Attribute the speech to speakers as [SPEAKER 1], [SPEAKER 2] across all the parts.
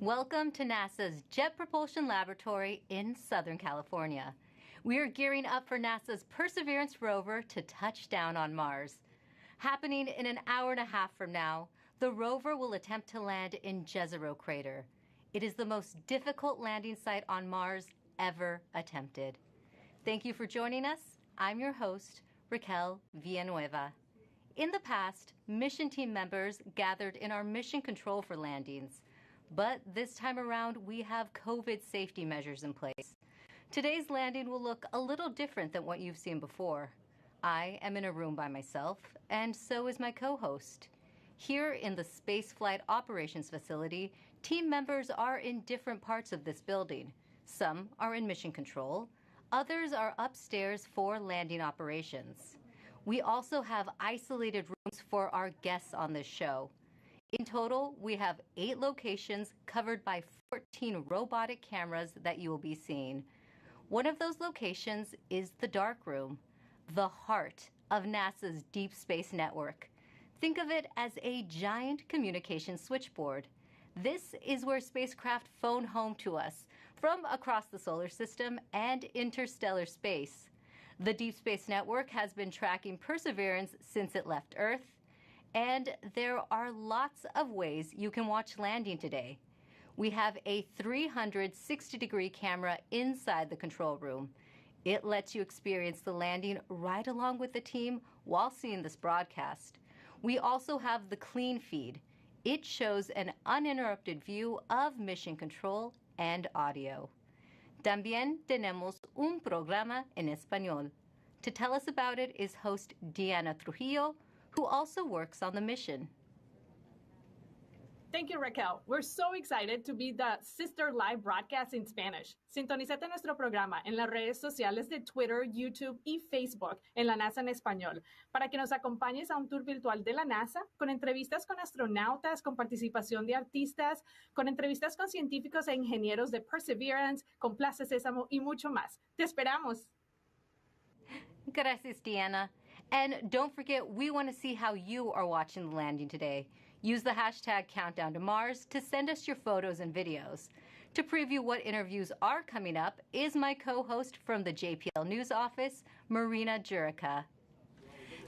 [SPEAKER 1] Welcome to NASA's Jet Propulsion Laboratory in Southern California. We are gearing up for NASA's Perseverance rover to touch down on Mars. Happening in an hour and a half from now, the rover will attempt to land in Jezero Crater. It is the most difficult landing site on Mars ever attempted. Thank you for joining us. I'm your host, Raquel Villanueva. In the past, mission team members gathered in our mission control for landings. But this time around, we have COVID safety measures in place. Today's landing will look a little different than what you've seen before. I am in a room by myself, and so is my co-host. Here in the Spaceflight Operations Facility, team members are in different parts of this building. Some are in mission control, others are upstairs for landing operations. We also have isolated rooms for our guests on this show. In total, we have 8 locations covered by 14 robotic cameras that you will be seeing. One of those locations is the dark room, the heart of NASA's Deep Space Network. Think of it as a giant communication switchboard. This is where spacecraft phone home to us from across the solar system and interstellar space. The Deep Space Network has been tracking Perseverance since it left Earth. And there are lots of ways you can watch landing today. We have a 360-degree camera inside the control room. It lets you experience the landing right along with the team while seeing this broadcast. We also have the clean feed. It shows an uninterrupted view of mission control and audio. También tenemos un programa en español. To tell us about it is host Diana Trujillo, who also works on the mission.
[SPEAKER 2] Thank you, Raquel. We're so excited to be the sister live broadcast in Spanish. Sintonízate nuestro programa en las redes sociales de Twitter, YouTube y Facebook en la NASA en español para que nos acompañes a un tour virtual de la NASA con entrevistas con astronautas, con participación de artistas, con entrevistas con científicos e ingenieros de Perseverance, con Plaza Sésamo y mucho más. Te esperamos.
[SPEAKER 1] Gracias, Diana. And don't forget, we want to see how you are watching the landing today. Use the hashtag Countdown to Mars to send us your photos and videos. To preview what interviews are coming up is my co-host from the JPL News office, Marina Jurica.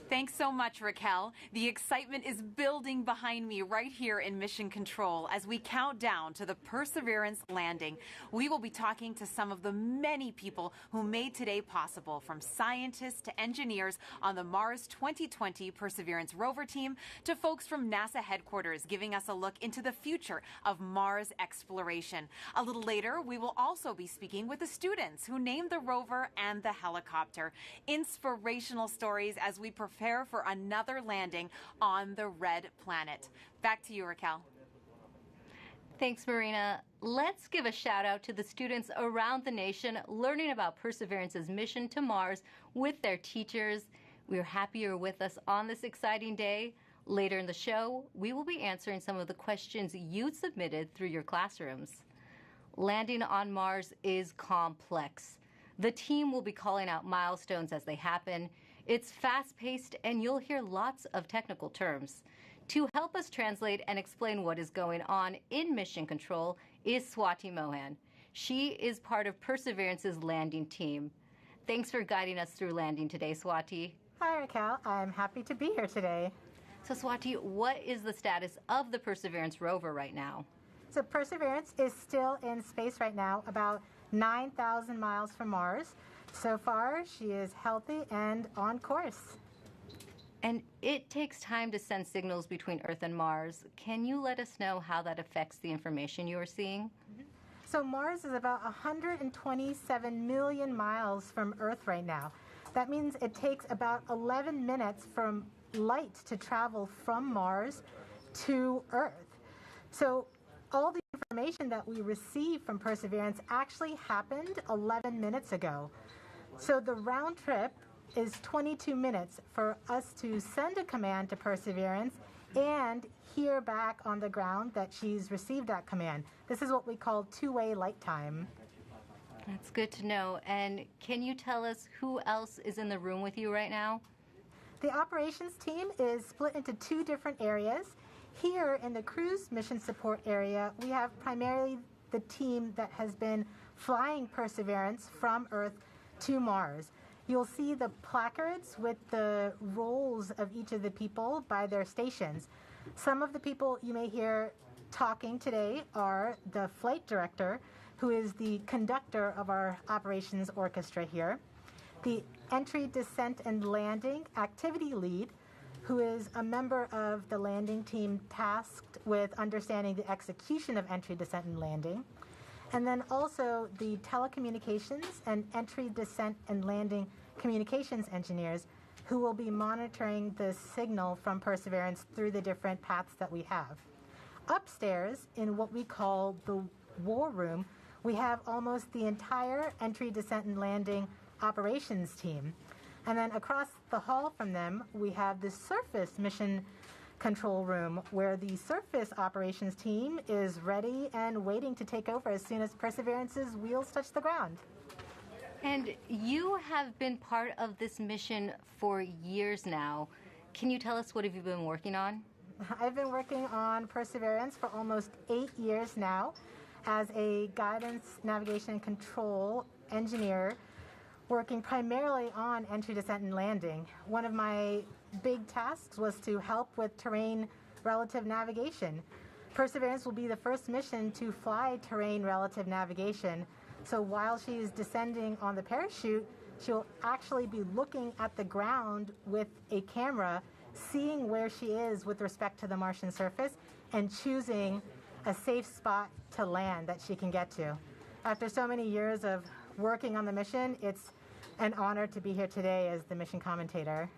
[SPEAKER 3] Thanks so much, Raquel. The excitement is building behind me right here in Mission Control as we count down to the Perseverance landing. We will be talking to some of the many people who made today possible, from scientists to engineers on the Mars 2020 Perseverance rover team to folks from NASA headquarters giving us a look into the future of Mars exploration. A little later, we will also be speaking with the students who named the rover and the helicopter. Inspirational stories as we prepare for another landing on the red planet. Back to you, Raquel.
[SPEAKER 1] Thanks, Marina. Let's give a shout out to the students around the nation learning about Perseverance's mission to Mars with their teachers. We're happy you're with us on this exciting day. Later in the show, we will be answering some of the questions you submitted through your classrooms. Landing on Mars is complex. The team will be calling out milestones as they happen. It's fast-paced, and you'll hear lots of technical terms. To help us translate and explain what is going on in Mission Control is Swati Mohan. She is part of Perseverance's landing team. Thanks for guiding us through landing today, Swati.
[SPEAKER 4] Hi, Raquel. I'm happy to be here today.
[SPEAKER 1] So, Swati, what is the status of the Perseverance rover right now?
[SPEAKER 4] So Perseverance is still in space right now, about 9,000 miles from Mars. So far, she is healthy and on course.
[SPEAKER 1] And it takes time to send signals between Earth and Mars. Can you let us know how that affects the information you are seeing?
[SPEAKER 4] So Mars is about 127 million miles from Earth right now. That means it takes about 11 minutes from light to travel from Mars to Earth. So all the information that we receive from Perseverance actually happened 11 minutes ago. So the round trip is 22 minutes for us to send a command to Perseverance and hear back on the ground that she's received that command. This is what we call two-way light time.
[SPEAKER 1] That's good to know. And can you tell us who else is in the room with you right now?
[SPEAKER 4] The operations team is split into 2 different areas. Here in the cruise mission support area, we have primarily the team that has been flying Perseverance from Earth to Mars. You'll see the placards with the roles of each of the people by their stations. Some of the people you may hear talking today are the flight director, who is the conductor of our operations orchestra here, the entry, descent, and landing activity lead, who is a member of the landing team tasked with understanding the execution of entry, descent, and landing, and then also the telecommunications and entry, descent, and landing communications engineers who will be monitoring the signal from Perseverance through the different paths that we have. Upstairs, in what we call the war room, we have almost the entire entry, descent, and landing operations team. And then across the hall from them, we have the surface mission control room, where the surface operations team is ready and waiting to take over as soon as Perseverance's wheels touch the ground.
[SPEAKER 1] And you have been part of this mission for years now. Can you tell us what have you been working on?
[SPEAKER 4] I've been working on Perseverance for almost 8 years now as a guidance, navigation, and control engineer, working primarily on entry, descent, and landing. One of my big tasks was to help with terrain relative navigation. Perseverance will be the first mission to fly terrain relative navigation. So while she's descending on the parachute, she'll actually be looking at the ground with a camera, seeing where she is with respect to the Martian surface, and choosing a safe spot to land that she can get to. After so many years of working on the mission, it's an honor to be here today as the mission commentator.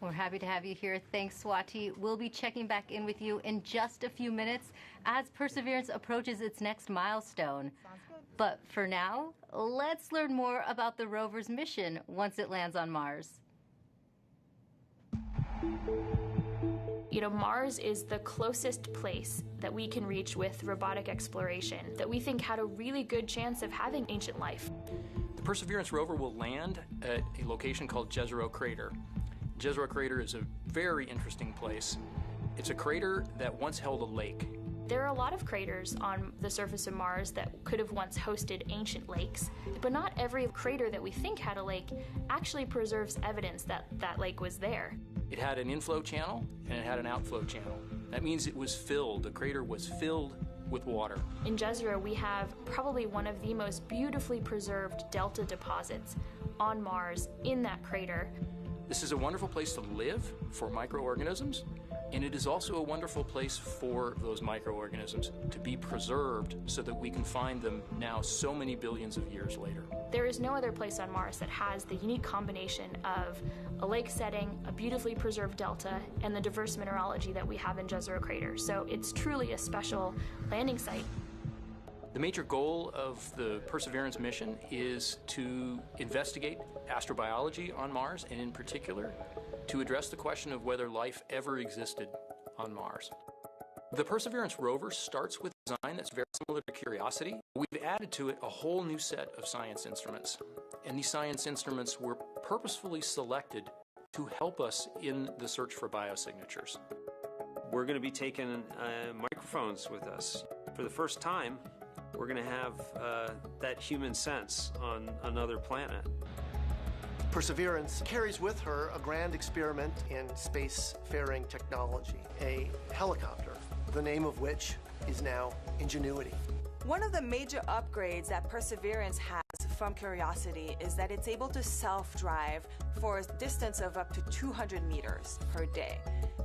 [SPEAKER 1] We're happy to have you here. Thanks, Swati. We'll be checking back in with you in just a few minutes as Perseverance approaches its next milestone.
[SPEAKER 4] Sounds good.
[SPEAKER 1] But for now, let's learn more about the rover's mission once it lands on Mars.
[SPEAKER 5] You know, Mars is the closest place that we can reach with robotic exploration that we think had a really good chance of having ancient life.
[SPEAKER 6] The Perseverance rover will land at a location called Jezero Crater. Jezero Crater is a very interesting place. It's a crater that once held a lake.
[SPEAKER 5] There are a lot of craters on the surface of Mars that could have once hosted ancient lakes, but not every crater that we think had a lake actually preserves evidence that that lake was there.
[SPEAKER 6] It had an inflow channel and it had an outflow channel. That means it was filled. The crater was filled with water.
[SPEAKER 5] In Jezero, we have probably one of the most beautifully preserved delta deposits on Mars in that crater.
[SPEAKER 6] This is a wonderful place to live for microorganisms, and it is also a wonderful place for those microorganisms to be preserved so that we can find them now so many billions of years later.
[SPEAKER 5] There is no other place on Mars that has the unique combination of a lake setting, a beautifully preserved delta, and the diverse mineralogy that we have in Jezero Crater. So it's truly a special landing site.
[SPEAKER 6] The major goal of the Perseverance mission is to investigate astrobiology on Mars, and in particular, to address the question of whether life ever existed on Mars. The Perseverance rover starts with a design that's very similar to Curiosity. We've added to it a whole new set of science instruments, and these science instruments were purposefully selected to help us in the search for biosignatures.
[SPEAKER 7] We're going to be taking microphones with us. For the first time, we're going to have that human sense on another planet.
[SPEAKER 8] Perseverance carries with her a grand experiment in spacefaring technology, a helicopter, the name of which is now Ingenuity.
[SPEAKER 9] One of the major upgrades that Perseverance has from Curiosity is that it's able to self-drive for a distance of up to 200 meters per day.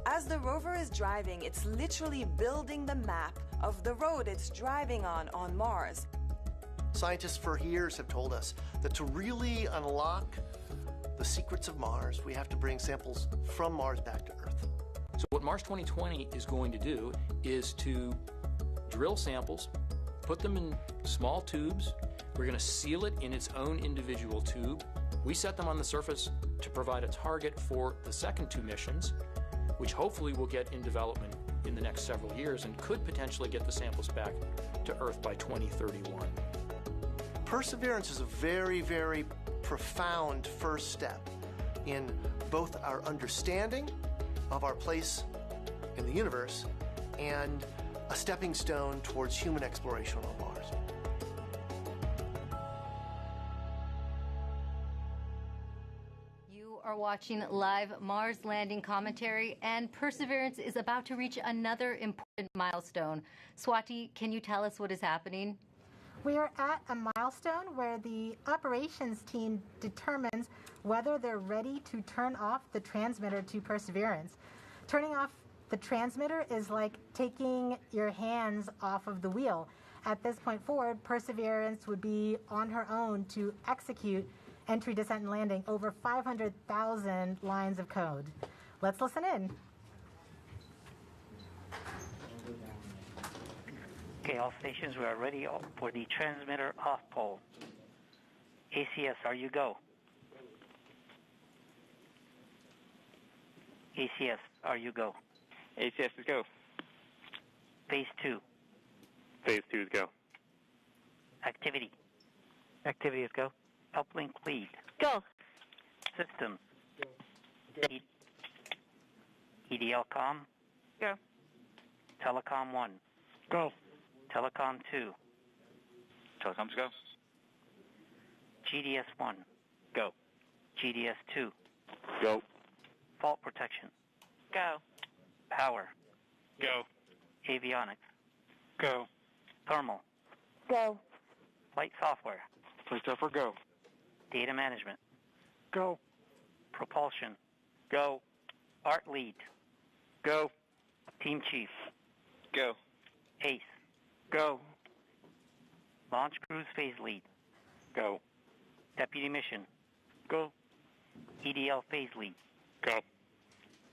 [SPEAKER 9] As the rover is driving, it's literally building the map of the road it's driving on Mars.
[SPEAKER 8] Scientists for years have told us that to really unlock the secrets of Mars, we have to bring samples from Mars back to Earth.
[SPEAKER 6] So what Mars 2020 is going to do is to drill samples, put them in small tubes. We're going to seal it in its own individual tube. We set them on the surface to provide a target for the second two missions, which hopefully will get in development in the next several years and could potentially get the samples back to Earth by 2031.
[SPEAKER 8] Perseverance is a very, very profound first step in both our understanding of our place in the universe and a stepping stone towards human exploration on Mars.
[SPEAKER 1] You are watching live Mars landing commentary, and Perseverance is about to reach another important milestone. Swati, can you tell us what is happening?
[SPEAKER 4] We are at a milestone where the operations team determines whether they're ready to turn off the transmitter to Perseverance. Turning off the transmitter is like taking your hands off of the wheel. At this point forward, Perseverance would be on her own to execute entry, descent, and landing over 500,000 lines of code. Let's listen in.
[SPEAKER 10] Okay, all stations, we are ready for the transmitter off pole. ACS, are you go? ACS, are you go?
[SPEAKER 11] ACS is go.
[SPEAKER 10] Phase 2.
[SPEAKER 11] Phase 2 is go.
[SPEAKER 10] Activity. Activity is go. Uplink lead.
[SPEAKER 11] Go.
[SPEAKER 10] Systems. EDL com.
[SPEAKER 11] Go.
[SPEAKER 10] Telecom 1.
[SPEAKER 11] Go.
[SPEAKER 10] Telecom 2.
[SPEAKER 11] Telecoms go.
[SPEAKER 10] GDS 1.
[SPEAKER 11] Go.
[SPEAKER 10] GDS 2.
[SPEAKER 11] Go.
[SPEAKER 10] Fault protection.
[SPEAKER 11] Go.
[SPEAKER 10] Power.
[SPEAKER 11] Go.
[SPEAKER 10] Avionics.
[SPEAKER 11] Go.
[SPEAKER 10] Thermal.
[SPEAKER 11] Go.
[SPEAKER 10] Flight software.
[SPEAKER 11] Flight software go.
[SPEAKER 10] Data management.
[SPEAKER 11] Go.
[SPEAKER 10] Propulsion.
[SPEAKER 11] Go.
[SPEAKER 10] Art lead.
[SPEAKER 11] Go.
[SPEAKER 10] Team chief.
[SPEAKER 11] Go.
[SPEAKER 10] ACE.
[SPEAKER 11] Go.
[SPEAKER 10] Launch cruise phase lead.
[SPEAKER 11] Go.
[SPEAKER 10] Deputy mission.
[SPEAKER 11] Go.
[SPEAKER 10] EDL phase lead.
[SPEAKER 11] Go.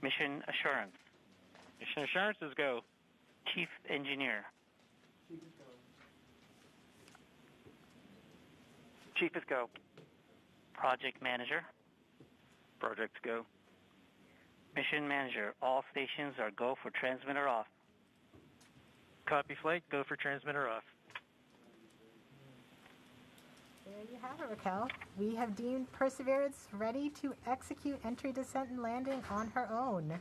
[SPEAKER 10] Mission assurance.
[SPEAKER 11] Mission assurance is go.
[SPEAKER 10] Chief engineer.
[SPEAKER 11] Chief is go.
[SPEAKER 10] Project manager.
[SPEAKER 11] Projects go.
[SPEAKER 10] Mission manager. All stations are go for transmitter off.
[SPEAKER 11] Copy flight, go for transmitter off.
[SPEAKER 4] There you have it, Raquel. We have deemed Perseverance ready to execute entry, descent, and landing on her own.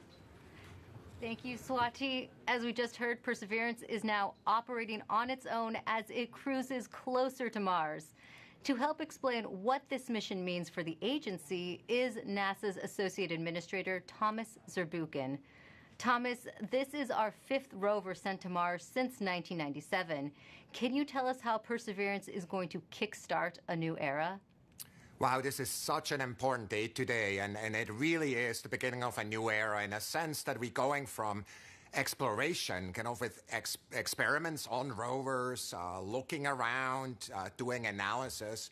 [SPEAKER 1] Thank you, Swati. As we just heard, Perseverance is now operating on its own as it cruises closer to Mars. To help explain what this mission means for the agency is NASA's Associate Administrator, Thomas Zurbuchen. Thomas, this is our 5th rover sent to Mars since 1997. Can you tell us how Perseverance is going to kickstart a new era?
[SPEAKER 12] Wow, this is such an important day today, and it really is the beginning of a new era in a sense that we're going from exploration, kind of with experiments on rovers, looking around, doing analysis,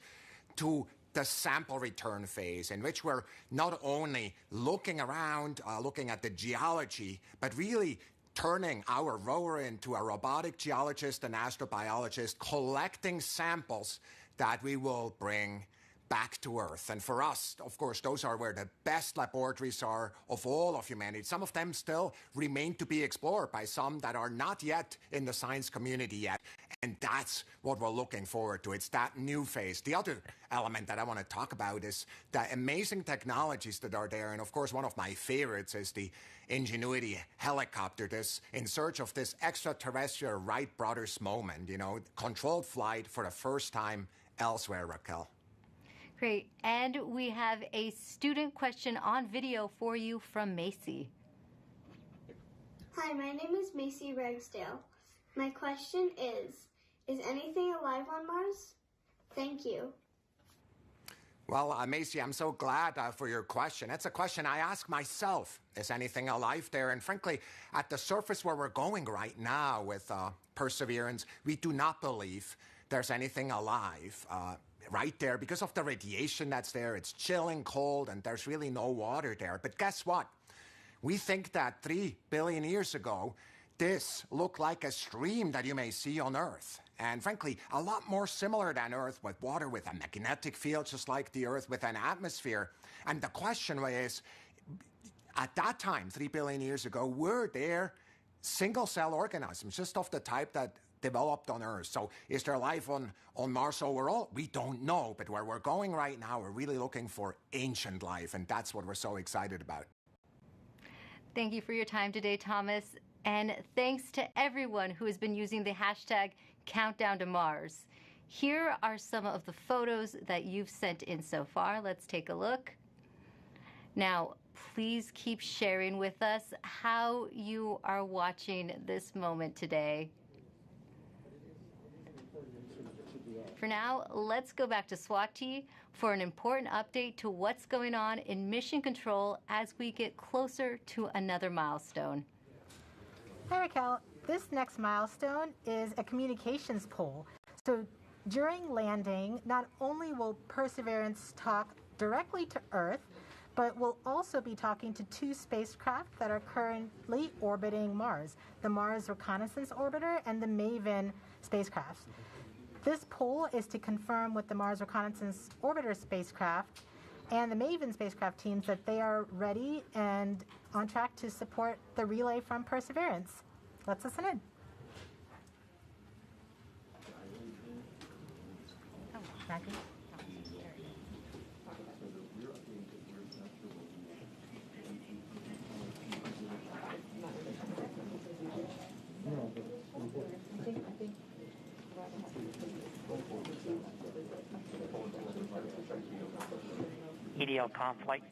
[SPEAKER 12] to the sample return phase, in which we're not only looking around, looking at the geology, but really turning our rover into a robotic geologist and astrobiologist, collecting samples that we will bring back to Earth. And for us, of course, those are where the best laboratories are of all of humanity. Some of them still remain to be explored by some that are not yet in the science community yet. And that's what we're looking forward to. It's that new phase. The other element that I want to talk about is the amazing technologies that are there. And of course, one of my favorites is the Ingenuity helicopter, this in search of this extraterrestrial Wright brothers moment, controlled flight for the first time elsewhere, Raquel.
[SPEAKER 1] Great. And we have a student question on video for you from Macy.
[SPEAKER 13] Hi, my name is Macy Ragsdale. My question is anything alive on Mars? Thank you.
[SPEAKER 12] Well, Macy, I'm so glad for your question. It's a question I ask myself. Is anything alive there? And frankly, at the surface where we're going right now with Perseverance, we do not believe there's anything alive right there because of the radiation that's there. It's chilling, cold, and there's really no water there. But guess what? We think that 3 billion years ago, this looked like a stream that you may see on Earth. And frankly, a lot more similar than Earth, with water with a magnetic field, just like the Earth with an atmosphere. And the question is, at that time, 3 billion years ago, were there single-cell organisms, just of the type that developed on Earth? So is there life on Mars overall? We don't know. But where we're going right now, we're really looking for ancient life. And that's what we're so excited about.
[SPEAKER 1] Thank you for your time today, Thomas. And thanks to everyone who has been using the hashtag Countdown to Mars. Here are some of the photos that you've sent in so far. Let's take a look. Now, please keep sharing with us how you are watching this moment today. For now, let's go back to Swati for an important update to what's going on in Mission Control as we get closer to another milestone.
[SPEAKER 4] Hi, Raquel. This next milestone is a communications pole. So during landing, not only will Perseverance talk directly to Earth, but we'll also be talking to two spacecraft that are currently orbiting Mars, the Mars Reconnaissance Orbiter and the MAVEN spacecraft. This poll is to confirm with the Mars Reconnaissance Orbiter spacecraft and the MAVEN spacecraft teams that they are ready and on track to support the relay from Perseverance. Let's listen in.
[SPEAKER 1] Oh, Maggie.
[SPEAKER 10] EDL comm flight.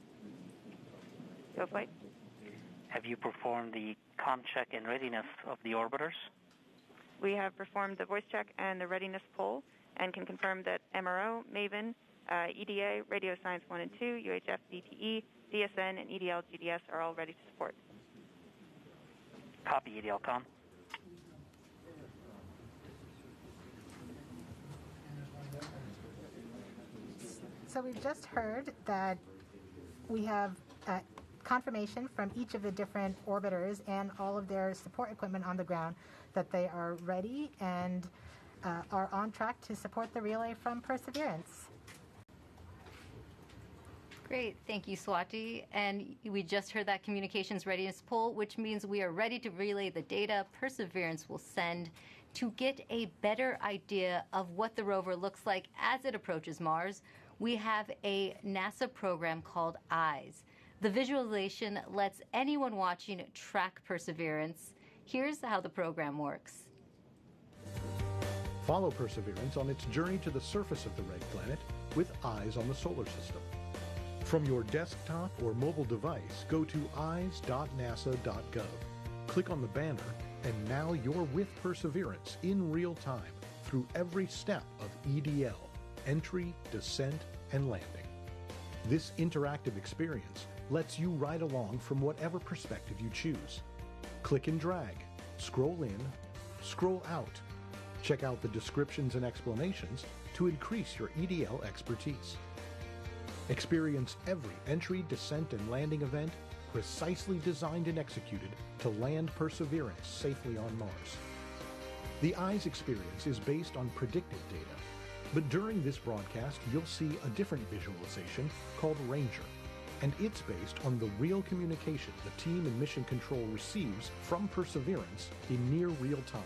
[SPEAKER 14] Go flight.
[SPEAKER 10] Have you performed the comm check and readiness of the orbiters?
[SPEAKER 14] We have performed the voice check and the readiness poll and can confirm that MRO, MAVEN, EDA, Radio Science 1 and 2, UHF, DTE, DSN, and EDL GDS are all ready to support.
[SPEAKER 10] Copy, EDL comm.
[SPEAKER 4] So we've just heard that we have confirmation from each of the different orbiters and all of their support equipment on the ground that they are ready and are on track to support the relay from Perseverance.
[SPEAKER 1] Great, thank you, Swati. And we just heard that communications readiness poll, which means we are ready to relay the data Perseverance will send to get a better idea of what the rover looks like as it approaches Mars. We have a NASA program called EYES. The visualization lets anyone watching track Perseverance. Here's how the program works.
[SPEAKER 15] Follow Perseverance on its journey to the surface of the red planet with eyes on the solar system. From your desktop or mobile device, go to eyes.nasa.gov. Click on the banner, and now you're with Perseverance in real time through every step of EDL, entry, descent, and landing. This interactive experience lets you ride along from whatever perspective you choose. Click and drag, scroll in, scroll out. Check out the descriptions and explanations to increase your EDL expertise. Experience every entry, descent, and landing event precisely designed and executed to land Perseverance safely on Mars. The EYES experience is based on predictive data, but during this broadcast, you'll see a different visualization called Ranger, and it's based on the real communication the team in Mission Control receives from Perseverance in near real time.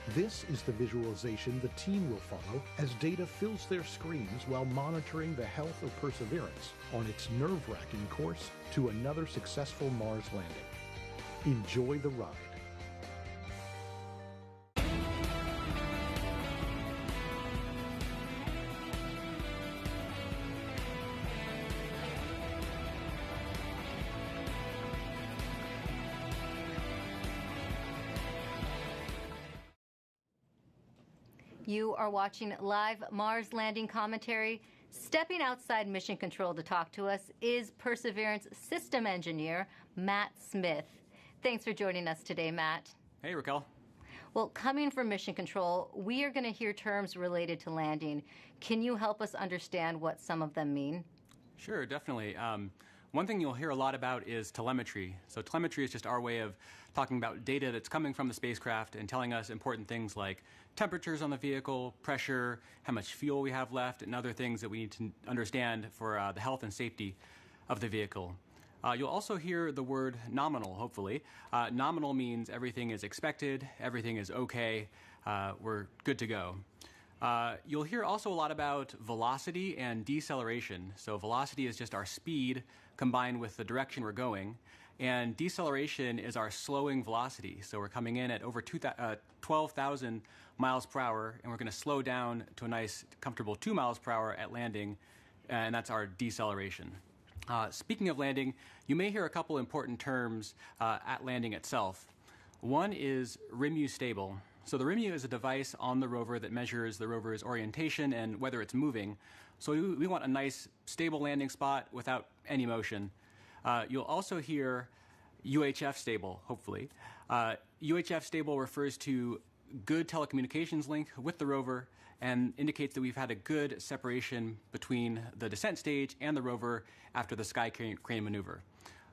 [SPEAKER 15] This is the visualization the team will follow as data fills their screens while monitoring the health of Perseverance on its nerve-wracking course to another successful Mars landing. Enjoy the ride.
[SPEAKER 1] You are watching live Mars landing commentary. Stepping outside Mission Control to talk to us is Perseverance system engineer Matt Smith. Thanks for joining us today, Matt.
[SPEAKER 16] Hey, Raquel.
[SPEAKER 1] Well, coming from Mission Control, we are going to hear terms related to landing. Can you help us understand what some of them mean?
[SPEAKER 16] Sure, definitely. One thing you'll hear a lot about is telemetry. So telemetry is just our way of talking about data that's coming from the spacecraft and telling us important things like temperatures on the vehicle, pressure, how much fuel we have left, and other things that we need to understand for the health and safety of the vehicle. You'll also hear the word nominal, hopefully. Nominal means everything is expected, everything is okay, we're good to go. You'll hear also a lot about velocity and deceleration. So velocity is just our speed, combined with the direction we're going. And deceleration is our slowing velocity. So we're coming in at over 12,000 miles per hour, and we're going to slow down to a nice, comfortable 2 miles per hour at landing, and that's our deceleration. Speaking of landing, you may hear a couple important terms at landing itself. One is RIMU stable. So the RIMU is a device on the rover that measures the rover's orientation and whether it's moving. So we want a nice, stable landing spot without any motion. You'll also hear UHF stable, hopefully. UHF stable refers to good telecommunications link with the rover and indicates that we've had a good separation between the descent stage and the rover after the sky crane maneuver.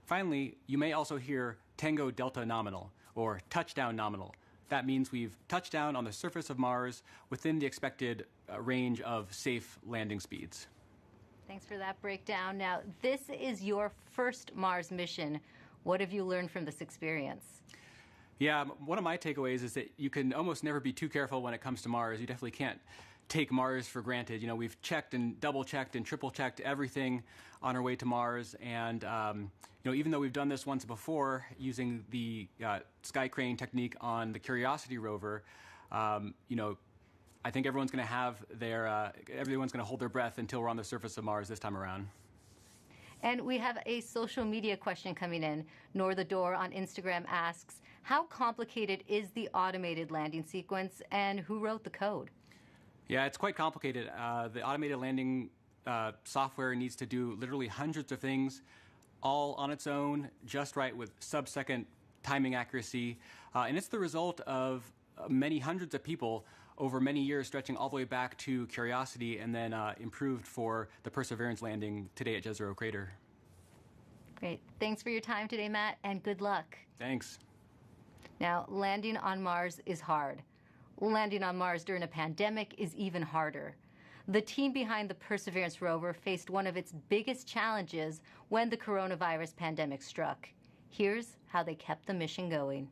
[SPEAKER 16] Finally, you may also hear Tango Delta nominal, or touchdown nominal. That means we've touched down on the surface of Mars within the expected range of safe landing speeds.
[SPEAKER 1] Thanks for that breakdown. Now, this is your first Mars mission. What have you learned from this experience?
[SPEAKER 16] Yeah, one of my takeaways is that you can almost never be too careful when it comes to Mars. You definitely can't take Mars for granted. You know, we've checked and double-checked and triple-checked everything on our way to Mars. And, you know, even though we've done this once before using the sky crane technique on the Curiosity rover, you know, I think everyone's going to have everyone's going to hold their breath until we're on the surface of Mars this time around.
[SPEAKER 1] And we have a social media question coming in. Nor the Door on Instagram asks, how complicated is the automated landing sequence and who wrote the code?
[SPEAKER 16] Yeah, it's quite complicated. The automated landing software needs to do literally hundreds of things all on its own, just right with sub-second timing accuracy. And it's the result of many hundreds of people over many years, stretching all the way back to Curiosity and then improved for the Perseverance landing today at Jezero Crater.
[SPEAKER 1] Great. Thanks for your time today, Matt, and good luck.
[SPEAKER 16] Thanks.
[SPEAKER 1] Now, landing on Mars is hard. Landing on Mars during a pandemic is even harder. The team behind the Perseverance rover faced one of its biggest challenges when the coronavirus pandemic struck. Here's how they kept the mission going.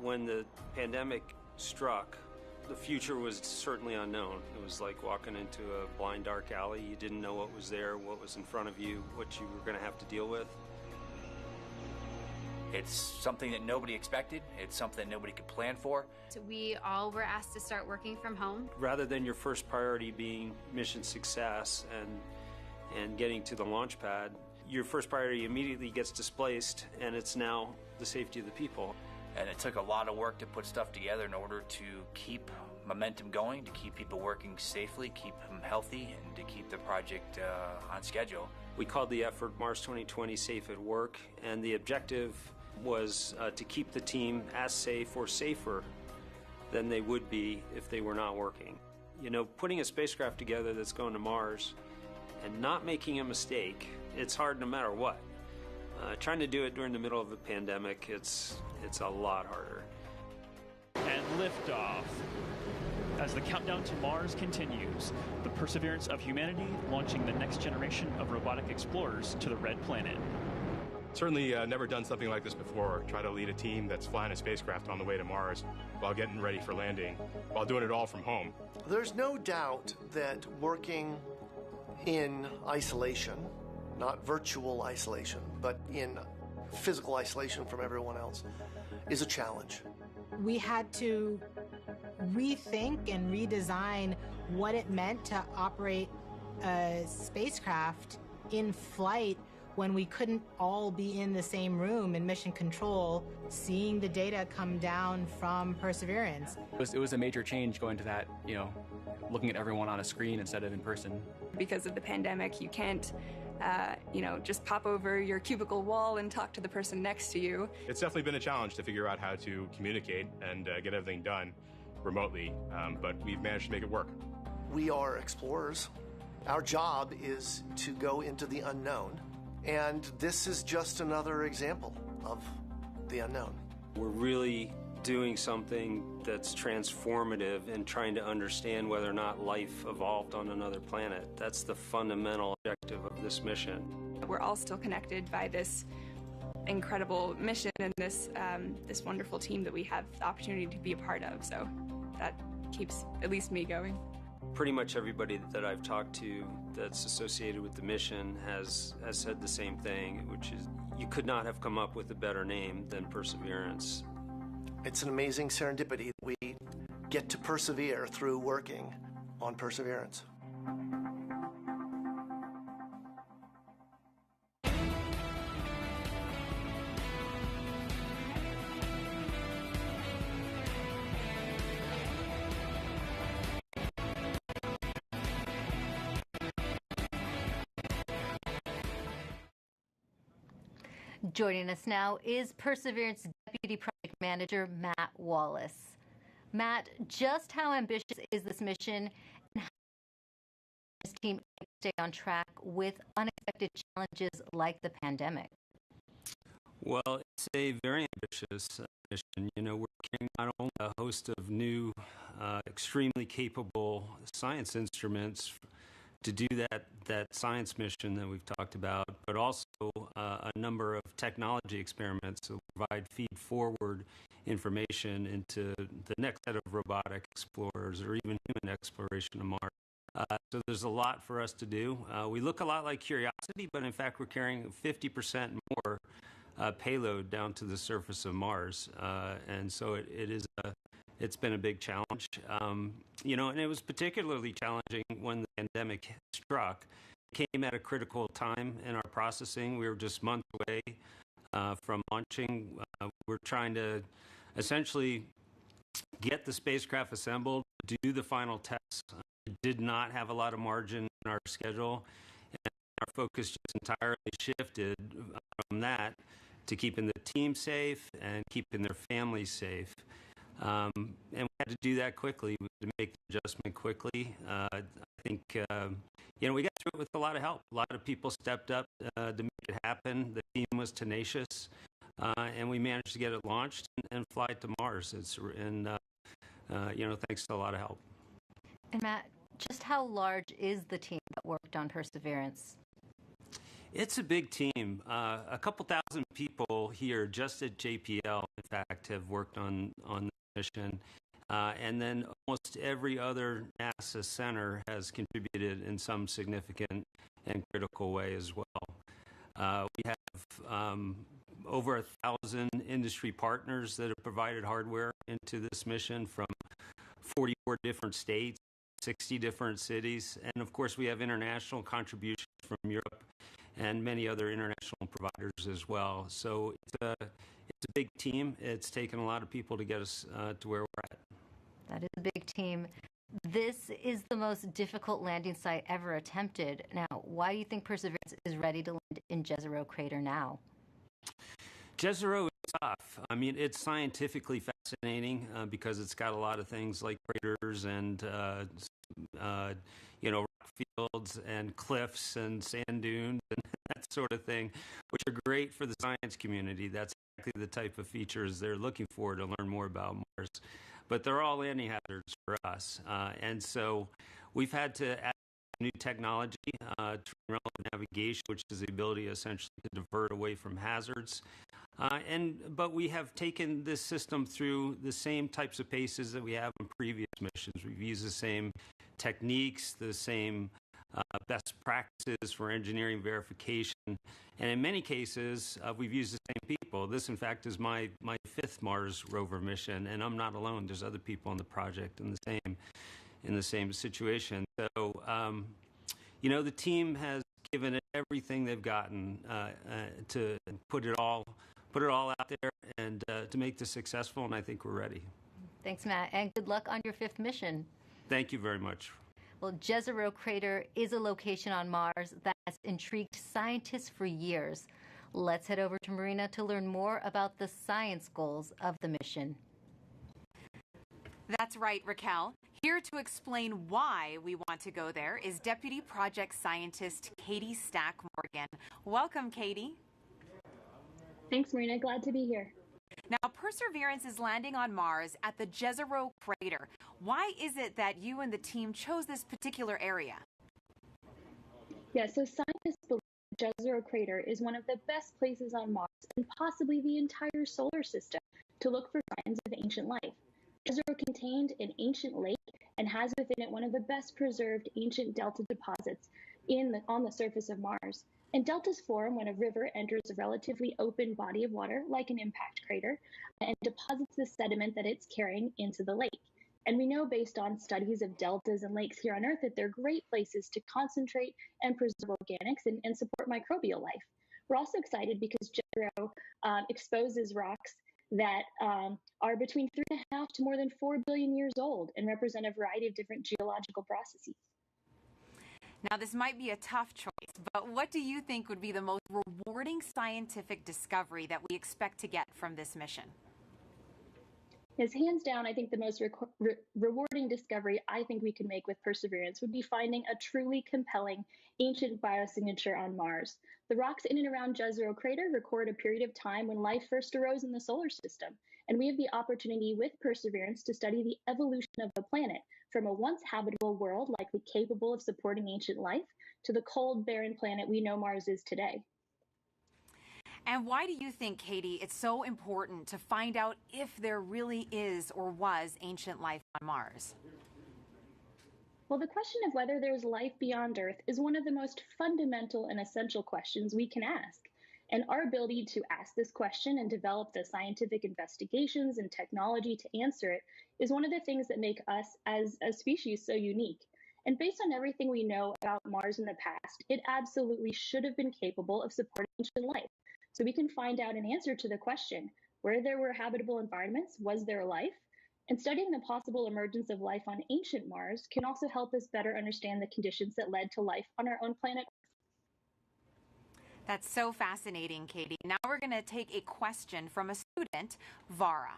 [SPEAKER 7] When the pandemic struck, the future was certainly unknown. It was like walking into a blind, dark alley. You didn't know what was there, what was in front of you, what you were going to have to deal with.
[SPEAKER 17] It's something that nobody expected. It's something that nobody could plan for.
[SPEAKER 18] So we all were asked to start working from home.
[SPEAKER 7] Rather than your first priority being mission success and getting to the launch pad, your first priority immediately gets displaced, and it's now the safety of the people.
[SPEAKER 17] And it took a lot of work to put stuff together in order to keep momentum going, to keep people working safely, keep them healthy, and to keep the project on schedule.
[SPEAKER 7] We called the effort Mars 2020 Safe at Work, and the objective was to keep the team as safe or safer than they would be if they were not working. You know, putting a spacecraft together that's going to Mars and not making a mistake, it's hard no matter what. Trying to do it during the middle of a pandemic, it's a lot harder.
[SPEAKER 19] And liftoff. As the countdown to Mars continues, the perseverance of humanity launching the next generation of robotic explorers to the Red Planet.
[SPEAKER 20] Certainly never done something like this before. Try to lead a team that's flying a spacecraft on the way to Mars while getting ready for landing, while doing it all from home.
[SPEAKER 8] There's no doubt that working in isolation, not virtual isolation, but in physical isolation from everyone else, is a challenge.
[SPEAKER 4] We had to rethink and redesign what it meant to operate a spacecraft in flight when we couldn't all be in the same room in mission control, seeing the data come down from Perseverance.
[SPEAKER 16] It was a major change going to that, you know, looking at everyone on a screen instead of in person.
[SPEAKER 21] Because of the pandemic, you can't just pop over your cubicle wall and talk to the person next to you.
[SPEAKER 20] It's definitely been a challenge to figure out how to communicate and get everything done remotely, but we've managed to make it work.
[SPEAKER 8] We are explorers. Our job is to go into the unknown, and this is just another example of the unknown.
[SPEAKER 7] We're really doing something that's transformative and trying to understand whether or not life evolved on another planet. That's the fundamental objective of this mission.
[SPEAKER 21] We're all still connected by this incredible mission and this wonderful team that we have the opportunity to be a part of. So that keeps at least me going.
[SPEAKER 7] Pretty much everybody that I've talked to that's associated with the mission has said the same thing, which is you could not have come up with a better name than Perseverance.
[SPEAKER 8] It's an amazing serendipity that we get to persevere through working on Perseverance.
[SPEAKER 1] Joining us now is Perseverance Deputy Project Manager Matt Wallace. Matt, just how ambitious is this mission, and how does this team stay on track with unexpected challenges like the pandemic?
[SPEAKER 7] Well, it's a very ambitious mission. You know, we're carrying not only a host of new, extremely capable science instruments to do that science mission that we've talked about, but also a number of technology experiments that provide feed-forward information into the next set of robotic explorers or even human exploration of Mars. So there's a lot for us to do. We look a lot like Curiosity, but in fact we're carrying 50% more payload down to the surface of Mars, and so it's been a big challenge. You know, and it was particularly challenging when the pandemic struck. It came at a critical time in our processing. We were just months away from launching. We're trying to essentially get the spacecraft assembled, do the final tests. We did not have a lot of margin in our schedule, and our focus just entirely shifted from that to keeping the team safe and keeping their families safe. And we had to do that quickly. We had to make the adjustment quickly. I think, you know, we got through it with a lot of help. A lot of people stepped up to make it happen. The team was tenacious, and we managed to get it launched and fly it to Mars. You know, thanks to a lot of help.
[SPEAKER 1] And Matt, just how large is the team that worked on Perseverance?
[SPEAKER 7] It's a big team. A couple thousand people here just at JPL, in fact, have worked on the mission. And then almost every other NASA center has contributed in some significant and critical way as well. We have over 1,000 industry partners that have provided hardware into this mission from 44 different states, 60 different cities. And of course, we have international contributions from Europe and many other international providers as well. So it's a big team. It's taken a lot of people to get us to where we're at.
[SPEAKER 1] That is a big team. This is the most difficult landing site ever attempted. Now, why do you think Perseverance is ready to land in Jezero Crater now?
[SPEAKER 7] Jezero is tough. I mean, it's scientifically fascinating because it's got a lot of things like craters and you know, rock fields and cliffs and sand dunes and that sort of thing, which are great for the science community. That's exactly the type of features they're looking for to learn more about Mars. But they're all anti-hazards for us. And so we've had to add new technology to relevant navigation, which is the ability essentially to divert away from hazards. But we have taken this system through the same types of paces that we have in previous missions. We've used the same techniques, the same best practices for engineering verification, and in many cases, we've used the same people. This, in fact, is my fifth Mars rover mission, and I'm not alone. There's other people on the project in the same situation. So, you know, the team has given it everything they've gotten to put it all out there and to make this successful, and I think we're ready.
[SPEAKER 1] Thanks, Matt, and good luck on your fifth mission.
[SPEAKER 7] Thank you very much.
[SPEAKER 1] Well, Jezero Crater is a location on Mars that has intrigued scientists for years. Let's head over to Marina to learn more about the science goals of the mission.
[SPEAKER 3] That's right, Raquel. Here to explain why we want to go there is Deputy Project Scientist Katie Stack-Morgan. Welcome, Katie.
[SPEAKER 2] Thanks, Marina. Glad to be here.
[SPEAKER 3] Now, Perseverance is landing on Mars at the Jezero Crater. Why is it that you and the team chose this particular area?
[SPEAKER 2] Yeah, so scientists believe Jezero Crater is one of the best places on Mars and possibly the entire solar system to look for signs of ancient life. Jezero contained an ancient lake and has within it one of the best preserved ancient delta deposits on the surface of Mars. And deltas form when a river enters a relatively open body of water, like an impact crater, and deposits the sediment that it's carrying into the lake. And we know based on studies of deltas and lakes here on Earth that they're great places to concentrate and preserve organics and support microbial life. We're also excited because Jezero exposes rocks that are between 3.5 to more than 4 billion years old and represent a variety of different geological processes.
[SPEAKER 3] Now, this might be a tough choice, but what do you think would be the most rewarding scientific discovery that we expect to get from this mission?
[SPEAKER 2] Yes, hands down, I think the most rewarding discovery I think we can make with Perseverance would be finding a truly compelling ancient biosignature on Mars. The rocks in and around Jezero Crater record a period of time when life first arose in the solar system, and we have the opportunity with Perseverance to study the evolution of the planet from a once habitable world likely capable of supporting ancient life to the cold, barren planet we know Mars is today.
[SPEAKER 3] And why do you think, Katie, it's so important to find out if there really is or was ancient life on Mars?
[SPEAKER 2] Well, the question of whether there's life beyond Earth is one of the most fundamental and essential questions we can ask. And our ability to ask this question and develop the scientific investigations and technology to answer it is one of the things that make us as a species so unique. And based on everything we know about Mars in the past, it absolutely should have been capable of supporting ancient life. So we can find out an answer to the question, where there were habitable environments, was there life? And studying the possible emergence of life on ancient Mars can also help us better understand the conditions that led to life on our own planet.
[SPEAKER 3] That's so fascinating, Katie. Now we're going to take a question from a student, Vara.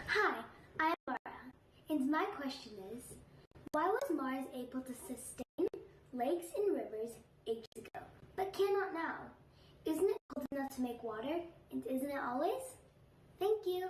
[SPEAKER 5] Hi, I'm Vara, and my question is, why was Mars able to sustain lakes and rivers ages ago, but cannot now? Isn't it cold enough to make water, and isn't it always? Thank you.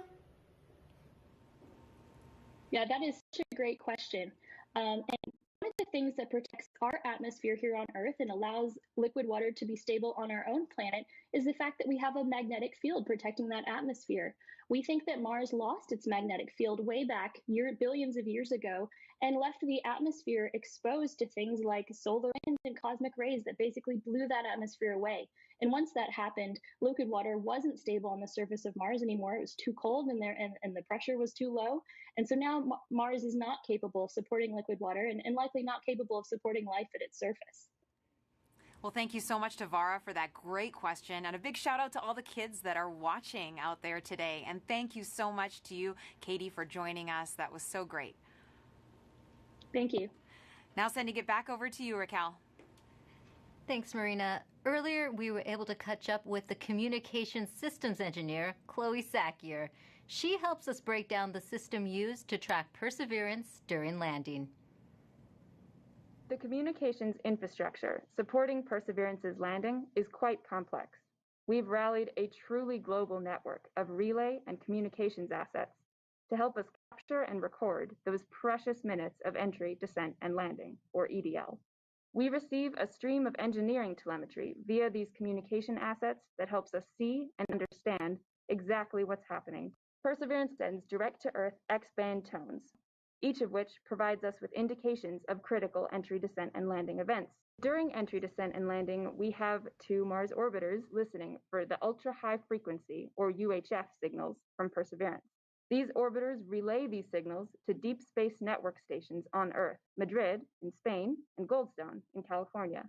[SPEAKER 2] Yeah, that is such a great question. And one of the things that protects our atmosphere here on Earth and allows liquid water to be stable on our own planet is the fact that we have a magnetic field protecting that atmosphere. We think that Mars lost its magnetic field way back billions of years ago and left the atmosphere exposed to things like solar winds and cosmic rays that basically blew that atmosphere away. And once that happened, liquid water wasn't stable on the surface of Mars anymore. It was too cold and the pressure was too low. And so now Mars is not capable of supporting liquid water and likely not capable of supporting life at its surface.
[SPEAKER 3] Well, thank you so much to Vara for that great question. And a big shout out to all the kids that are watching out there today. And thank you so much to you, Katie, for joining us. That was so great.
[SPEAKER 2] Thank you.
[SPEAKER 3] Now sending it back over to you, Raquel.
[SPEAKER 1] Thanks, Marina. Earlier, we were able to catch up with the communications systems engineer, Chloe Sakier. She helps us break down the system used to track Perseverance during landing.
[SPEAKER 22] The communications infrastructure supporting Perseverance's landing is quite complex. We've rallied a truly global network of relay and communications assets to help us capture and record those precious minutes of entry, descent, and landing, or EDL. We receive a stream of engineering telemetry via these communication assets that helps us see and understand exactly what's happening. Perseverance sends direct-to-Earth X-band tones, each of which provides us with indications of critical entry, descent, and landing events. During entry, descent, and landing, we have 2 Mars orbiters listening for the ultra-high frequency, or UHF, signals from Perseverance. These orbiters relay these signals to deep space network stations on Earth, Madrid in Spain, and Goldstone in California.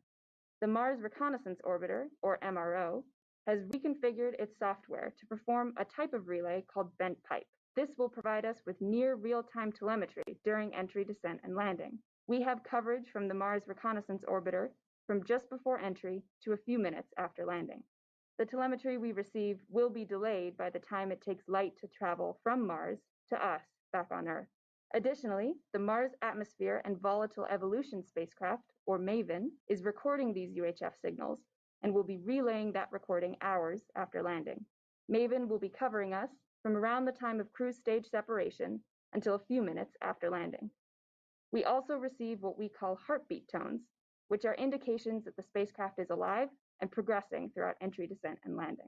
[SPEAKER 22] The Mars Reconnaissance Orbiter, or MRO, has reconfigured its software to perform a type of relay called bent pipe. This will provide us with near real-time telemetry during entry, descent, and landing. We have coverage from the Mars Reconnaissance Orbiter from just before entry to a few minutes after landing. The telemetry we receive will be delayed by the time it takes light to travel from Mars to us back on Earth. Additionally, the Mars Atmosphere and Volatile Evolution spacecraft, or MAVEN, is recording these UHF signals and will be relaying that recording hours after landing. MAVEN will be covering us from around the time of cruise stage separation until a few minutes after landing. We also receive what we call heartbeat tones, which are indications that the spacecraft is alive and progressing throughout entry, descent, and landing.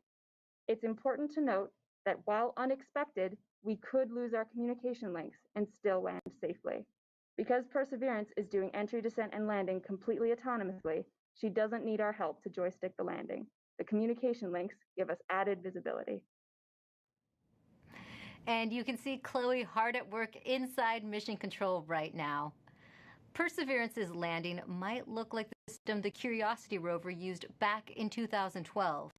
[SPEAKER 22] It's important to note that while unexpected, we could lose our communication links and still land safely. Because Perseverance is doing entry, descent, and landing completely autonomously, she doesn't need our help to joystick the landing. The communication links give us added visibility.
[SPEAKER 1] And you can see Chloe hard at work inside Mission Control right now. Perseverance's landing might look like the system the Curiosity rover used back in 2012.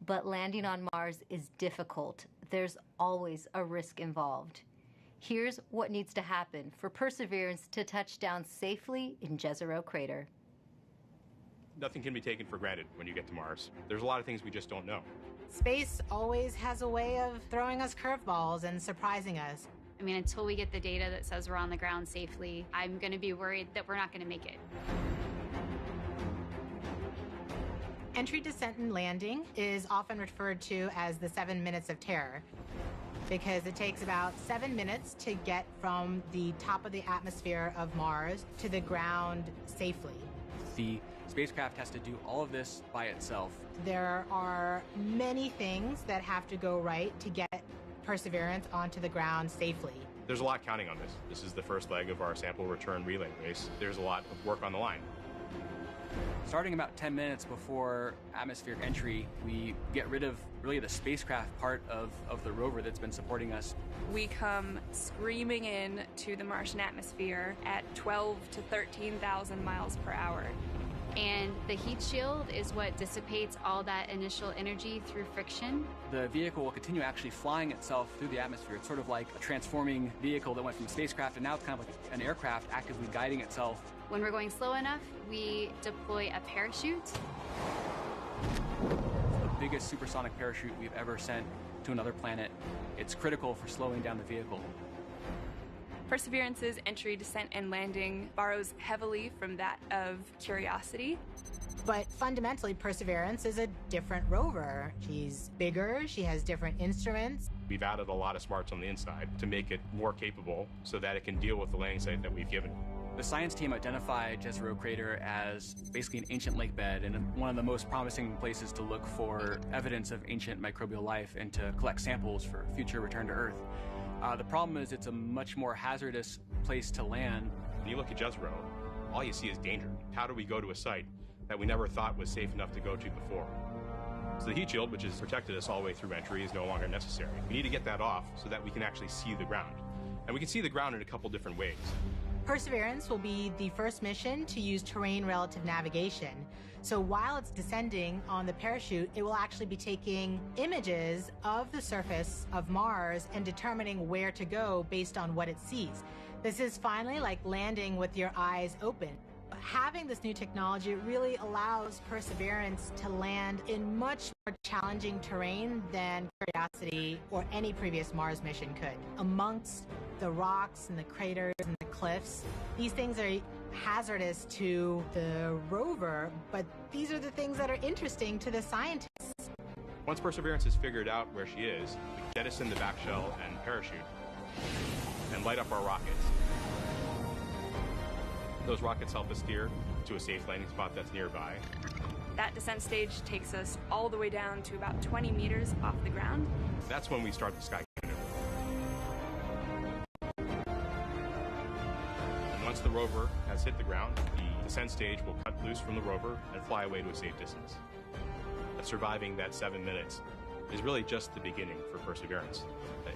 [SPEAKER 1] But landing on Mars is difficult. There's always a risk involved. Here's what needs to happen for Perseverance to touch down safely in Jezero Crater.
[SPEAKER 20] Nothing can be taken for granted when you get to Mars. There's a lot of things we just don't know.
[SPEAKER 4] Space always has a way of throwing us curveballs and surprising us.
[SPEAKER 18] I mean, until we get the data that says we're on the ground safely, I'm going to be worried that we're not going to make it.
[SPEAKER 4] Entry, descent, and landing is often referred to as the 7 minutes of terror because it takes about 7 minutes to get from the top of the atmosphere of Mars to the ground safely.
[SPEAKER 16] The spacecraft has to do all of this by itself.
[SPEAKER 4] There are many things that have to go right to get Perseverance onto the ground safely.
[SPEAKER 20] There's a lot counting on this. This is the first leg of our sample return relay race. There's a lot of work on the line.
[SPEAKER 16] Starting about 10 minutes before atmospheric entry, we get rid of really the spacecraft part of the rover that's been supporting us.
[SPEAKER 21] We come screaming in to the Martian atmosphere at 12 to 13,000 miles per hour.
[SPEAKER 18] And the heat shield is what dissipates all that initial energy through friction.
[SPEAKER 16] The vehicle will continue actually flying itself through the atmosphere. It's sort of like a transforming vehicle that went from spacecraft and now it's kind of like an aircraft actively guiding itself.
[SPEAKER 18] When we're going slow enough, we deploy a parachute.
[SPEAKER 16] It's the biggest supersonic parachute we've ever sent to another planet. It's critical for slowing down the vehicle.
[SPEAKER 21] Perseverance's entry, descent, and landing borrows heavily from that of Curiosity.
[SPEAKER 4] But fundamentally, Perseverance is a different rover. She's bigger, she has different instruments.
[SPEAKER 20] We've added a lot of smarts on the inside to make it more capable so that it can deal with the landing site that we've given.
[SPEAKER 16] The science team identified Jezero Crater as basically an ancient lake bed and one of the most promising places to look for evidence of ancient microbial life and to collect samples for future return to Earth. The problem is it's a much more hazardous place to land.
[SPEAKER 20] When you look at Jezero, all you see is danger. How do we go to a site that we never thought was safe enough to go to before? So the heat shield, which has protected us all the way through entry, is no longer necessary. We need to get that off so that we can actually see the ground. And we can see the ground in a couple different ways.
[SPEAKER 4] Perseverance will be the first mission to use terrain relative navigation. So while it's descending on the parachute, it will actually be taking images of the surface of Mars and determining where to go based on what it sees. This is finally like landing with your eyes open. Having this new technology really allows Perseverance to land in much more challenging terrain than Curiosity or any previous Mars mission could. Amongst the rocks and the craters and the cliffs, these things are hazardous to the rover, but these are the things that are interesting to the scientists.
[SPEAKER 20] Once Perseverance has figured out where she is, we jettison the back shell and parachute and light up our rockets. Those rockets help us steer to a safe landing spot that's nearby.
[SPEAKER 21] That descent stage takes us all the way down to about 20 meters off the ground.
[SPEAKER 20] That's when we start the sky maneuver. And once the rover has hit the ground, the descent stage will cut loose from the rover and fly away to a safe distance. Surviving that 7 minutes is really just the beginning for Perseverance.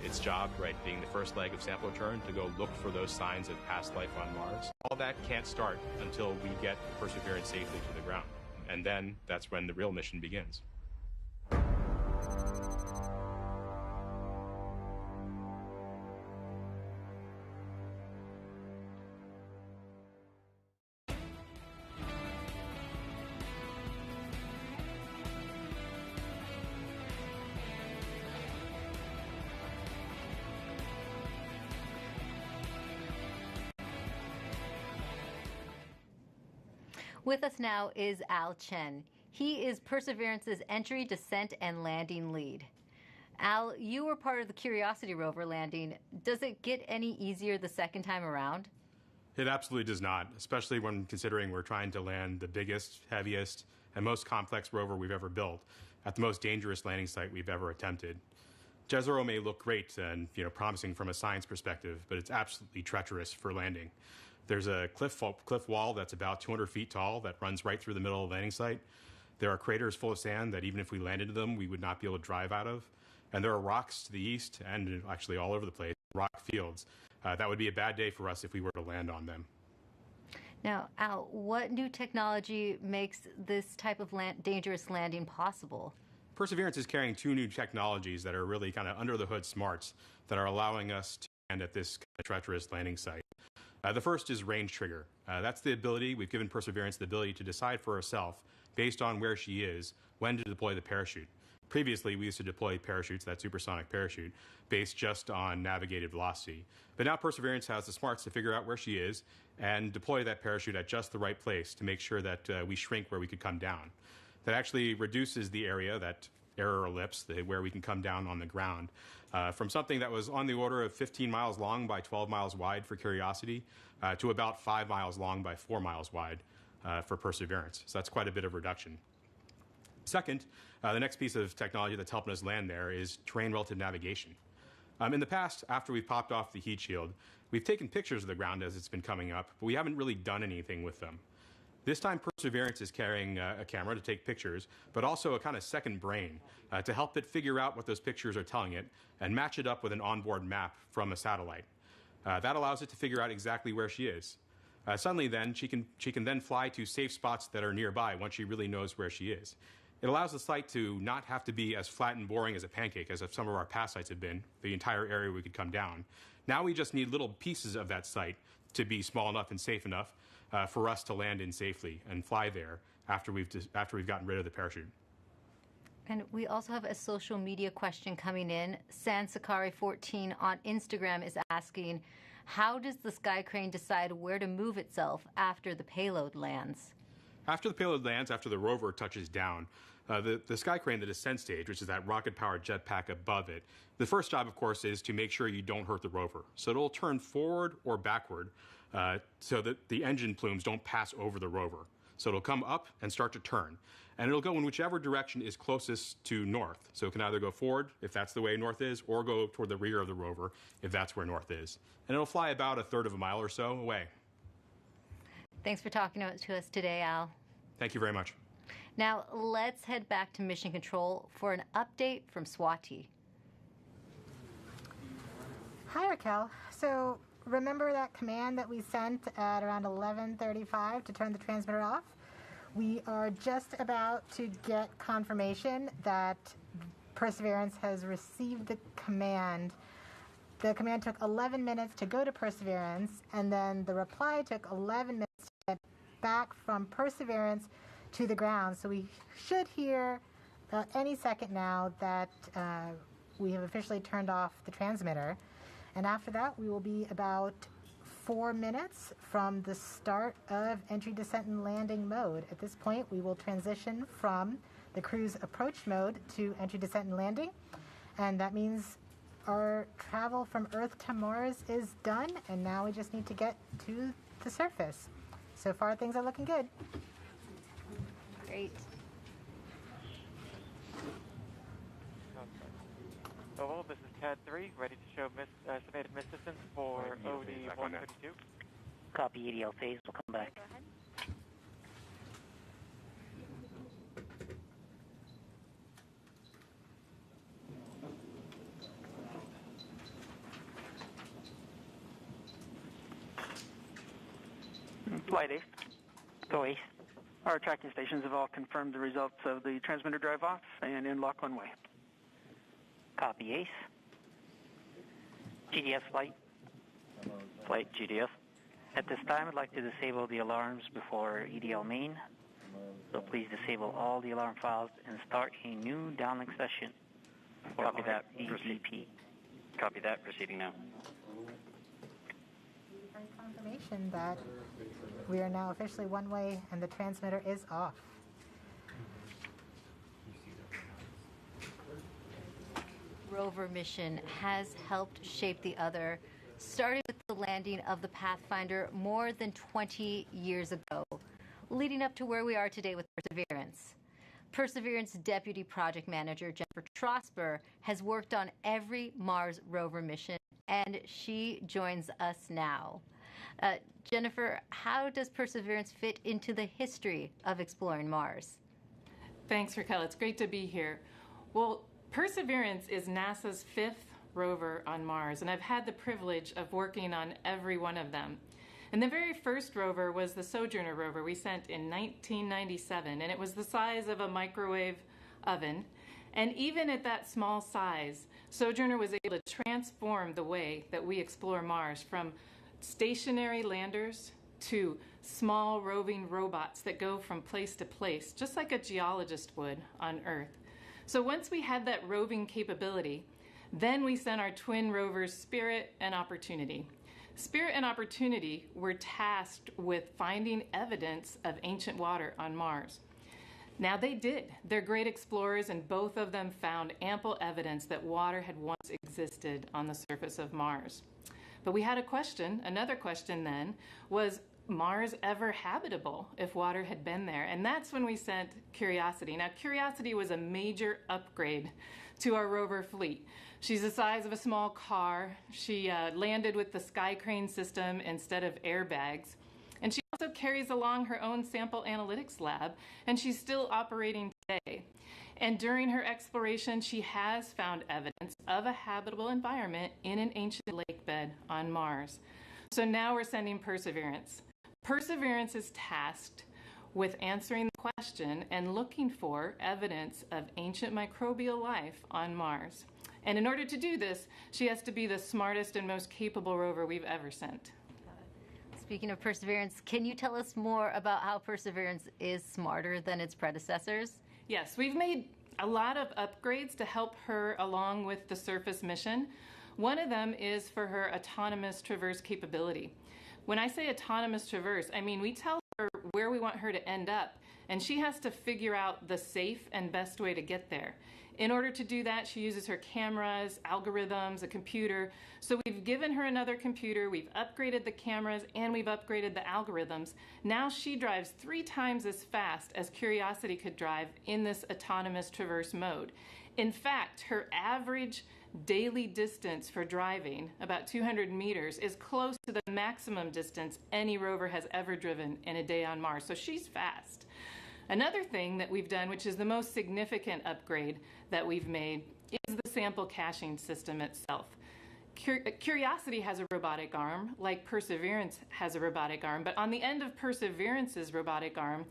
[SPEAKER 20] Its job, right, being the first leg of sample return, to go look for those signs of past life on Mars. All that can't start until we get Perseverance safely to the ground. And then that's when the real mission begins.
[SPEAKER 1] With us now is Al Chen. He is Perseverance's entry, descent, and landing lead. Al, you were part of the Curiosity rover landing. Does it get any easier the second time around?
[SPEAKER 20] It absolutely does not, especially when considering we're trying to land the biggest, heaviest, and most complex rover we've ever built at the most dangerous landing site we've ever attempted. Jezero may look great and promising from a science perspective, but it's absolutely treacherous for landing. There's a cliff wall that's about 200 feet tall that runs right through the middle of the landing site. There are craters full of sand that even if we landed in them, we would not be able to drive out of. And there are rocks to the east and actually all over the place, rock fields. That would be a bad day for us if we were to land on them.
[SPEAKER 1] Now, Al, what new technology makes this type of dangerous landing possible?
[SPEAKER 20] Perseverance is carrying two new technologies that are really kind of under the hood smarts that are allowing us to land at this kind of treacherous landing site. The first is range trigger. That's the ability, we've given Perseverance the ability to decide for herself, based on where she is, when to deploy the parachute. Previously, we used to deploy parachutes, that supersonic parachute, based just on navigated velocity. But now Perseverance has the smarts to figure out where she is and deploy that parachute at just the right place to make sure that we shrink where we could come down. That actually reduces the area, that error ellipse, where we can come down on the ground, from something that was on the order of 15 miles long by 12 miles wide for Curiosity to about 5 miles long by 4 miles wide for Perseverance. So that's quite a bit of reduction. Second, the next piece of technology that's helping us land there is terrain relative navigation. In the past, after we've popped off the heat shield, we've taken pictures of the ground as it's been coming up, but we haven't really done anything with them. This time, Perseverance is carrying a camera to take pictures, but also a kind of second brain to help it figure out what those pictures are telling it and match it up with an onboard map from a satellite. That allows it to figure out exactly where she is. Suddenly, then, she can then fly to safe spots that are nearby once she really knows where she is. It allows the site to not have to be as flat and boring as a pancake as some of our past sites have been, the entire area we could come down. Now we just need little pieces of that site to be small enough and safe enough for us to land in safely and fly there after we've gotten rid of the parachute.
[SPEAKER 1] And we also have a social media question coming in. Sansakari14 on Instagram is asking, how does the sky crane decide where to move itself after the payload lands?
[SPEAKER 20] After the payload lands, after the rover touches down, the sky crane, the descent stage, which is that rocket-powered jetpack above it, the first job, of course, is to make sure you don't hurt the rover. So it'll turn forward or backward so that the engine plumes don't pass over the rover. So it'll come up and start to turn. And it'll go in whichever direction is closest to north. So it can either go forward, if that's the way north is, or go toward the rear of the rover, if that's where north is. And it'll fly about 1/3 of a mile or so away.
[SPEAKER 1] Thanks for talking to us today, Al.
[SPEAKER 20] Thank you very much.
[SPEAKER 1] Now, let's head back to Mission Control for an update from Swati.
[SPEAKER 4] Hi, Raquel. So remember that command that we sent at around 11:35 to turn the transmitter off? We are just about to get confirmation that Perseverance has received the command. The command took 11 minutes to go to Perseverance, and then the reply took 11 minutes to get back from Perseverance to the ground. So we should hear any second now that we have officially turned off the transmitter. And after that, we will be about 4 minutes from the start of entry, descent, and landing mode. At this point, we will transition from the cruise approach mode to entry, descent, and landing. And that means our travel from Earth to Mars is done, and now we just need to get to the surface. So far, things are looking good.
[SPEAKER 1] Great.
[SPEAKER 11] Oval, this is CAD 3, ready to show estimated miss distance for OD 132.
[SPEAKER 10] Copy, EDL phase, we'll come back.
[SPEAKER 6] Flight Ace.
[SPEAKER 10] Go Ace.
[SPEAKER 6] Our tracking stations have all confirmed the results of the transmitter drive-off and in lock one way.
[SPEAKER 10] Copy, Ace. GDS flight.
[SPEAKER 6] Flight GDS.
[SPEAKER 10] At this time, I'd like to disable the alarms before EDL main. So please disable all the alarm files and start a new downlink session.
[SPEAKER 6] Copy that.
[SPEAKER 10] EGP.
[SPEAKER 6] Copy that. Proceeding now.
[SPEAKER 4] Confirmation that we are now officially one way and the transmitter is off.
[SPEAKER 1] Rover mission has helped shape the other, starting with the landing of the Pathfinder more than 20 years ago, leading up to where we are today with Perseverance. Perseverance Deputy Project Manager Jennifer Trosper has worked on every Mars rover mission, and she joins us now. Jennifer, how does Perseverance fit into the history of exploring Mars?
[SPEAKER 9] Thanks, Raquel. It's great to be here. Well, Perseverance is NASA's 5th rover on Mars, and I've had the privilege of working on every one of them. And the very first rover was the Sojourner rover we sent in 1997, and it was the size of a microwave oven. And even at that small size, Sojourner was able to transform the way that we explore Mars, from stationary landers to small roving robots that go from place to place, just like a geologist would on Earth. So once we had that roving capability, then we sent our twin rovers Spirit and Opportunity. Spirit and Opportunity were tasked with finding evidence of ancient water on Mars. Now they did. They're great explorers, and both of them found ample evidence that water had once existed on the surface of Mars. But we had a question. Another question then was Mars ever habitable if water had been there? And that's when we sent Curiosity. Now, Curiosity was a major upgrade to our rover fleet. She's the size of a small car. She landed with the Sky Crane system instead of airbags. And she also carries along her own sample analytics lab, and she's still operating today. And during her exploration, she has found evidence of a habitable environment in an ancient lake bed on Mars. So now we're sending Perseverance. Perseverance is tasked with answering the question and looking for evidence of ancient microbial life on Mars. And in order to do this, she has to be the smartest and most capable rover we've ever sent.
[SPEAKER 1] Speaking of Perseverance, can you tell us more about how Perseverance is smarter than its predecessors?
[SPEAKER 9] Yes, we've made a lot of upgrades to help her along with the surface mission. One of them is for her autonomous traverse capability. When I say autonomous traverse, I mean we tell her where we want her to end up, and she has to figure out the safe and best way to get there. In order to do that, she uses her cameras, algorithms, a computer. So we've given her another computer, we've upgraded the cameras, and we've upgraded the algorithms. Now she drives 3 times as fast as Curiosity could drive in this autonomous traverse mode. In fact, her average daily distance for driving, about 200 meters, is close to the maximum distance any rover has ever driven in a day on Mars. So she's fast. Another thing that we've done, which is the most significant upgrade that we've made, is the sample caching system itself. Curiosity has a robotic arm, like Perseverance has a robotic arm, but on the end of Perseverance's robotic arm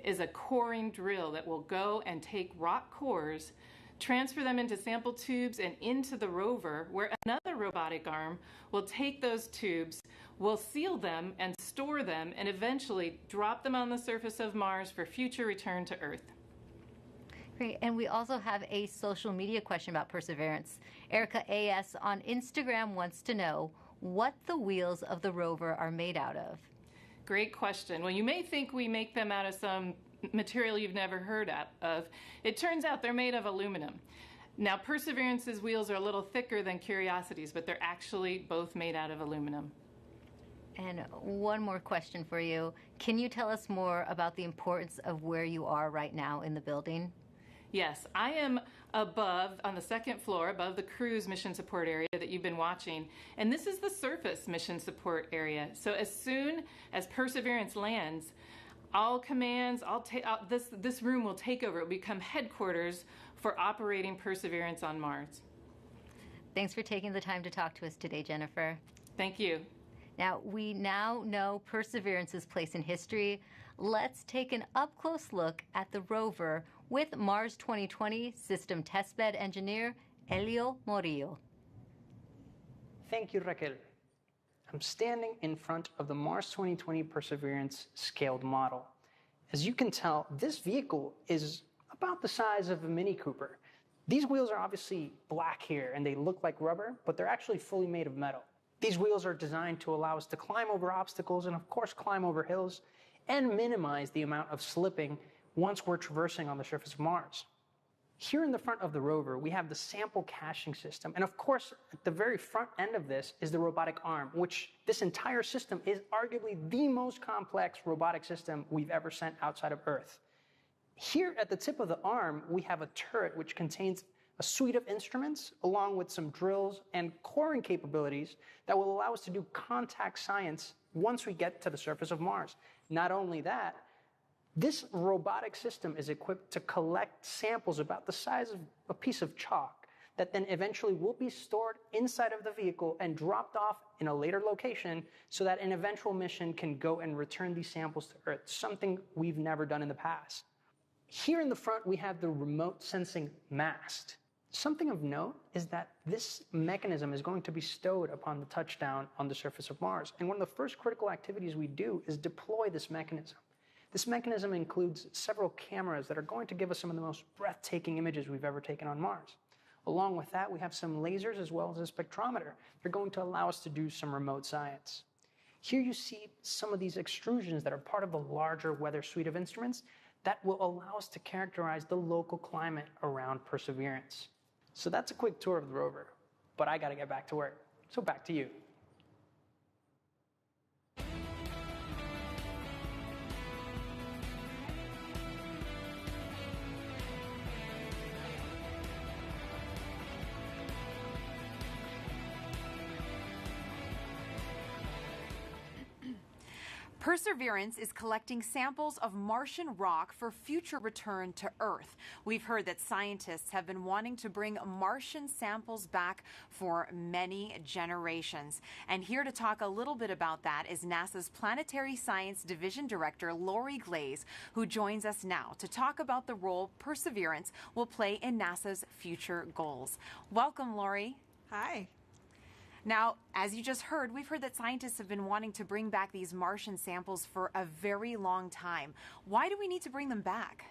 [SPEAKER 9] is a coring drill that will go and take rock cores, transfer them into sample tubes and into the rover, where another robotic arm will take those tubes, will seal them and store them, and eventually drop them on the surface of Mars for future return to Earth.
[SPEAKER 1] Great, and we also have a social media question about Perseverance. Erica A.S. on Instagram wants to know what the wheels of the rover are made out of.
[SPEAKER 9] Great question. Well, you may think we make them out of some material you've never heard of. It turns out they're made of aluminum. Now, Perseverance's wheels are a little thicker than Curiosity's, but they're actually both made out of aluminum.
[SPEAKER 1] And one more question for you. Can you tell us more about the importance of where you are right now in the building?
[SPEAKER 9] Yes, I am above, on the second floor, above the cruise mission support area that you've been watching. And this is the surface mission support area. So as soon as Perseverance lands, all commands, this room will take over. It will become headquarters for operating Perseverance on Mars.
[SPEAKER 1] Thanks for taking the time to talk to us today, Jennifer.
[SPEAKER 9] Thank you.
[SPEAKER 1] Now, we now know Perseverance's place in history. Let's take an up-close look at the rover with Mars 2020 System Testbed Engineer Elio Morillo.
[SPEAKER 13] Thank you, Raquel. I'm standing in front of the Mars 2020 Perseverance scaled model. As you can tell, this vehicle is about the size of a Mini Cooper. These wheels are obviously black here and they look like rubber, but they're actually fully made of metal. These wheels are designed to allow us to climb over obstacles and of course climb over hills and minimize the amount of slipping once we're traversing on the surface of Mars. Here in the front of the rover, we have the sample caching system. And of course, at the very front end of this is the robotic arm, which this entire system is arguably the most complex robotic system we've ever sent outside of Earth. Here at the tip of the arm, we have a turret which contains a suite of instruments along with some drills and coring capabilities that will allow us to do contact science once we get to the surface of Mars. Not only that, this robotic system is equipped to collect samples about the size of a piece of chalk that then eventually will be stored inside of the vehicle and dropped off in a later location so that an eventual mission can go and return these samples to Earth, something we've never done in the past. Here in the front, we have the remote sensing mast. Something of note is that this mechanism is going to be stowed upon the touchdown on the surface of Mars. And one of the first critical activities we do is deploy this mechanism. This mechanism includes several cameras that are going to give us some of the most breathtaking images we've ever taken on Mars. Along with that, we have some lasers as well as a spectrometer. They're going to allow us to do some remote science. Here you see some of these extrusions that are part of the larger weather suite of instruments that will allow us to characterize the local climate around Perseverance. So that's a quick tour of the rover, but I got to get back to work. So back to you.
[SPEAKER 3] Perseverance is collecting samples of Martian rock for future return to Earth. We've heard that scientists have been wanting to bring Martian samples back for many generations. And here to talk a little bit about that is NASA's Planetary Science Division Director, Lori Glaze, who joins us now to talk about the role Perseverance will play in NASA's future goals. Welcome, Lori.
[SPEAKER 12] Hi.
[SPEAKER 3] Now, as you just heard, we've heard that scientists have been wanting to bring back these Martian samples for a very long time. Why do we need to bring them back?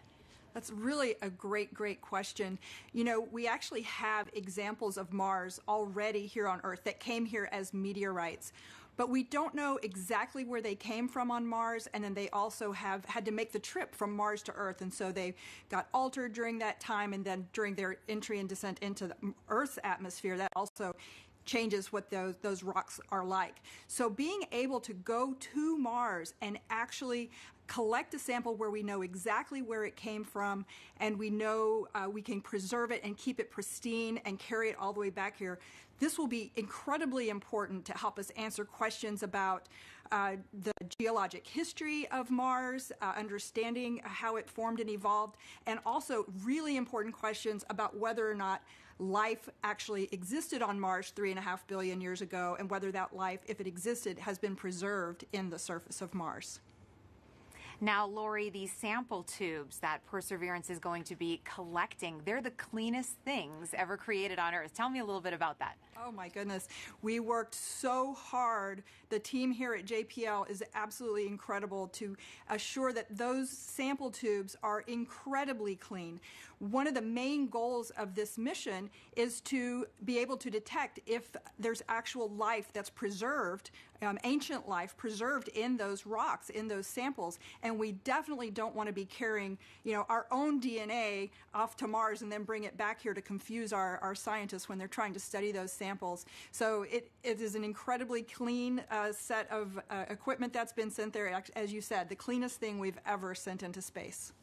[SPEAKER 12] That's really a great question. You know, we actually have examples of Mars already here on Earth that came here as meteorites. But we don't know exactly where they came from on Mars, and then they also have had to make the trip from Mars to Earth, and so they got altered during that time, and then during their entry and descent into the Earth's atmosphere, that also changes what those rocks are like. So being able to go to Mars and actually collect a sample where we know exactly where it came from, and we know we can preserve it and keep it pristine and carry it all the way back here, this will be incredibly important to help us answer questions about the geologic history of Mars, understanding how it formed and evolved, and also really important questions about whether or not life actually existed on Mars 3.5 billion years ago, and whether that life, if it existed, has been preserved in the surface of Mars.
[SPEAKER 3] Now, Lori, these sample tubes that Perseverance is going to be collecting, they're the cleanest things ever created on Earth. Tell me a little bit about that.
[SPEAKER 12] Oh my goodness. We worked so hard. The team here at JPL is absolutely incredible to assure that those sample tubes are incredibly clean. One of the main goals of this mission is to be able to detect if there's actual life that's preserved, ancient life preserved in those rocks, in those samples. And we definitely don't want to be carrying, our own DNA off to Mars and then bring it back here to confuse our scientists when they're trying to study those samples. So it is an incredibly clean set of equipment that's been sent there. As you said, the cleanest thing we've ever sent into space.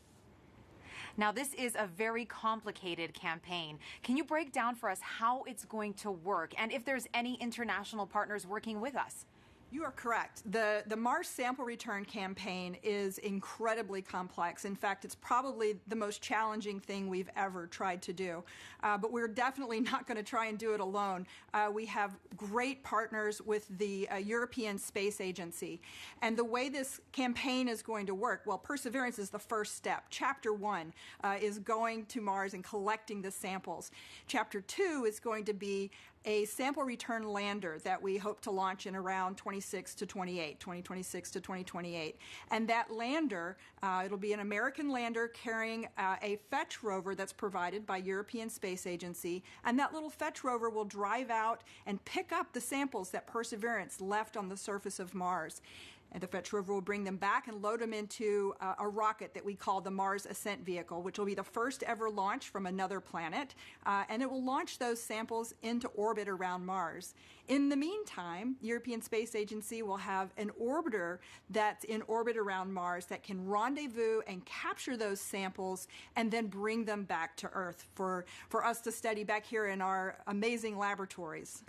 [SPEAKER 3] Now, this is a very complicated campaign. Can you break down for us how it's going to work and if there's any international partners working with us?
[SPEAKER 12] You are correct. The Mars sample return campaign is incredibly complex. In fact, it's probably the most challenging thing we've ever tried to do. But we're definitely not going to try and do it alone. We have great partners with the European Space Agency. And the way this campaign is going to work, well, Perseverance is the first step. Chapter 1 is going to Mars and collecting the samples. Chapter 2 is going to be a sample return lander that we hope to launch in around 2026 to 2028. And that lander, it'll be an American lander carrying a fetch rover that's provided by European Space Agency. And that little fetch rover will drive out and pick up the samples that Perseverance left on the surface of Mars. And the Fetch rover will bring them back and load them into a rocket that we call the Mars Ascent Vehicle, which will be the first ever launch from another planet. And it will launch those samples into orbit around Mars. In the meantime, the European Space Agency will have an orbiter that's in orbit around Mars that can rendezvous and capture those samples and then bring them back to Earth for us to study back here in our amazing laboratories.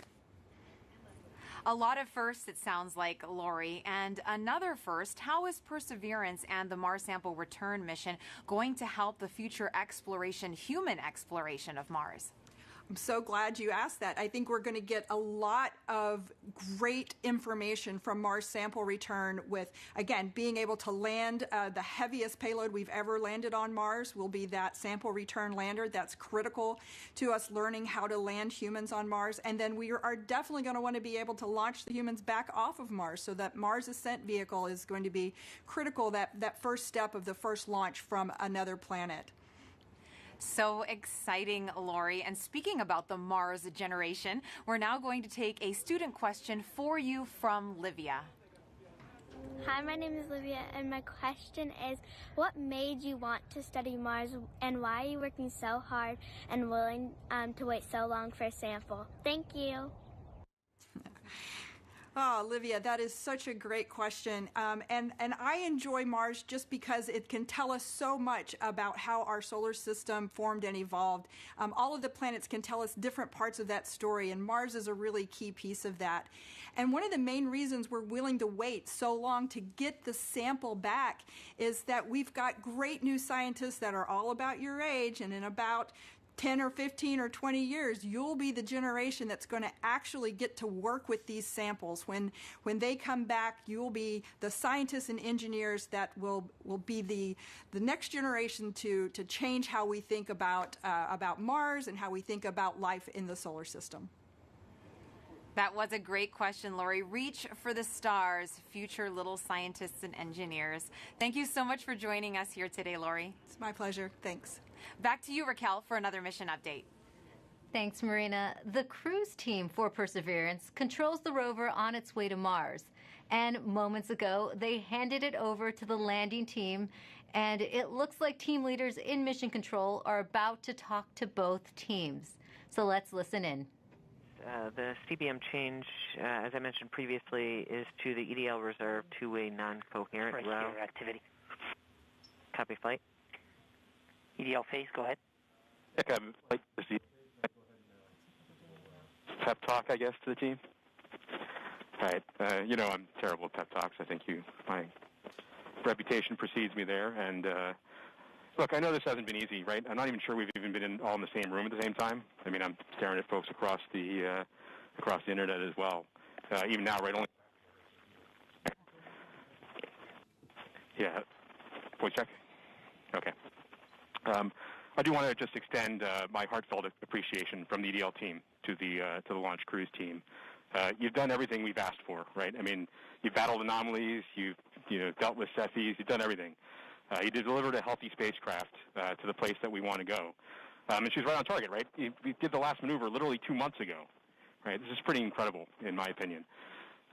[SPEAKER 3] A lot of firsts, it sounds like, Lori. And another first, how is Perseverance and the Mars Sample Return mission going to help the future exploration, human exploration of Mars?
[SPEAKER 12] I'm so glad you asked that. I think we're going to get a lot of great information from Mars Sample Return with, again, being able to land the heaviest payload we've ever landed on Mars will be that Sample Return lander. That's critical to us learning how to land humans on Mars. And then we are definitely going to want to be able to launch the humans back off of Mars. So that Mars Ascent Vehicle is going to be critical, that first step of the first launch from another planet.
[SPEAKER 3] So exciting, Lori. And speaking about the Mars generation, we're now going to take a student question for you from Livia.
[SPEAKER 5] Hi, my name is Livia, and my question is, what made you want to study Mars, and why are you working so hard and willing to wait so long for a sample? Thank you.
[SPEAKER 12] Oh, Olivia, that is such a great question. And I enjoy Mars just because it can tell us so much about how our solar system formed and evolved. All of the planets can tell us different parts of that story, and Mars is a really key piece of that. And one of the main reasons we're willing to wait so long to get the sample back is that we've got great new scientists that are all about your age, and in about 10 or 15 or 20 years, you'll be the generation that's going to actually get to work with these samples. When they come back, you'll be the scientists and engineers that will be the next generation to change how we think about Mars and how we think about life in the solar system.
[SPEAKER 3] That was a great question, Lori. Reach for the stars, future little scientists and engineers. Thank you so much for joining us here today, Lori.
[SPEAKER 12] It's my pleasure. Thanks.
[SPEAKER 3] Back to you, Raquel, for another mission update.
[SPEAKER 1] Thanks, Marina. The cruise team for Perseverance controls the rover on its way to Mars. And moments ago, they handed it over to the landing team, and it looks like team leaders in Mission Control are about to talk to both teams. So let's listen in.
[SPEAKER 14] The CBM change, as I mentioned previously, is to the EDL reserve two-way non-coherent route.
[SPEAKER 10] Activity.
[SPEAKER 14] Copy flight.
[SPEAKER 10] EDL phase, go ahead.
[SPEAKER 15] I'd like to see pep talk, I guess, to the team. All right. I'm terrible at pep talks. I think my reputation precedes me there. And look, I know this hasn't been easy, right? I'm not even sure we've even been all in the same room at the same time. I mean, I'm staring at folks across the internet as well. Even now, right? Yeah. Voice check. Okay. I do want to just extend my heartfelt appreciation from the EDL team to the launch cruise team. You've done everything we've asked for, right? I mean, you've battled anomalies, you've dealt with Cepheids, you've done everything. You delivered a healthy spacecraft to the place that we want to go, and she's right on target, right? We did the last maneuver literally 2 months ago, right? This is pretty incredible, in my opinion.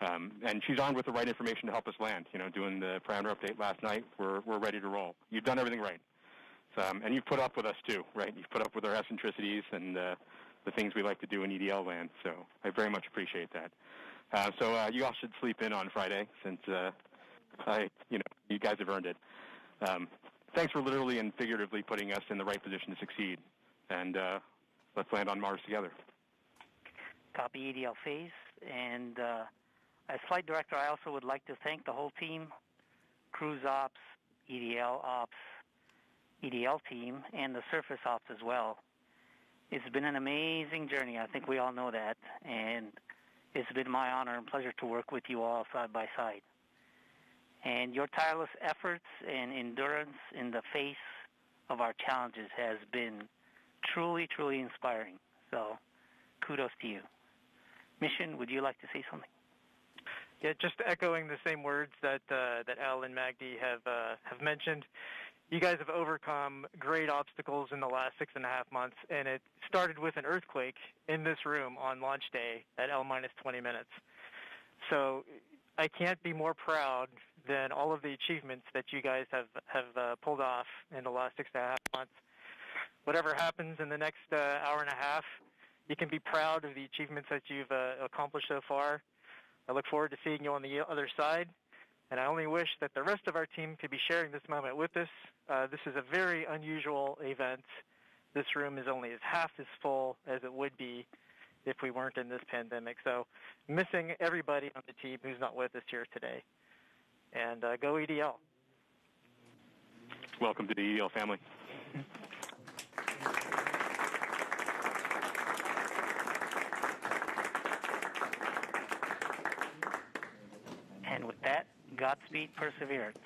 [SPEAKER 15] And she's armed with the right information to help us land. Doing the parameter update last night, we're ready to roll. You've done everything right. And you've put up with us, too, right? You've put up with our eccentricities and the things we like to do in EDL land, so I very much appreciate that. So you all should sleep in on Friday, since you guys have earned it. Thanks for literally and figuratively putting us in the right position to succeed, and let's land on Mars together.
[SPEAKER 10] Copy EDL phase, and as flight director, I also would like to thank the whole team, cruise ops, EDL ops, EDL team, and the surface ops as well. It's been an amazing journey. I think we all know that, and it's been my honor and pleasure to work with you all side by side. And your tireless efforts and endurance in the face of our challenges has been truly, truly inspiring. So kudos to you. Mission, would you like to say something?
[SPEAKER 11] Yeah, just echoing the same words that Al and Magdi have mentioned. You guys have overcome great obstacles in the last 6.5 months, and it started with an earthquake in this room on launch day at L-20 minutes. So I can't be more proud than all of the achievements that you guys have pulled off in the last 6.5 months. Whatever happens in the next hour and a half, you can be proud of the achievements that you've accomplished so far. I look forward to seeing you on the other side, and I only wish that the rest of our team could be sharing this moment with us. This is a very unusual event. This room is only half as full as it would be if we weren't in this pandemic. So missing everybody on the team who's not with us here today. And go EDL.
[SPEAKER 15] Welcome to the EDL family.
[SPEAKER 10] And with that, Godspeed Perseverance.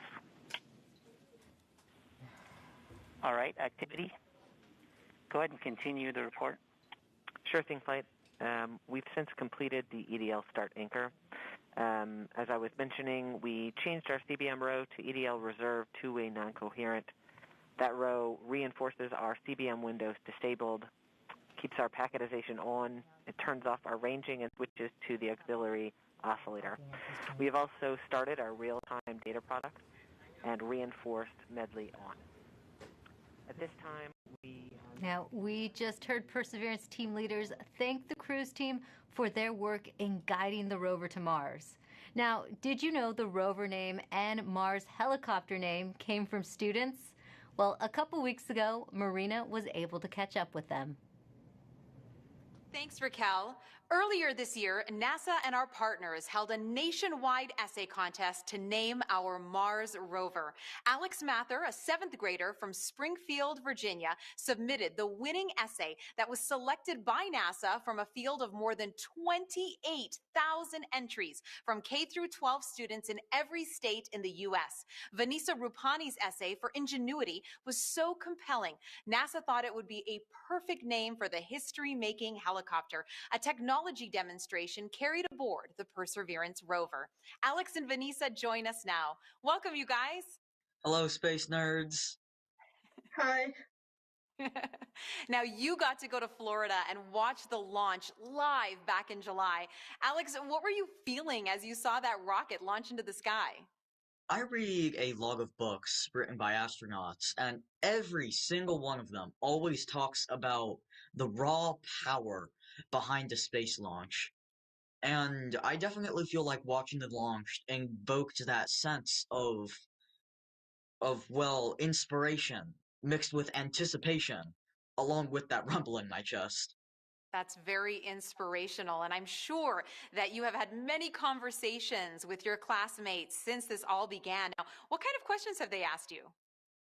[SPEAKER 10] All right, activity. Go ahead and continue the report.
[SPEAKER 14] Sure thing, Flight. We've since completed the EDL start anchor. As I was mentioning, we changed our CBM row to EDL reserve two-way non-coherent. That row reinforces our CBM windows disabled, keeps our packetization on, it turns off our ranging and switches to the auxiliary oscillator. We have also started our real-time data product and reinforced Medley on. At this time,
[SPEAKER 1] Now, we just heard Perseverance team leaders thank the cruise team for their work in guiding the rover to Mars. Now, did you know the rover name and Mars helicopter name came from students? Well, a couple weeks ago, Marina was able to catch up with them.
[SPEAKER 3] Thanks, Raquel. Earlier this year, NASA and our partners held a nationwide essay contest to name our Mars rover. Alex Mather, a 7th grader from Springfield, Virginia, submitted the winning essay that was selected by NASA from a field of more than 28,000 entries from K through 12 students in every state in the U.S. Vanessa Rupani's essay for Ingenuity was so compelling, NASA thought it would be a perfect name for the history-making helicopter, a technology demonstration carried aboard the Perseverance rover. Alex and Vanessa join us now. Welcome, you guys.
[SPEAKER 17] Hello, space nerds.
[SPEAKER 19] Hi.
[SPEAKER 3] Now, you got to go to Florida and watch the launch live back in July. Alex, what were you feeling as you saw that rocket launch into the sky?
[SPEAKER 17] I read a log of books written by astronauts, and every single one of them always talks about the raw power behind a space launch. And I definitely feel like watching the launch invoked that sense of inspiration mixed with anticipation, along with that rumble in my chest.
[SPEAKER 3] That's very inspirational, and I'm sure that you have had many conversations with your classmates since this all began. Now, what kind of questions have they asked you?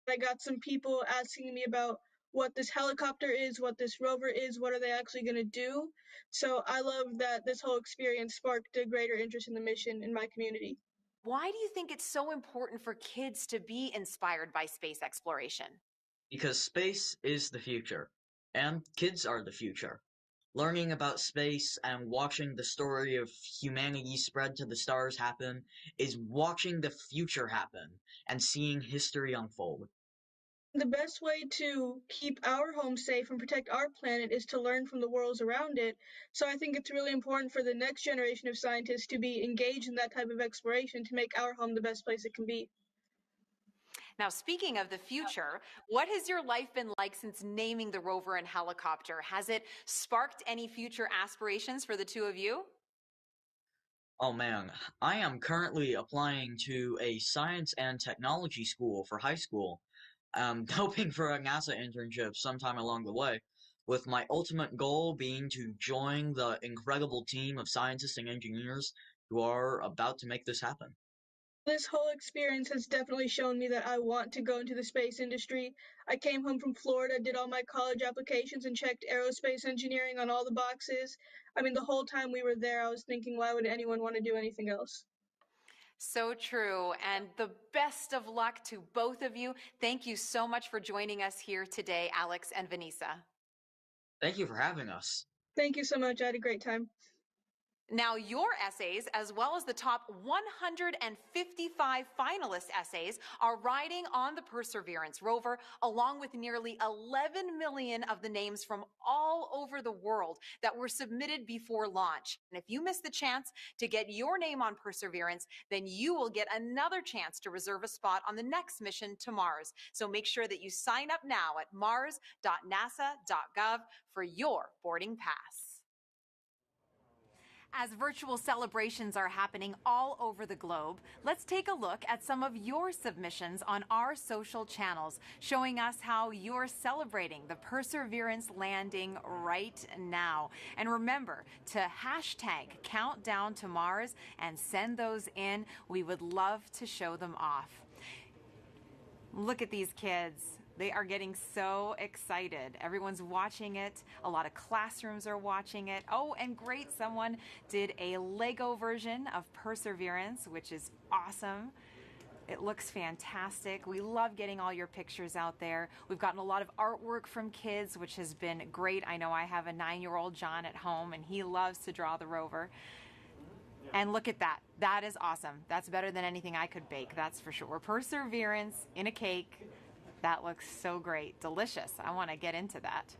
[SPEAKER 19] I got some people asking me about what this helicopter is, what this rover is, what are they actually going to do. So I love that this whole experience sparked a greater interest in the mission in my community.
[SPEAKER 3] Why do you think it's so important for kids to be inspired by space exploration?
[SPEAKER 17] Because space is the future, and kids are the future. Learning about space and watching the story of humanity spread to the stars happen is watching the future happen and seeing history unfold.
[SPEAKER 19] The best way to keep our home safe and protect our planet is to learn from the worlds around it. So I think it's really important for the next generation of scientists to be engaged in that type of exploration to make our home the best place it can be.
[SPEAKER 3] Now, speaking of the future, what has your life been like since naming the rover and helicopter? Has it sparked any future aspirations for the two of you?
[SPEAKER 17] Oh man, I am currently applying to a science and technology school for high school. Hoping for a NASA internship sometime along the way, with my ultimate goal being to join the incredible team of scientists and engineers who are about to make this happen.
[SPEAKER 19] This whole experience has definitely shown me that I want to go into the space industry. I came home from Florida, did all my college applications, and checked aerospace engineering on all the boxes. I mean, the whole time we were there, I was thinking, why would anyone want to do anything else?
[SPEAKER 3] So true, and the best of luck to both of you. Thank you so much for joining us here today, Alex and Vanessa.
[SPEAKER 17] Thank you for having us.
[SPEAKER 19] Thank you so much. I had a great time.
[SPEAKER 3] Now, your essays, as well as the top 155 finalist essays, are riding on the Perseverance rover, along with nearly 11 million of the names from all over the world that were submitted before launch. And if you miss the chance to get your name on Perseverance, then you will get another chance to reserve a spot on the next mission to Mars. So make sure that you sign up now at mars.nasa.gov for your boarding pass. As virtual celebrations are happening all over the globe, let's take a look at some of your submissions on our social channels, showing us how you're celebrating the Perseverance landing right now. And remember to hashtag Countdown to Mars and send those in. We would love to show them off. Look at these kids. They are getting so excited. Everyone's watching it. A lot of classrooms are watching it. Oh, and great, someone did a Lego version of Perseverance, which is awesome. It looks fantastic. We love getting all your pictures out there. We've gotten a lot of artwork from kids, which has been great. I know I have a 9-year-old John at home, and he loves to draw the rover. And look at that. That is awesome. That's better than anything I could bake, that's for sure. Perseverance in a cake. That looks so great. Delicious. I want to get into that.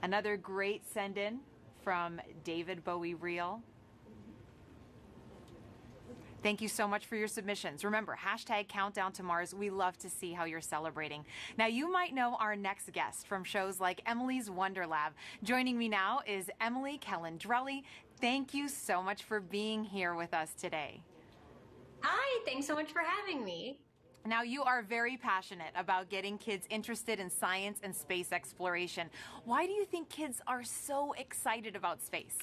[SPEAKER 3] Another great send-in from David Bowie Reel. Thank you so much for your submissions. Remember, hashtag Countdown to Mars. We love to see how you're celebrating. Now, you might know our next guest from shows like Emily's Wonder Lab. Joining me now is Emily Calandrelli. Thank you so much for being here with us today.
[SPEAKER 7] Hi, thanks so much for having me.
[SPEAKER 3] Now, you are very passionate about getting kids interested in science and space exploration. Why do you think kids are so excited about space?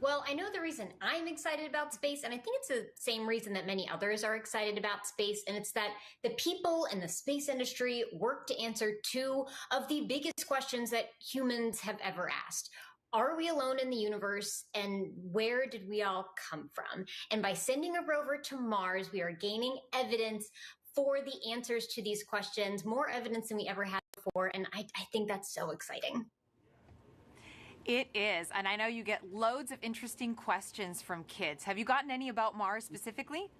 [SPEAKER 7] Well, I know the reason I'm excited about space, and I think it's the same reason that many others are excited about space, and it's that the people in the space industry work to answer two of the biggest questions that humans have ever asked. Are we alone in the universe, and where did we all come from? And by sending a rover to Mars, we are gaining evidence for the answers to these questions, more evidence than we ever had before, and I think that's so exciting.
[SPEAKER 3] It is, and I know you get loads of interesting questions from kids. Have you gotten any about Mars specifically?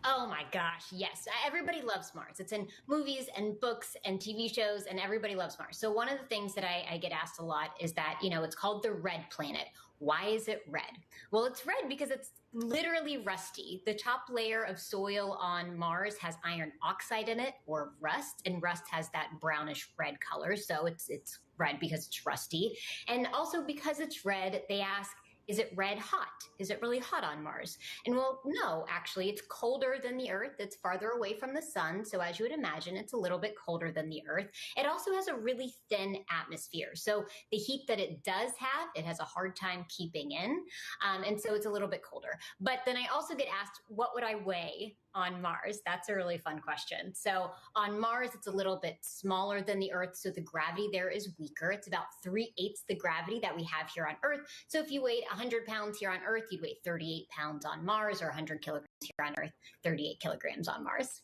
[SPEAKER 7] Oh my gosh, yes. Everybody loves Mars. It's in movies and books and TV shows, and everybody loves Mars. So one of the things that I get asked a lot is that, it's called the red planet. Why is it red? Well, it's red because it's literally rusty. The top layer of soil on Mars has iron oxide in it, or rust, and rust has that brownish red color. So it's red because it's rusty. And also because it's red, they ask, is it red hot? Is it really hot on Mars? And well, no, actually, it's colder than the Earth. It's farther away from the sun. So as you would imagine, it's a little bit colder than the Earth. It also has a really thin atmosphere. So the heat that it does have, it has a hard time keeping in. And so it's a little bit colder. But then I also get asked, what would I weigh on Mars? That's a really fun question. So on Mars, it's a little bit smaller than the Earth, so the gravity there is weaker. It's about 3/8 the gravity that we have here on Earth. So if you weighed 100 pounds here on Earth, you'd weigh 38 pounds on Mars, or 100 kilograms here on Earth, 38 kilograms on Mars.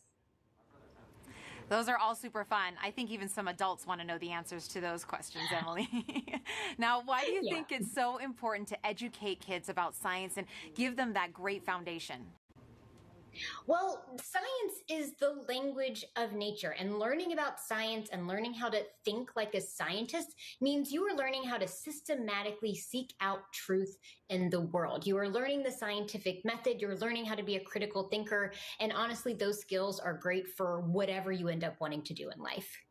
[SPEAKER 3] Those are all super fun. I think even some adults want to know the answers to those questions, Emily. Now, why do you think it's so important to educate kids about science and give them that great foundation?
[SPEAKER 7] Well, science is the language of nature, and learning about science and learning how to think like a scientist means you are learning how to systematically seek out truth in the world. You are learning the scientific method, you're learning how to be a critical thinker, and honestly, those skills are great for whatever you end up wanting to do in life.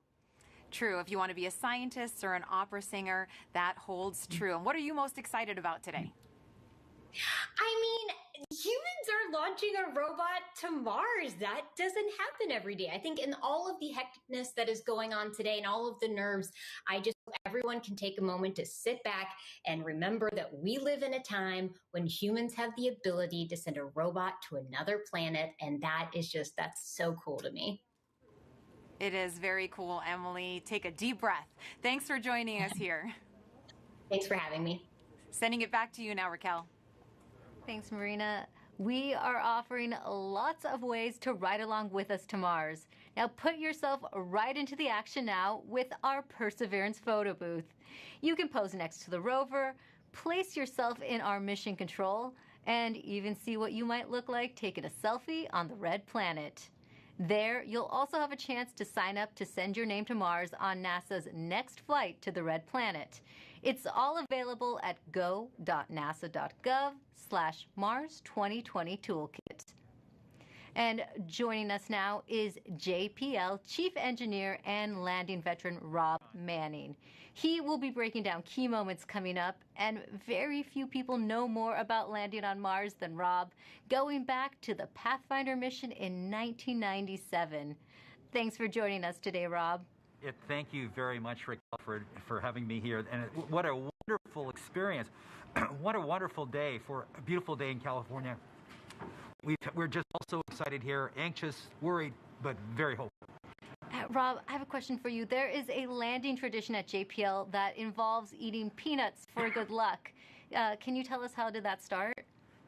[SPEAKER 3] True. If you want to be a scientist or an opera singer, that holds true. And what are you most excited about today?
[SPEAKER 7] I mean, humans are launching a robot to Mars. That doesn't happen every day. I think in all of the hecticness that is going on today and all of the nerves, I just hope everyone can take a moment to sit back and remember that we live in a time when humans have the ability to send a robot to another planet. And that's so cool to me.
[SPEAKER 3] It is very cool, Emily. Take a deep breath. Thanks for joining us here.
[SPEAKER 7] Thanks for having me.
[SPEAKER 3] Sending it back to you now, Raquel.
[SPEAKER 1] Thanks, Marina. We are offering lots of ways to ride along with us to Mars. Now put yourself right into the action now with our Perseverance photo booth. You can pose next to the rover, place yourself in our mission control, and even see what you might look like taking a selfie on the red planet. There, you'll also have a chance to sign up to send your name to Mars on NASA's next flight to the red planet. It's all available at go.nasa.gov/Mars 2020 Toolkit. And joining us now is JPL Chief Engineer and landing veteran Rob Manning. He will be breaking down key moments coming up, and very few people know more about landing on Mars than Rob, going back to the Pathfinder mission in 1997. Thanks for joining us today, Rob.
[SPEAKER 2] Thank you very much, Raquel, for having me here. And what a wonderful experience. What a wonderful day for a beautiful day in California. We're just also excited here, anxious, worried, but very hopeful.
[SPEAKER 1] Rob, I have a question for you. There is a landing tradition at JPL that involves eating peanuts for good luck. Can you tell us how did that start?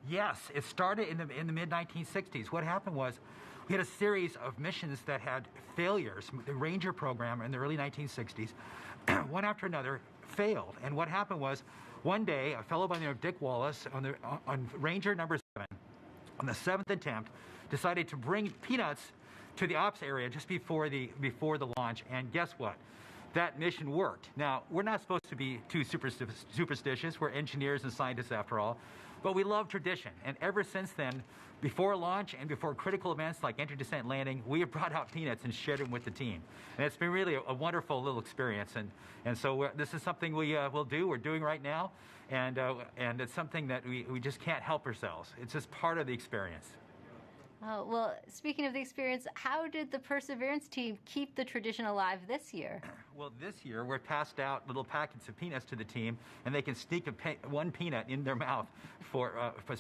[SPEAKER 2] Yes, it started in the mid-1960s. What happened was we had a series of missions that had failures. The Ranger program in the early 1960s, one after another, failed. And what happened was one day a fellow by the name of Dick Wallace on Ranger number 7, on the 7th attempt, decided to bring peanuts to the ops area just before the launch, and guess what? That mission worked. Now, we're not supposed to be too superstitious. We're engineers and scientists after all, but we love tradition. And ever since then, before launch and before critical events like entry, descent, landing, we have brought out peanuts and shared them with the team. And it's been really a wonderful little experience. And so this is something we will do. We're doing right now, and it's something that we just can't help ourselves. It's just part of the experience.
[SPEAKER 1] Oh, well, speaking of the experience, how did the Perseverance team keep the tradition alive this year?
[SPEAKER 2] Well, this year we're passed out little packets of peanuts to the team, and they can sneak one peanut in their mouth as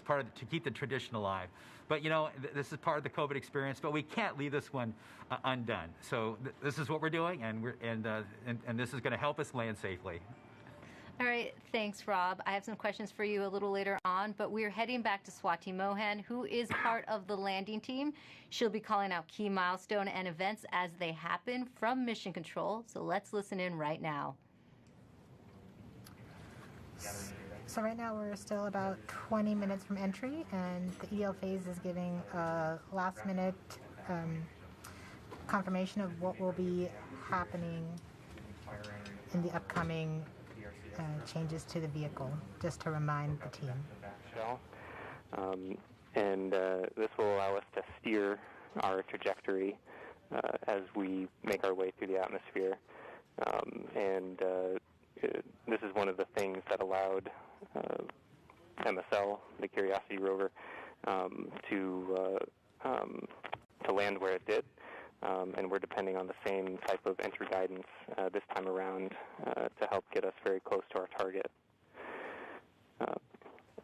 [SPEAKER 2] part of to keep the tradition alive. But you know, this is part of the COVID experience, but we can't leave this one undone. So this is what we're doing, and this is going to help us land safely.
[SPEAKER 1] All right, thanks, Rob. I have some questions for you a little later on, but we're heading back to Swati Mohan, who is part of the landing team. She'll be calling out key milestone and events as they happen from Mission Control. So let's listen in right now.
[SPEAKER 4] So right now we're still about 20 minutes from entry, and the EL phase is giving a last-minute confirmation of what will be happening in the upcoming changes to the vehicle, just to remind the team.
[SPEAKER 14] This will allow us to steer our trajectory as we make our way through the atmosphere. This is one of the things that allowed MSL, the Curiosity rover, to land where it did. And we're depending on the same type of entry guidance this time around to help get us very close to our target.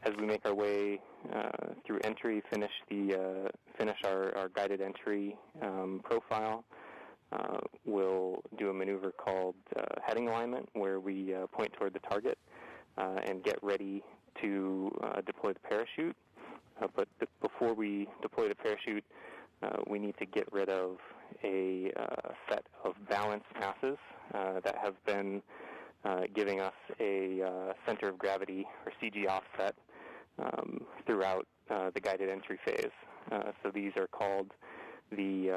[SPEAKER 14] As we make our way through entry, finish our guided entry profile, we'll do a maneuver called heading alignment, where we point toward the target and get ready to deploy the parachute. But before we deploy the parachute, we need to get rid of a set of balanced masses that have been giving us a center of gravity, or CG offset, throughout the guided entry phase. So these are called the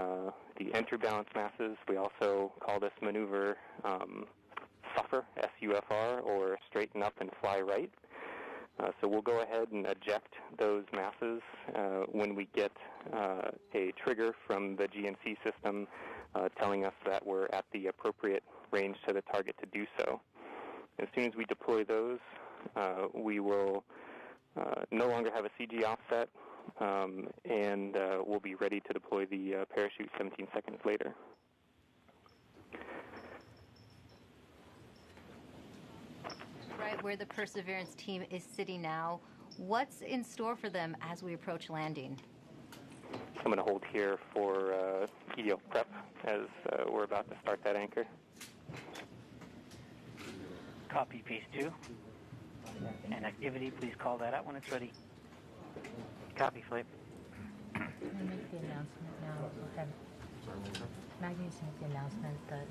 [SPEAKER 14] entry balance masses. We also call this maneuver SUFR, S-U-F-R, or straighten up and fly right. So we'll go ahead and eject those masses when we get a trigger from the GNC system telling us that we're at the appropriate range to the target to do so. As soon as we deploy those, we will no longer have a CG offset, and we'll be ready to deploy the parachute 17 seconds later.
[SPEAKER 1] Right where the Perseverance team is sitting now, what's in store for them as we approach landing?
[SPEAKER 14] I'm going to hold here for EDL prep as we're about to start that anchor.
[SPEAKER 10] Copy, phase 2. And activity, please call that out when it's ready. Copy, Flip.
[SPEAKER 4] Can I make the announcement now? Maggie's make the announcement that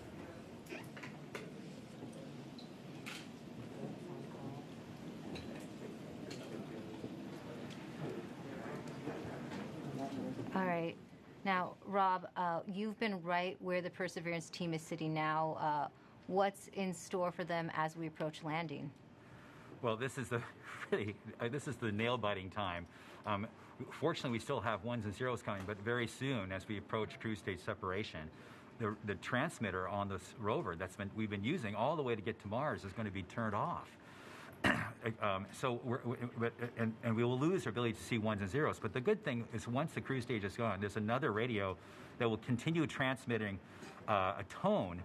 [SPEAKER 1] All right. Now, Rob, you've been right where the Perseverance team is sitting now. What's in store for them as we approach landing?
[SPEAKER 2] Well, this is the nail-biting time. Fortunately, we still have ones and zeros coming, but very soon, as we approach cruise stage separation, the transmitter on this rover we've been using all the way to get to Mars is going to be turned off. So we will lose our ability to see ones and zeros. But the good thing is, once the cruise stage is gone, there's another radio that will continue transmitting a tone,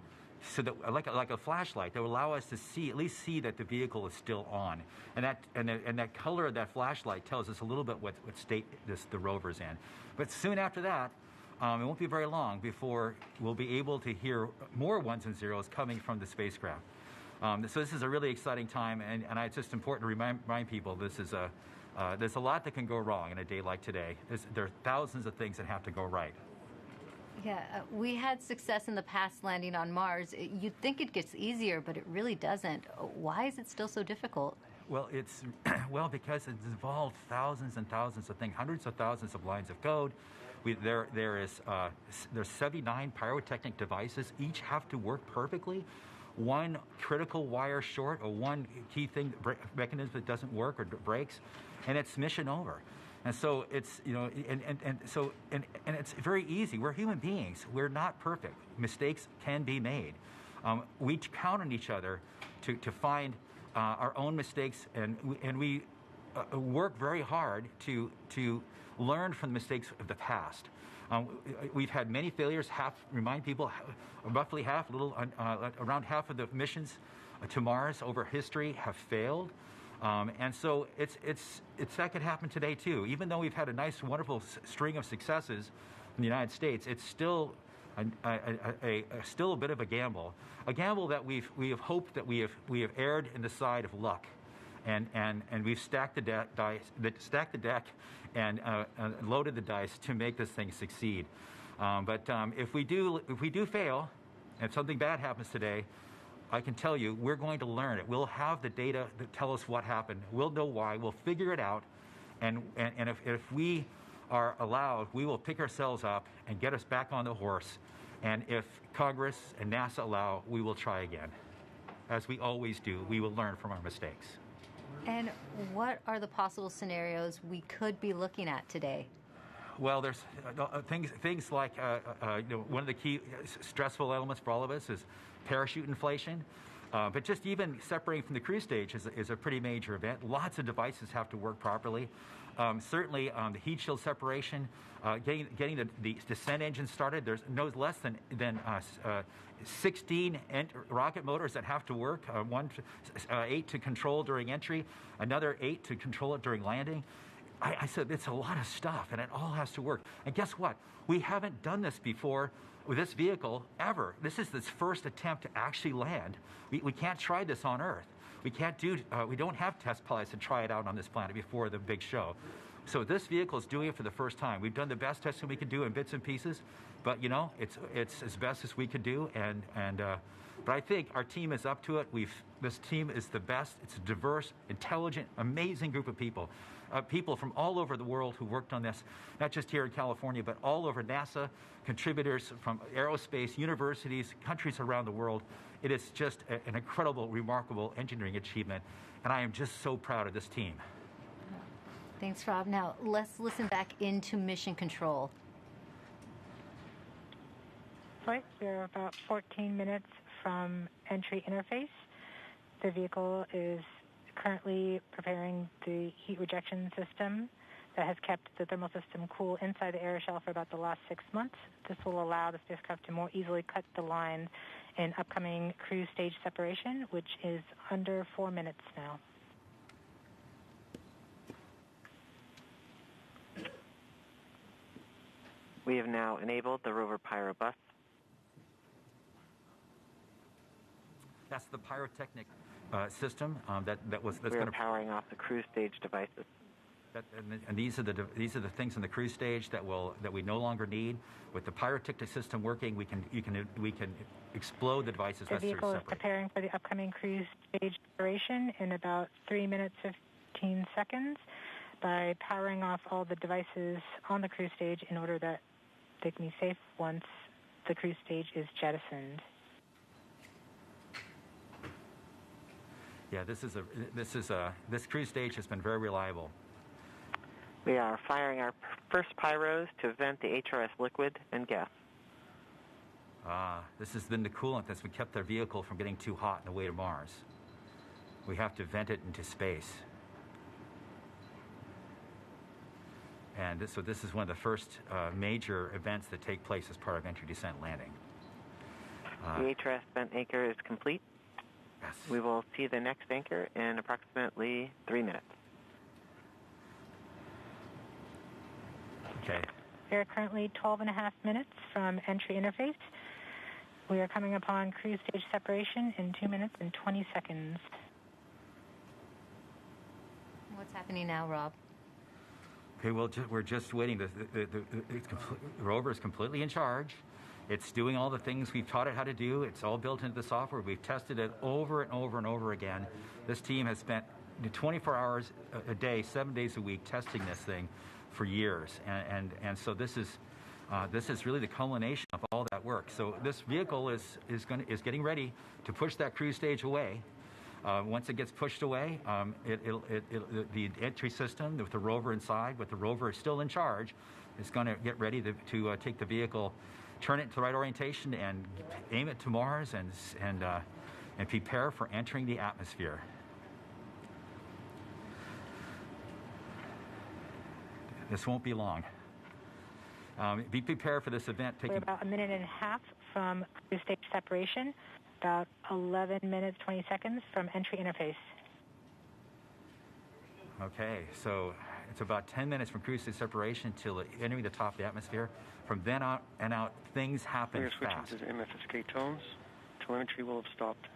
[SPEAKER 2] so that like a flashlight, that will allow us to at least see that the vehicle is still on, and that color of that flashlight tells us a little bit what state the rover's in. But soon after that, it won't be very long before we'll be able to hear more ones and zeros coming from the spacecraft. So this is a really exciting time, and it's just important to remind people there's a lot that can go wrong in a day like today. There are thousands of things that have to go right.
[SPEAKER 1] Yeah, we had success in the past landing on Mars. You'd think it gets easier, but it really doesn't. Why is it still so difficult?
[SPEAKER 2] Well, because it's involved thousands and thousands of things, hundreds of thousands of lines of code. There's 79 pyrotechnic devices. Each have to work perfectly. One critical wire short, or one key thing mechanism that doesn't work or breaks, and it's mission over. And so it's and it's very easy. We're human beings. We're not perfect. Mistakes can be made. We count on each other to find our own mistakes, and we work very hard to learn from the mistakes of the past. We've had many failures. Remind people, roughly half, around half of the missions to Mars over history have failed. And so that could happen today too. Even though we've had a nice, wonderful string of successes in the United States, it's still still a bit of a gamble that we have hoped that we have erred in the side of luck, and we've stacked the deck and loaded the dice to make this thing succeed. But if we do fail, and something bad happens today, I can tell you, we're going to learn it. We'll have the data that tell us what happened. We'll know why. We'll figure it out. And if we are allowed, we will pick ourselves up and get us back on the horse. And if Congress and NASA allow, we will try again. As we always do, we will learn from our mistakes.
[SPEAKER 1] And what are the possible scenarios we could be looking at today?
[SPEAKER 2] Well, there's things like one of the key stressful elements for all of us is parachute inflation. But just even separating from the cruise stage is a pretty major event. Lots of devices have to work properly. Certainly, the heat shield separation, getting the descent engine started. There's no less than 16 rocket motors that have to work. 8 to control during entry, another 8 to control it during landing. I said it's a lot of stuff, and it all has to work. And guess what? We haven't done this before with this vehicle ever. This is its first attempt to actually land. We can't try this on Earth. We can't we don't have test pilots to try it out on this planet before the big show. So this vehicle is doing it for the first time. We've done the best testing we could do in bits and pieces, but it's as best as we could do. But I think our team is up to it. This team is the best. It's a diverse, intelligent, amazing group of people. People from all over the world who worked on this, not just here in California, but all over NASA, contributors from aerospace, universities, countries around the world. It is just an incredible, remarkable engineering achievement, and I am just so proud of this team.
[SPEAKER 1] Thanks, Rob. Now, let's listen back into Mission Control.
[SPEAKER 8] Right, we're about 14 minutes from entry interface. The vehicle is currently preparing the heat rejection system that has kept the thermal system cool inside the air shell for about the last 6 months. This will allow the spacecraft to more easily cut the line in upcoming cruise stage separation, which is under 4 minutes now.
[SPEAKER 14] We have now enabled the rover pyro bus.
[SPEAKER 2] That's the pyrotechnic system that's
[SPEAKER 14] going to powering off the cruise stage devices.
[SPEAKER 2] And these are the things in the cruise stage that we no longer need. With the pyrotechnic system working, we can explode the devices.
[SPEAKER 8] The vehicle is preparing for the upcoming cruise stage separation in about 3 minutes 15 seconds. by powering off all the devices on the cruise stage in order that they can be safe once the cruise stage is jettisoned.
[SPEAKER 2] Yeah, this cruise stage has been very reliable.
[SPEAKER 14] We are firing our first pyros to vent the HRS liquid and gas.
[SPEAKER 2] This has been the coolant that's kept their vehicle from getting too hot on the way to Mars. We have to vent it into space. And so this is one of the first major events that take place as part of entry, descent, landing.
[SPEAKER 14] The HRS vent anchor is complete.
[SPEAKER 2] Yes.
[SPEAKER 14] We will see the next anchor in approximately 3 minutes.
[SPEAKER 2] Okay.
[SPEAKER 8] We are currently 12.5 minutes from entry interface. We are coming upon cruise stage separation in 2 minutes and 20 seconds.
[SPEAKER 1] What's happening now, Rob?
[SPEAKER 2] Okay, well, we're just waiting. The rover is completely in charge. It's doing all the things we've taught it how to do. It's all built into the software. We've tested it over and over and over again. This team has spent 24 hours a day, 7 days a week, testing this thing for years. And so this is really the culmination of all that work. So this vehicle is getting ready to push that cruise stage away. Once it gets pushed away, the entry system with the rover inside, with the rover still in charge, is going to get ready to take the vehicle, turn it to the right orientation, and aim it to Mars, and prepare for entering the atmosphere. This won't be long. Be prepared for this event.
[SPEAKER 8] We're about 1.5 minutes from cruise stage separation, about 11 minutes, 20 seconds from entry interface.
[SPEAKER 2] Okay, so it's about 10 minutes from cruise stage separation till entering the top of the atmosphere. From then on and out, things happen
[SPEAKER 18] We're
[SPEAKER 2] fast.
[SPEAKER 18] switching to the MFSK tones. Telemetry will have stopped.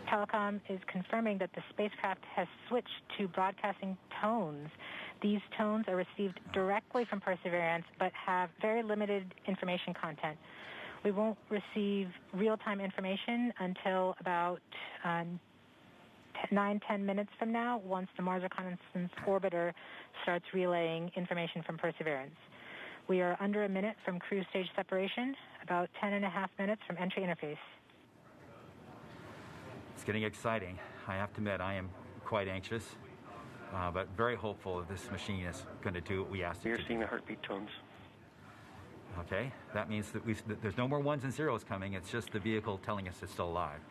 [SPEAKER 8] Telecom is confirming that the spacecraft has switched to broadcasting tones. These tones are received directly from Perseverance, but have very limited information content. We won't receive real-time information until about 9-10 minutes from now, once the Mars Reconnaissance Orbiter starts relaying information from Perseverance. We are under 1 minute from cruise stage separation, about 10.5 minutes from entry interface.
[SPEAKER 2] It's getting exciting. I have to admit, I am quite anxious, but very hopeful that this machine is going to do what we asked it to do.
[SPEAKER 18] You're seeing the heartbeat tones.
[SPEAKER 2] Okay, that means that there's no more ones and zeros coming. It's just the vehicle telling us it's still alive.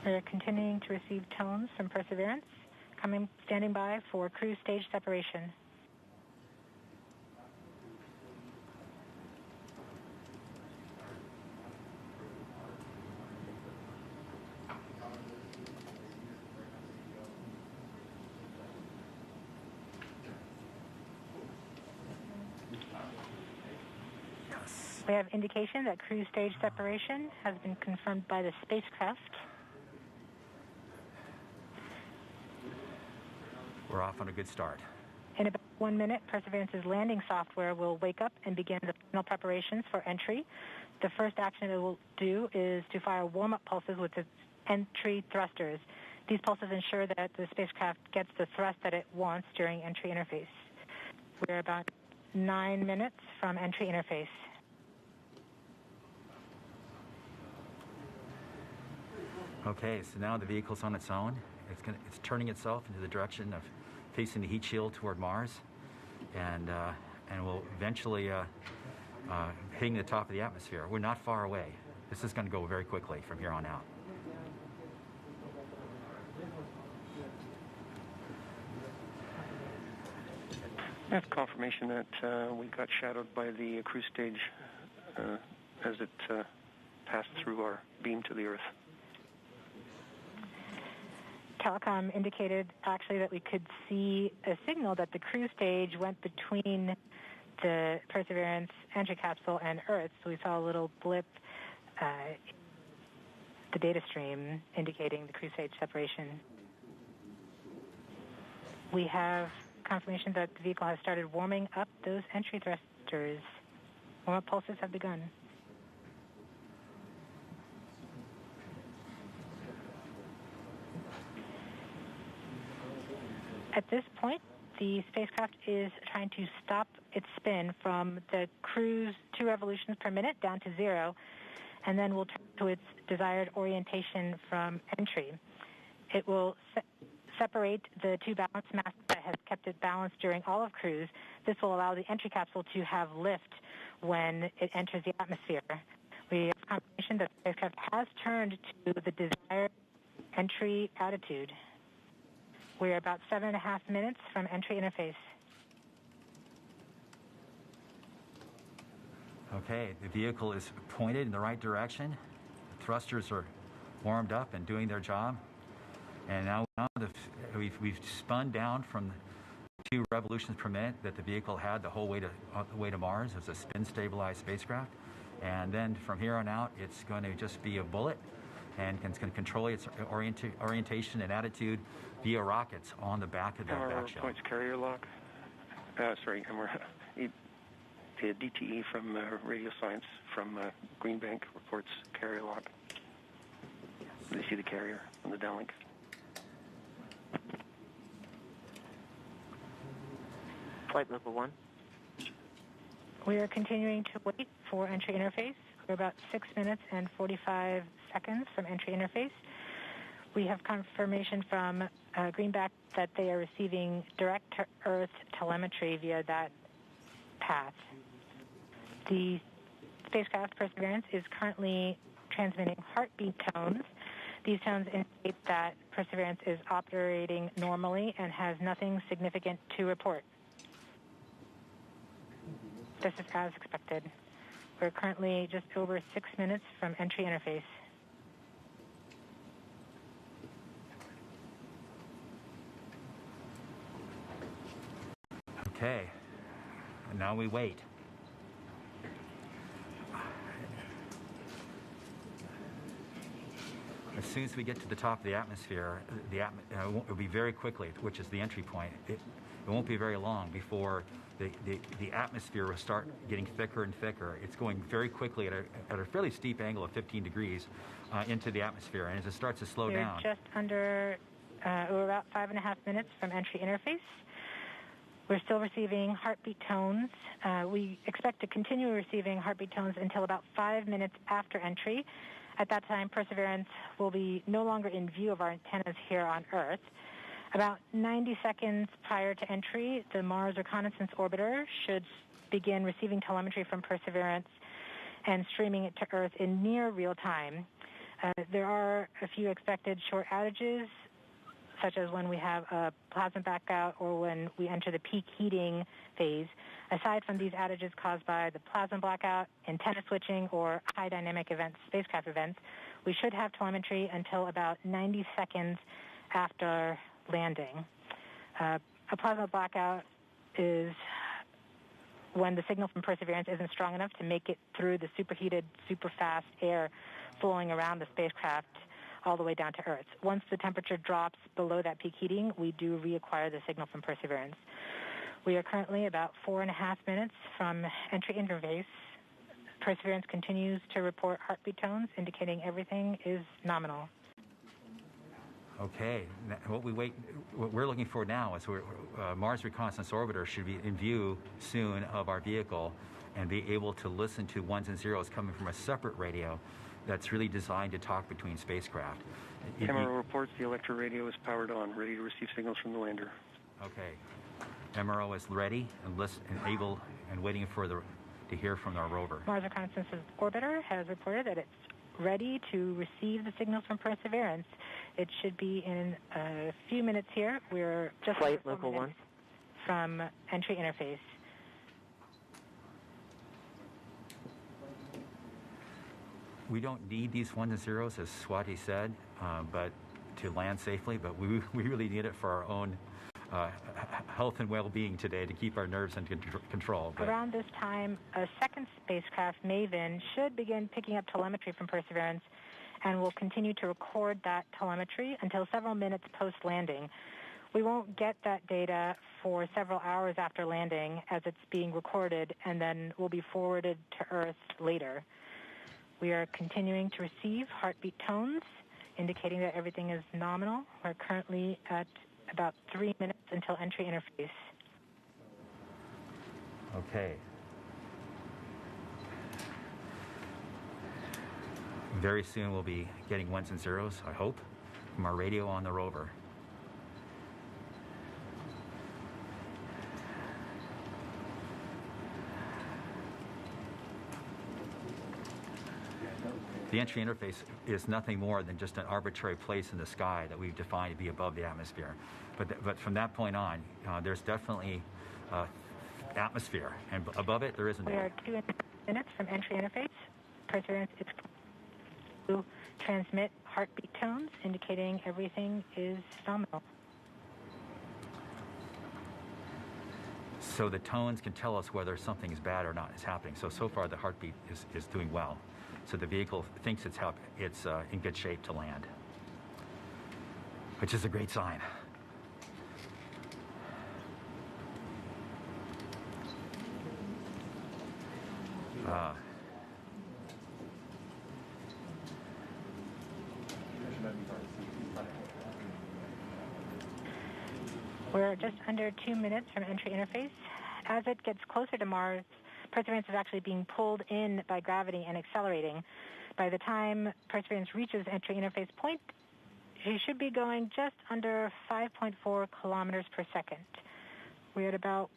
[SPEAKER 8] We're continuing to receive tones from Perseverance, standing by for cruise stage separation. We have indication that cruise stage separation has been confirmed by the spacecraft.
[SPEAKER 2] We're off on a good start.
[SPEAKER 8] In about 1 minute, Perseverance's landing software will wake up and begin the final preparations for entry. The first action it will do is to fire warm-up pulses with its entry thrusters. These pulses ensure that the spacecraft gets the thrust that it wants during entry interface. We're about 9 minutes from entry interface.
[SPEAKER 2] Okay, so now the vehicle's on its own. It's turning itself into the direction of facing the heat shield toward Mars, and will eventually hitting the top of the atmosphere. We're not far away. This is going to go very quickly from here on out.
[SPEAKER 18] I have confirmation that we got shadowed by the cruise stage as it passed through our beam to the Earth.
[SPEAKER 8] Telecom indicated actually that we could see a signal that the cruise stage went between the Perseverance entry capsule and Earth. So we saw a little blip, the data stream indicating the cruise stage separation. We have confirmation that the vehicle has started warming up those entry thrusters. Warm-up pulses have begun. At this point, the spacecraft is trying to stop its spin from the cruise 2 revolutions per minute down to 0, and then will turn to its desired orientation from entry. It will separate the 2 balance masses that has kept it balanced during all of cruise. This will allow the entry capsule to have lift when it enters the atmosphere. We have confirmation that the spacecraft has turned to the desired entry attitude. We're about 7.5 minutes from entry interface.
[SPEAKER 2] Okay, the vehicle is pointed in the right direction. The thrusters are warmed up and doing their job. And now we've spun down from 2 revolutions per minute that the vehicle had the whole way to Mars. It's a spin-stabilized spacecraft. And then from here on out, it's going to just be a bullet and can control its orientation and attitude via rockets on the back of that back shell.
[SPEAKER 18] Points carrier lock. The DTE from Radio Science from Green Bank reports carrier lock. They see the carrier on the downlink.
[SPEAKER 14] Flight level 1.
[SPEAKER 8] We are continuing to wait for entry interface. We're about 6 minutes and 45 seconds from entry interface. We have confirmation from Greenback that they are receiving direct-to-Earth telemetry via that path. The spacecraft Perseverance is currently transmitting heartbeat tones. These tones indicate that Perseverance is operating normally and has nothing significant to report. This is as expected. We're currently just over 6 minutes from entry interface.
[SPEAKER 2] Okay, and now we wait. As soon as we get to the top of the atmosphere, it will be very quickly, which is the entry point. It won't be very long before the atmosphere will start getting thicker and thicker. It's going very quickly at a fairly steep angle of 15 degrees into the atmosphere. And as it starts to slow down...
[SPEAKER 8] We're just under, we're about 5.5 minutes from entry interface. We're still receiving heartbeat tones. We expect to continue receiving heartbeat tones until about 5 minutes after entry. At that time, Perseverance will be no longer in view of our antennas here on Earth. About 90 seconds prior to entry, the Mars Reconnaissance Orbiter should begin receiving telemetry from Perseverance and streaming it to Earth in near real time. There are a few expected short outages, such as when we have a plasma blackout or when we enter the peak heating phase. Aside from these outages caused by the plasma blackout, antenna switching, or high dynamic events, spacecraft events, we should have telemetry until about 90 seconds after landing. A plasma blackout is when the signal from Perseverance isn't strong enough to make it through the superheated, super fast air flowing around the spacecraft all the way down to Earth. Once the temperature drops below that peak heating, we do reacquire the signal from Perseverance. We are currently about 4.5 minutes from entry interface. Perseverance continues to report heartbeat tones, indicating everything is nominal.
[SPEAKER 2] Okay, what we're looking for now is Mars Reconnaissance Orbiter should be in view soon of our vehicle and be able to listen to ones and zeros coming from a separate radio that's really designed to talk between spacecraft.
[SPEAKER 18] MRO reports the electro radio is powered on, ready to receive signals from the lander.
[SPEAKER 2] Okay, MRO is ready and able and waiting for to hear from our rover.
[SPEAKER 8] Mars Reconnaissance Orbiter has reported that it's ready to receive the signals from Perseverance. It should be in a few minutes here. We're just
[SPEAKER 14] Flight Local 1
[SPEAKER 8] from entry interface.
[SPEAKER 2] We don't need these ones and zeros, as Swati said, but to land safely, but we really need it for our own health and well-being today to keep our nerves under control. But
[SPEAKER 8] around this time, a second spacecraft, Maven, should begin picking up telemetry from Perseverance and will continue to record that telemetry until several minutes post-landing. We won't get that data for several hours after landing as it's being recorded and then will be forwarded to Earth later. We are continuing to receive heartbeat tones, indicating that everything is nominal. We're currently at about 3 minutes until entry interface.
[SPEAKER 2] Okay. Very soon we'll be getting ones and zeros, I hope, from our radio on the rover. The entry interface is nothing more than just an arbitrary place in the sky that we've defined to be above the atmosphere. But from that point on, there's definitely atmosphere, and above it there isn't.
[SPEAKER 8] We are 2 minutes from entry interface. Perseverance is to transmit heartbeat tones, indicating everything is nominal.
[SPEAKER 2] So the tones can tell us whether something is bad or not is happening. So far the heartbeat is doing well. So the vehicle thinks it's in good shape to land, which is a great sign.
[SPEAKER 8] We're just under 2 minutes from entry interface. As it gets closer to Mars, Perseverance is actually being pulled in by gravity and accelerating. By the time Perseverance reaches entry interface point, she should be going just under 5.4 kilometers per second. We're at about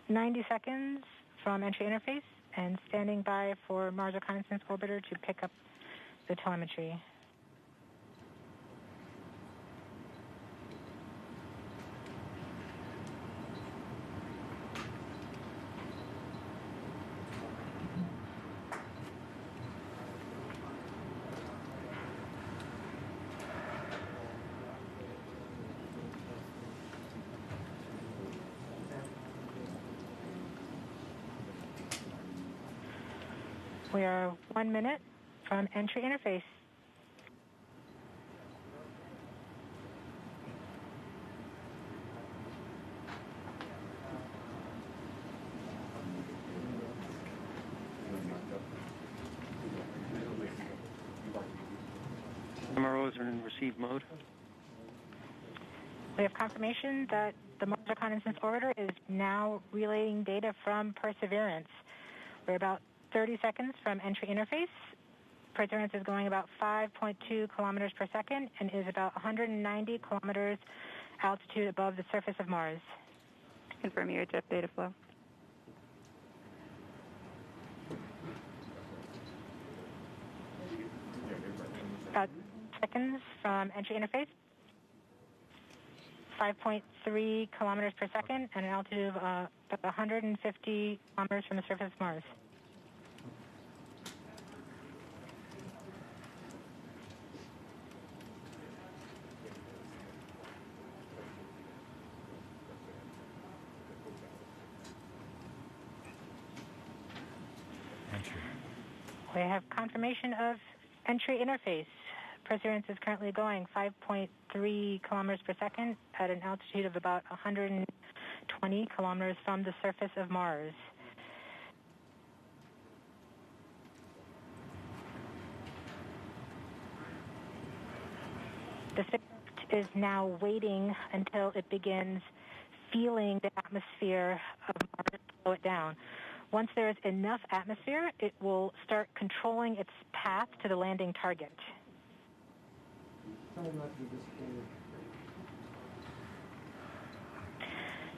[SPEAKER 8] 90 seconds from entry interface and standing by for Mars Reconnaissance Orbiter to pick up the telemetry. We are 1 minute from entry interface.
[SPEAKER 18] MROs are in receive mode.
[SPEAKER 8] We have confirmation that the Mars Reconnaissance Orbiter is now relaying data from Perseverance. We're about 30 seconds from entry interface. Perseverance is going about 5.2 kilometers per second and is about 190 kilometers altitude above the surface of Mars.
[SPEAKER 21] Confirm UHF data flow.
[SPEAKER 8] About seconds from entry interface. 5.3 kilometers per second and an altitude of about 150 kilometers from the surface of Mars. We have confirmation of entry interface. Perseverance is currently going 5.3 kilometers per second at an altitude of about 120 kilometers from the surface of Mars. The spacecraft is now waiting until it begins feeling the atmosphere of Mars to slow it down. Once there is enough atmosphere, it will start controlling its path to the landing target.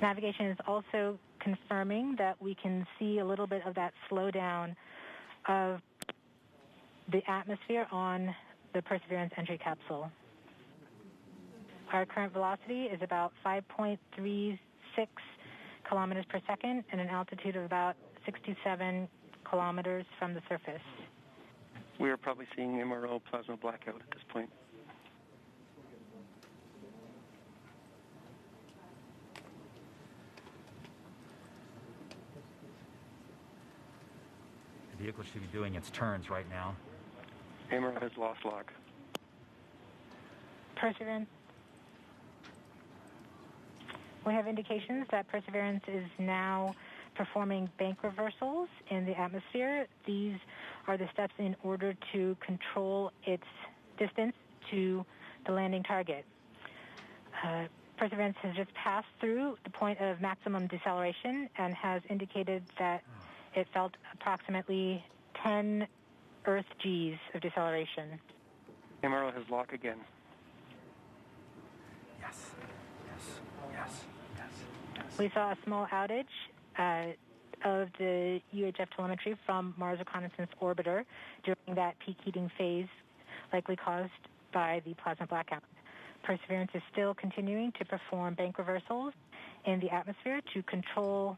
[SPEAKER 8] Navigation is also confirming that we can see a little bit of that slowdown of the atmosphere on the Perseverance entry capsule. Our current velocity is about 5.36 kilometers per second and an altitude of about 67 kilometers from the surface.
[SPEAKER 18] We are probably seeing MRO plasma blackout at this point.
[SPEAKER 2] The vehicle should be doing its turns right now.
[SPEAKER 18] MRO has lost log.
[SPEAKER 8] Perseverance We have indications that Perseverance is now performing bank reversals in the atmosphere. These are the steps in order to control its distance to the landing target. Perseverance has just passed through the point of maximum deceleration and has indicated that it felt approximately 10 Earth Gs of deceleration.
[SPEAKER 18] MRO has lock again.
[SPEAKER 2] Yes.
[SPEAKER 8] We saw a small outage of the UHF telemetry from Mars Reconnaissance Orbiter during that peak heating phase, likely caused by the plasma blackout. Perseverance is still continuing to perform bank reversals in the atmosphere to control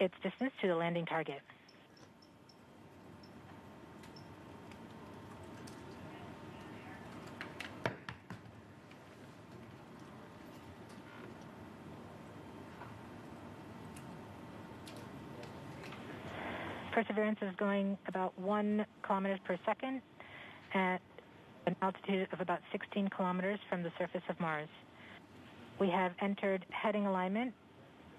[SPEAKER 8] its distance to the landing target. Perseverance is going about 1 kilometers per second at an altitude of about 16 kilometers from the surface of Mars. We have entered heading alignment,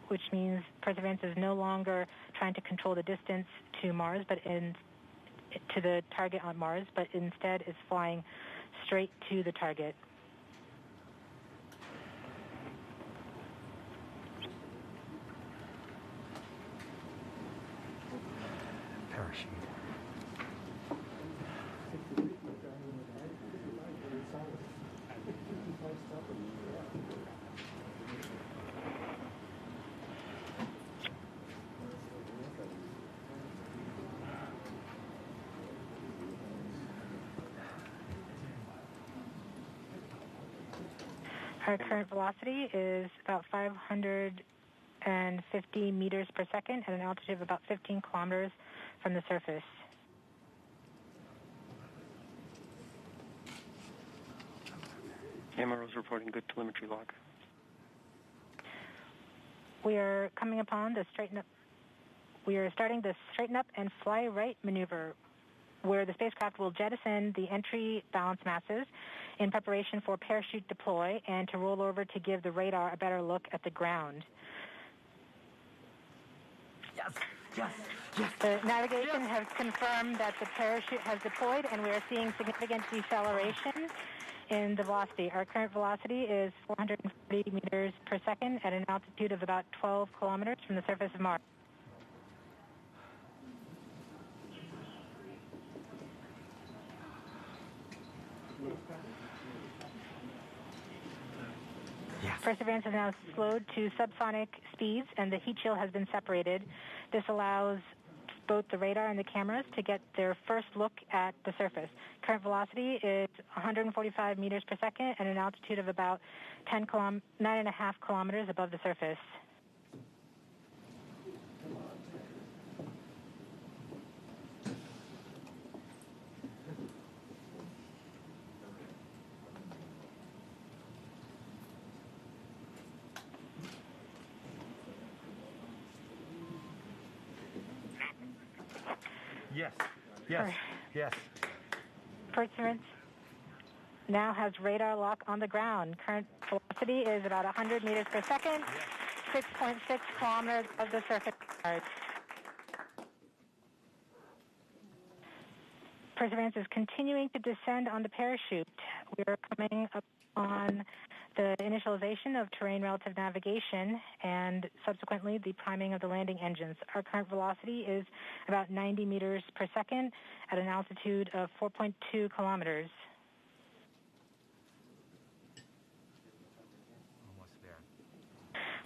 [SPEAKER 8] which means Perseverance is no longer trying to control the distance to Mars, to the target on Mars, but instead is flying straight to the target.
[SPEAKER 2] Parachute.
[SPEAKER 8] Our current velocity is about 550 meters per second at an altitude of about 15 kilometers from the surface.
[SPEAKER 18] MRO's reporting good telemetry log.
[SPEAKER 8] We are coming upon the straighten up. We are starting the straighten up and fly right maneuver, where the spacecraft will jettison the entry balance masses in preparation for parachute deploy and to roll over to give the radar a better look at the ground.
[SPEAKER 2] Yes.
[SPEAKER 8] The navigation has confirmed that the parachute has deployed, and we are seeing significant deceleration in the velocity. Our current velocity is 440 meters per second at an altitude of about 12 kilometers from the surface of Mars.
[SPEAKER 2] Yes.
[SPEAKER 8] Perseverance is now slowed to subsonic speeds, and the heat shield has been separated. This allows both the radar and the cameras to get their first look at the surface. Current velocity is 145 meters per second at an altitude of about 9.5 kilometers above the surface.
[SPEAKER 2] Yes.
[SPEAKER 8] Perseverance now has radar lock on the ground. Current velocity is about 100 meters per second, 6.6 kilometers of the surface of Mars. Perseverance is continuing to descend on the parachute. We are coming up on the initialization of terrain relative navigation and subsequently the priming of the landing engines. Our current velocity is about 90 meters per second at an altitude of 4.2 kilometers.
[SPEAKER 2] Almost there.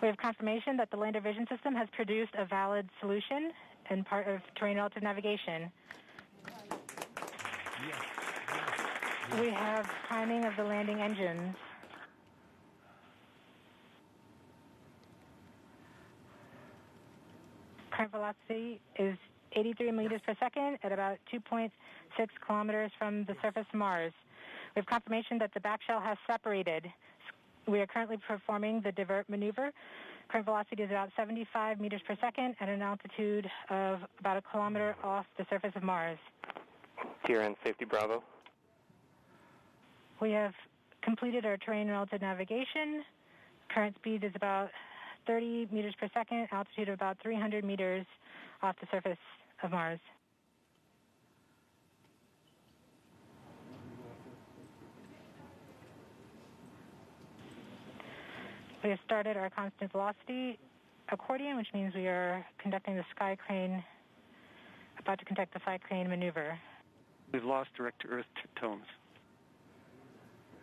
[SPEAKER 8] We have confirmation that the lander vision system has produced a valid solution and part of terrain relative navigation. We have priming of the landing engines. Current velocity is 83 meters per second at about 2.6 kilometers from the surface of Mars. We have confirmation that the back shell has separated. We are currently performing the divert maneuver. Current velocity is about 75 meters per second at an altitude of about a kilometer off the surface of Mars.
[SPEAKER 16] TRN Safety Bravo.
[SPEAKER 8] We have completed our terrain relative navigation. Current speed is about 30 meters per second, altitude of about 300 meters off the surface of Mars. We have started our constant velocity accordion, which means we are conducting the sky crane, about to conduct the sky crane maneuver.
[SPEAKER 18] We've lost direct-to-Earth tones.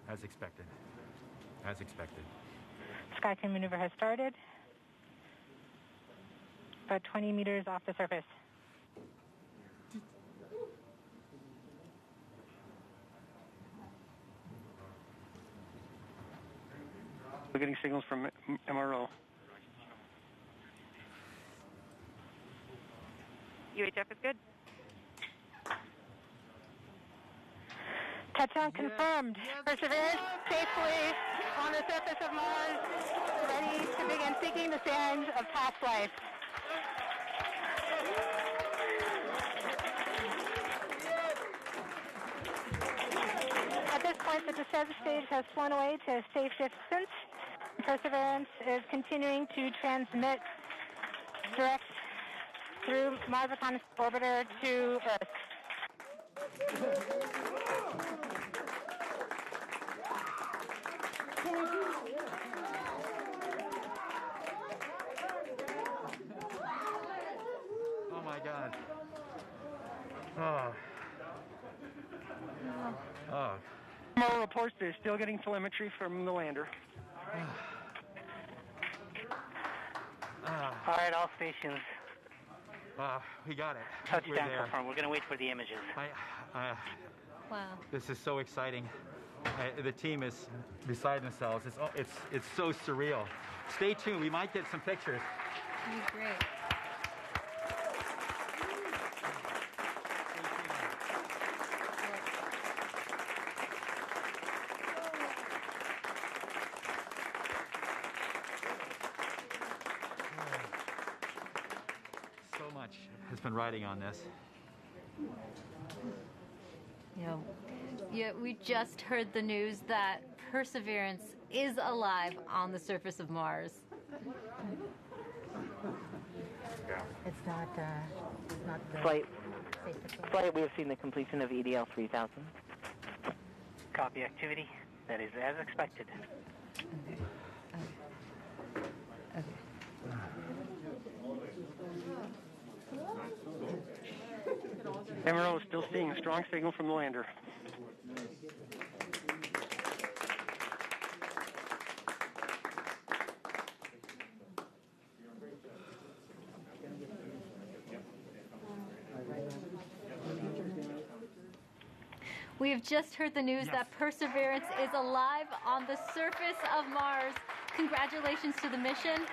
[SPEAKER 2] As expected. As expected.
[SPEAKER 8] Sky crane maneuver has started. About 20 meters off the surface.
[SPEAKER 18] We're getting signals from MRO.
[SPEAKER 20] UHF is good.
[SPEAKER 8] Touchdown confirmed. Perseverance safely on the surface of Mars, ready to begin seeking the signs of past life. At this point, the descent stage has flown away to a safe distance. Perseverance is continuing to transmit direct through Mars Reconnaissance Orbiter to Earth.
[SPEAKER 2] Oh my God. Oh. Oh.
[SPEAKER 18] MRO reports they're still getting telemetry from the lander.
[SPEAKER 10] All right, all stations.
[SPEAKER 2] We got it.
[SPEAKER 10] Touchdown confirmed. We're going to wait for the images.
[SPEAKER 1] Wow.
[SPEAKER 2] This is so exciting. The team is beside themselves. It's so surreal. Stay tuned. We might get some pictures.
[SPEAKER 1] That'd be great.
[SPEAKER 2] So much has been riding on this.
[SPEAKER 1] Yeah, we just heard the news that Perseverance is alive on the surface of Mars.
[SPEAKER 4] It's not the
[SPEAKER 10] Flight, we have seen the completion of EDL 3000. Copy activity. That is as expected.
[SPEAKER 18] MRO is still seeing a strong signal from the lander.
[SPEAKER 1] We have just heard the news that Perseverance is alive on the surface of Mars. Congratulations to the mission.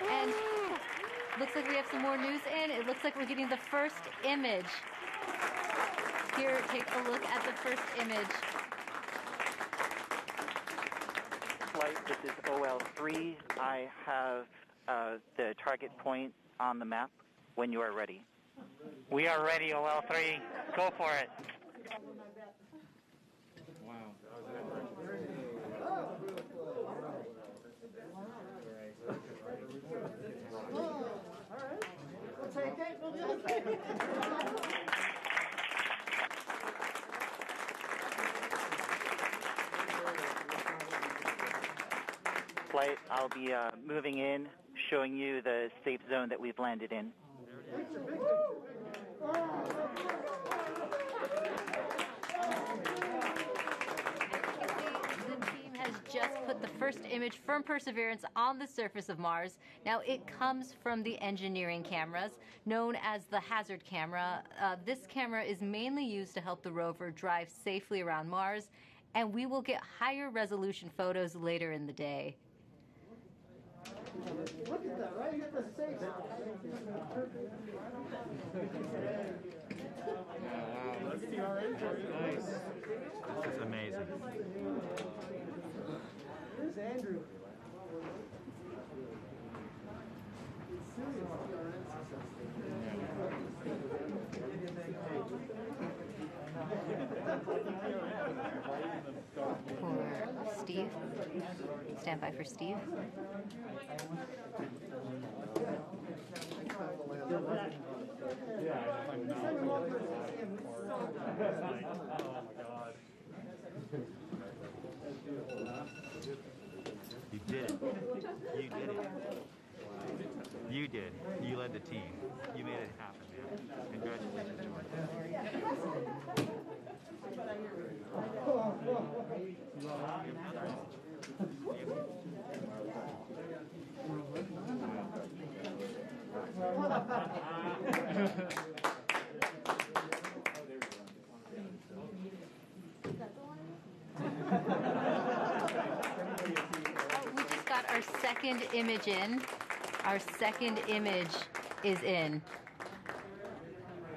[SPEAKER 1] And looks like we have some more news in. It looks like we're getting the first image. Here, take a look at the first image.
[SPEAKER 10] Flight, this is OL3. I have the target point on the map when you are ready. We are ready, OL3. Go for it. Flight, I'll be moving in, showing you the safe zone that we've landed in.
[SPEAKER 1] Just put the first image from Perseverance on the surface of Mars. Now, it comes from the engineering cameras, known as the hazard camera. This camera is mainly used to help the rover drive safely around Mars, and we will get higher resolution photos later in the day.
[SPEAKER 22] Look at that, right? You get the safe.
[SPEAKER 2] Wow, let's see our entry. Nice. This is amazing.
[SPEAKER 22] Here's Andrew.
[SPEAKER 1] For Steve. Steve. Stand by for Steve.
[SPEAKER 2] You did it. You did it. You did. You led the team. You made it happen, man. Congratulations,
[SPEAKER 1] We just got our second image in. Our second image is in.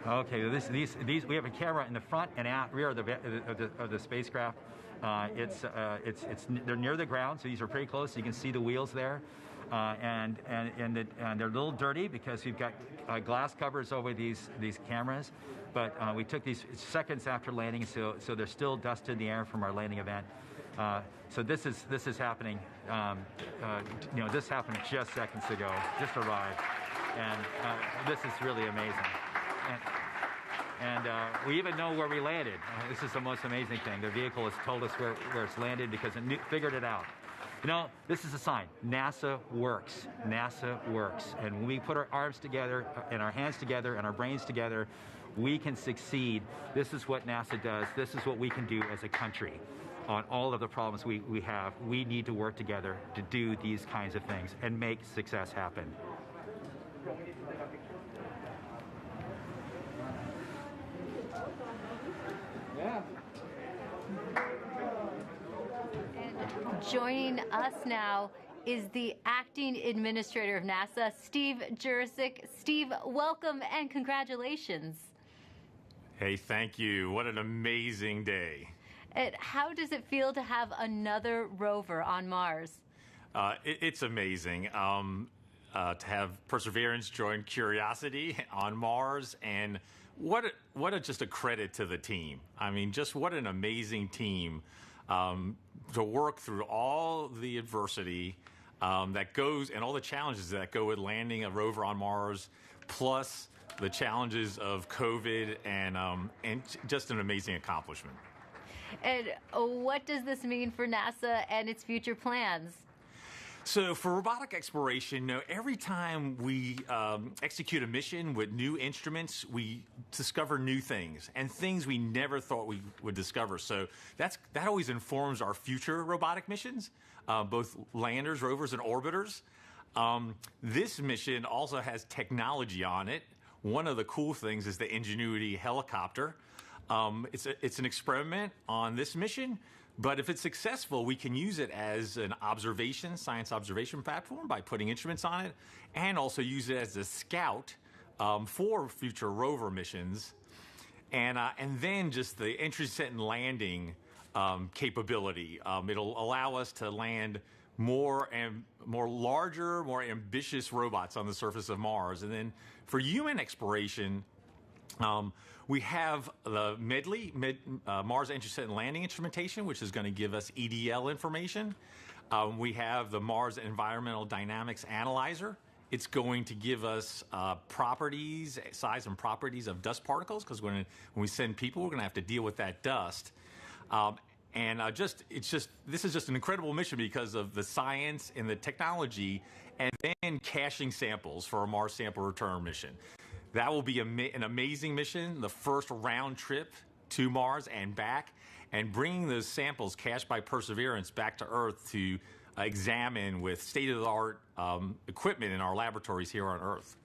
[SPEAKER 2] Okay, these we have a camera in the front and rear of the spacecraft. They're near the ground, so these are pretty close. So you can see the wheels there, and they're a little dirty because we've got glass covers over these cameras. But we took these seconds after landing, so there's still dust in the air from our landing event. So this is happening. This happened just seconds ago. Just arrived, and this is really amazing. And we even know where we landed. This is the most amazing thing. The vehicle has told us where it's landed because it figured it out. This is a sign. NASA works. NASA works. And when we put our arms together and our hands together and our brains together, we can succeed. This is what NASA does. This is what we can do as a country. On all of the problems we have, we need to work together to do these kinds of things and make success happen.
[SPEAKER 22] Yeah.
[SPEAKER 1] And joining us now is the acting administrator of NASA, Steve Jurczyk. Steve, welcome and congratulations.
[SPEAKER 6] Hey, thank you. What an amazing day.
[SPEAKER 1] And how does it feel to have another rover on Mars?
[SPEAKER 6] It's amazing to have Perseverance join Curiosity on Mars, and just a credit to the team. I mean, just what an amazing team to work through all the adversity that goes and all the challenges that go with landing a rover on Mars, plus the challenges of COVID, and just an amazing accomplishment.
[SPEAKER 1] And what does this mean for NASA and its future plans?
[SPEAKER 6] So for robotic exploration, every time we execute a mission with new instruments, we discover new things and things we never thought we would discover. So that always informs our future robotic missions, both landers, rovers, and orbiters. This mission also has technology on it. One of the cool things is the Ingenuity helicopter. It's an experiment on this mission, but if it's successful, we can use it as an science observation platform by putting instruments on it, and also use it as a scout for future rover missions, and then just the entry, descent, and landing capability. It'll allow us to land more larger, more ambitious robots on the surface of Mars, and then for human exploration. We have the Mars Entry, Descent, and Landing Instrumentation, which is going to give us EDL information. We have the Mars Environmental Dynamics Analyzer. It's going to give us size and properties of dust particles, because when we send people, we're going to have to deal with that dust. This is just an incredible mission because of the science and the technology, and then caching samples for a Mars sample return mission. That will be an amazing mission, the first round trip to Mars and back, and bringing those samples cached by Perseverance back to Earth to examine with state-of-the-art equipment in our laboratories here on Earth.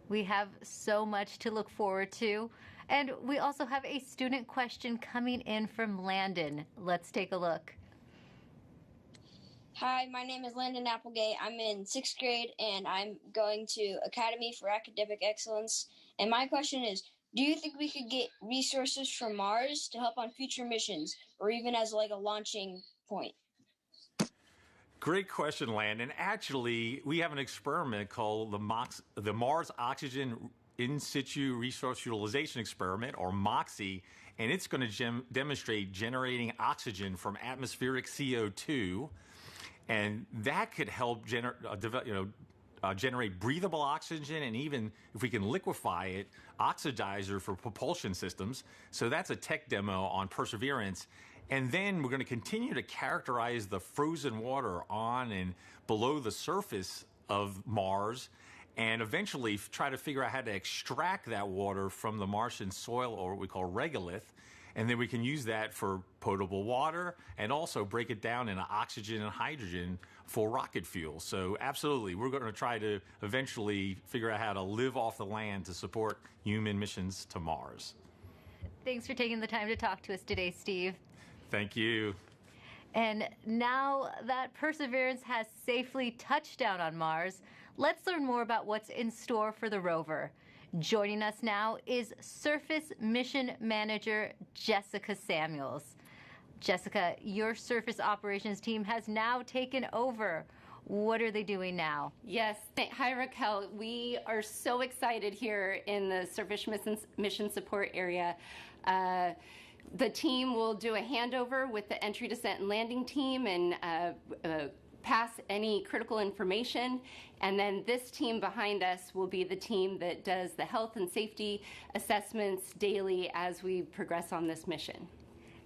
[SPEAKER 1] We have so much to look forward to. And we also have a student question coming in from Landon. Let's take a look.
[SPEAKER 20] Hi, my name is Landon Applegate. I'm in 6th grade, and I'm going to Academy for Academic Excellence. And my question is, do you think we could get resources from Mars to help on future missions, or even as like a launching point?
[SPEAKER 6] Great question, Landon. Actually, we have an experiment called the Mars Oxygen In Situ Resource Utilization Experiment, or MOXIE, and it's going to demonstrate generating oxygen from atmospheric CO2, and that could help generate breathable oxygen, and even if we can liquefy it, oxidizer for propulsion systems. So that's a tech demo on Perseverance. And then we're going to continue to characterize the frozen water on and below the surface of Mars, and eventually try to figure out how to extract that water from the Martian soil, or what we call regolith, and then we can use that for potable water and also break it down into oxygen and hydrogen for rocket fuel. So absolutely, we're going to try to eventually figure out how to live off the land to support human missions to Mars.
[SPEAKER 1] Thanks for taking the time to talk to us today, Steve.
[SPEAKER 6] Thank you.
[SPEAKER 1] And now that Perseverance has safely touched down on Mars, let's learn more about what's in store for the rover. Joining us now is Surface Mission Manager Jessica Samuels. Jessica, your surface operations team has now taken over. What are they doing now?
[SPEAKER 9] Yes. Hi, Raquel. We are so excited here in the Surface Mission Support area. The team will do a handover with the entry, descent, and landing team and pass any critical information. And then this team behind us will be the team that does the health and safety assessments daily as we progress on this mission.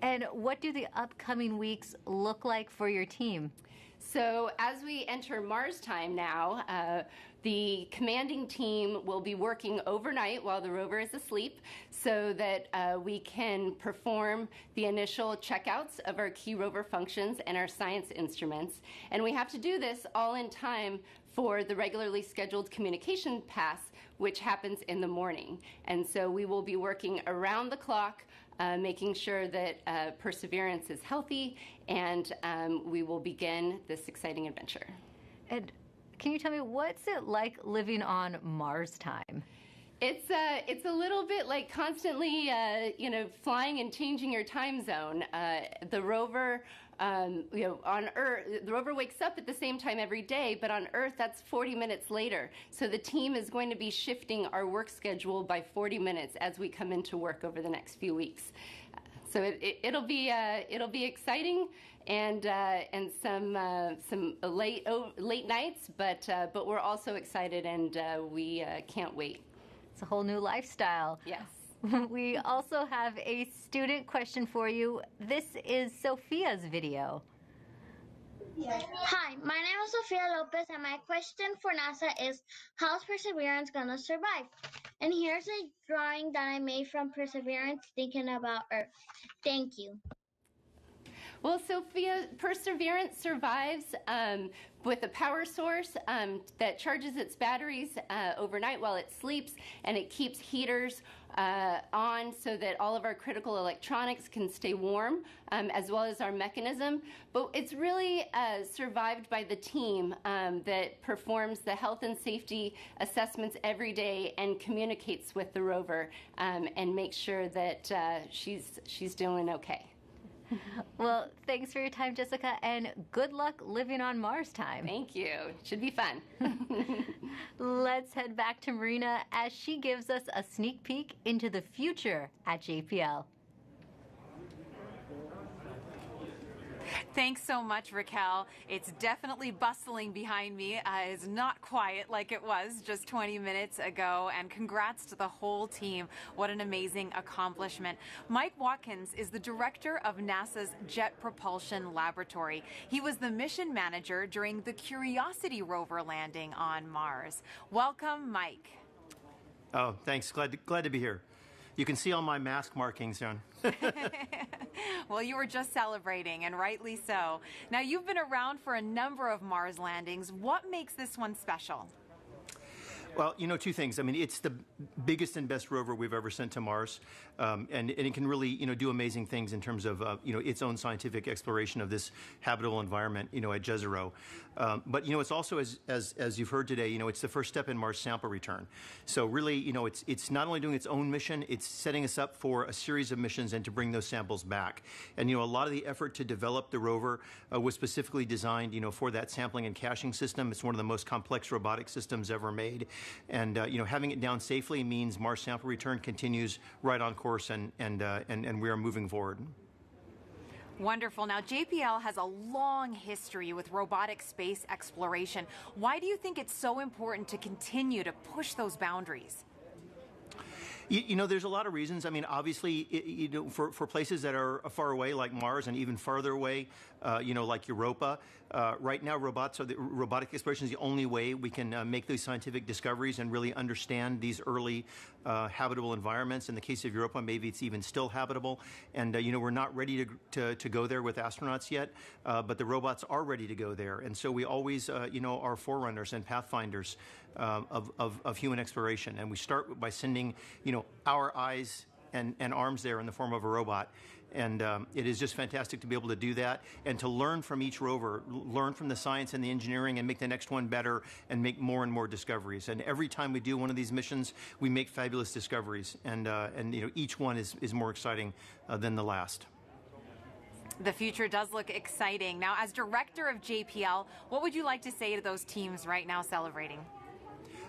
[SPEAKER 1] And what do the upcoming weeks look like for your team?
[SPEAKER 9] So as we enter Mars time now, the commanding team will be working overnight while the rover is asleep so that we can perform the initial checkouts of our key rover functions and our science instruments. And we have to do this all in time for the regularly scheduled communication pass, which happens in the morning. And so we will be working around the clock, making sure that Perseverance is healthy, and we will begin this exciting adventure.
[SPEAKER 1] And can you tell me, what's it like living on Mars time?
[SPEAKER 9] It's a little bit like constantly, flying and changing your time zone. The rover, on Earth, the rover wakes up at the same time every day, but on Earth, that's 40 minutes later. So the team is going to be shifting our work schedule by 40 minutes as we come into work over the next few weeks. So it'll be exciting and some late nights, but we're also excited and we can't wait.
[SPEAKER 1] It's a whole new lifestyle.
[SPEAKER 9] Yes.
[SPEAKER 1] We also have a student question for you. This is Sophia's video.
[SPEAKER 13] Hi, my name is Sofia Lopez, and my question for NASA is, how's Perseverance gonna survive? And here's a drawing that I made from Perseverance thinking about Earth. Thank you.
[SPEAKER 9] Well, Sophia, Perseverance survives with a power source that charges its batteries overnight while it sleeps, and it keeps heaters on so that all of our critical electronics can stay warm, as well as our mechanism. But it's really survived by the team that performs the health and safety assessments every day and communicates with the rover and makes sure that she's doing okay.
[SPEAKER 1] Well, thanks for your time, Jessica, and good luck living on Mars time.
[SPEAKER 9] Thank you. Should be fun.
[SPEAKER 1] Let's head back to Marina as she gives us a sneak peek into the future at JPL.
[SPEAKER 3] Thanks so much, Raquel. It's definitely bustling behind me. It's not quiet like it was just 20 minutes ago. And congrats to the whole team. What an amazing accomplishment. Mike Watkins is the director of NASA's Jet Propulsion Laboratory. He was the mission manager during the Curiosity rover landing on Mars. Welcome, Mike.
[SPEAKER 23] Oh, thanks. Glad to be here. You can see all my mask markings on.
[SPEAKER 3] Well, you were just celebrating, and rightly so. Now, you've been around for a number of Mars landings. What makes this one special?
[SPEAKER 23] Well, two things. I mean, it's the biggest and best rover we've ever sent to Mars, and it can really, do amazing things in terms of, its own scientific exploration of this habitable environment, at Jezero. But, it's also, as you've heard today, it's the first step in Mars sample return. So really, it's not only doing its own mission, it's setting us up for a series of missions and to bring those samples back. And, a lot of the effort to develop the rover was specifically designed, for that sampling and caching system. It's one of the most complex robotic systems ever made. And having it down safely means Mars sample return continues right on course, and we are moving forward.
[SPEAKER 3] Wonderful. Now, JPL has a long history with robotic space exploration. Why do you think it's so important to continue to push those boundaries?
[SPEAKER 23] There's a lot of reasons. I mean, obviously, for places that are far away, like Mars, and even farther away, like Europa, right now, robotic exploration is the only way we can make those scientific discoveries and really understand these early habitable environments. In the case of Europa, maybe it's even still habitable. And, we're not ready to go there with astronauts yet, but the robots are ready to go there. And so we always, are forerunners and pathfinders of human exploration. And we start by sending, our eyes and arms there in the form of a robot. And it is just fantastic to be able to do that and to learn from each rover, learn from the science and the engineering, and make the next one better and make more and more discoveries. And every time we do one of these missions, we make fabulous discoveries. And each one is more exciting than the last.
[SPEAKER 3] The future does look exciting. Now, as director of JPL, what would you like to say to those teams right now celebrating?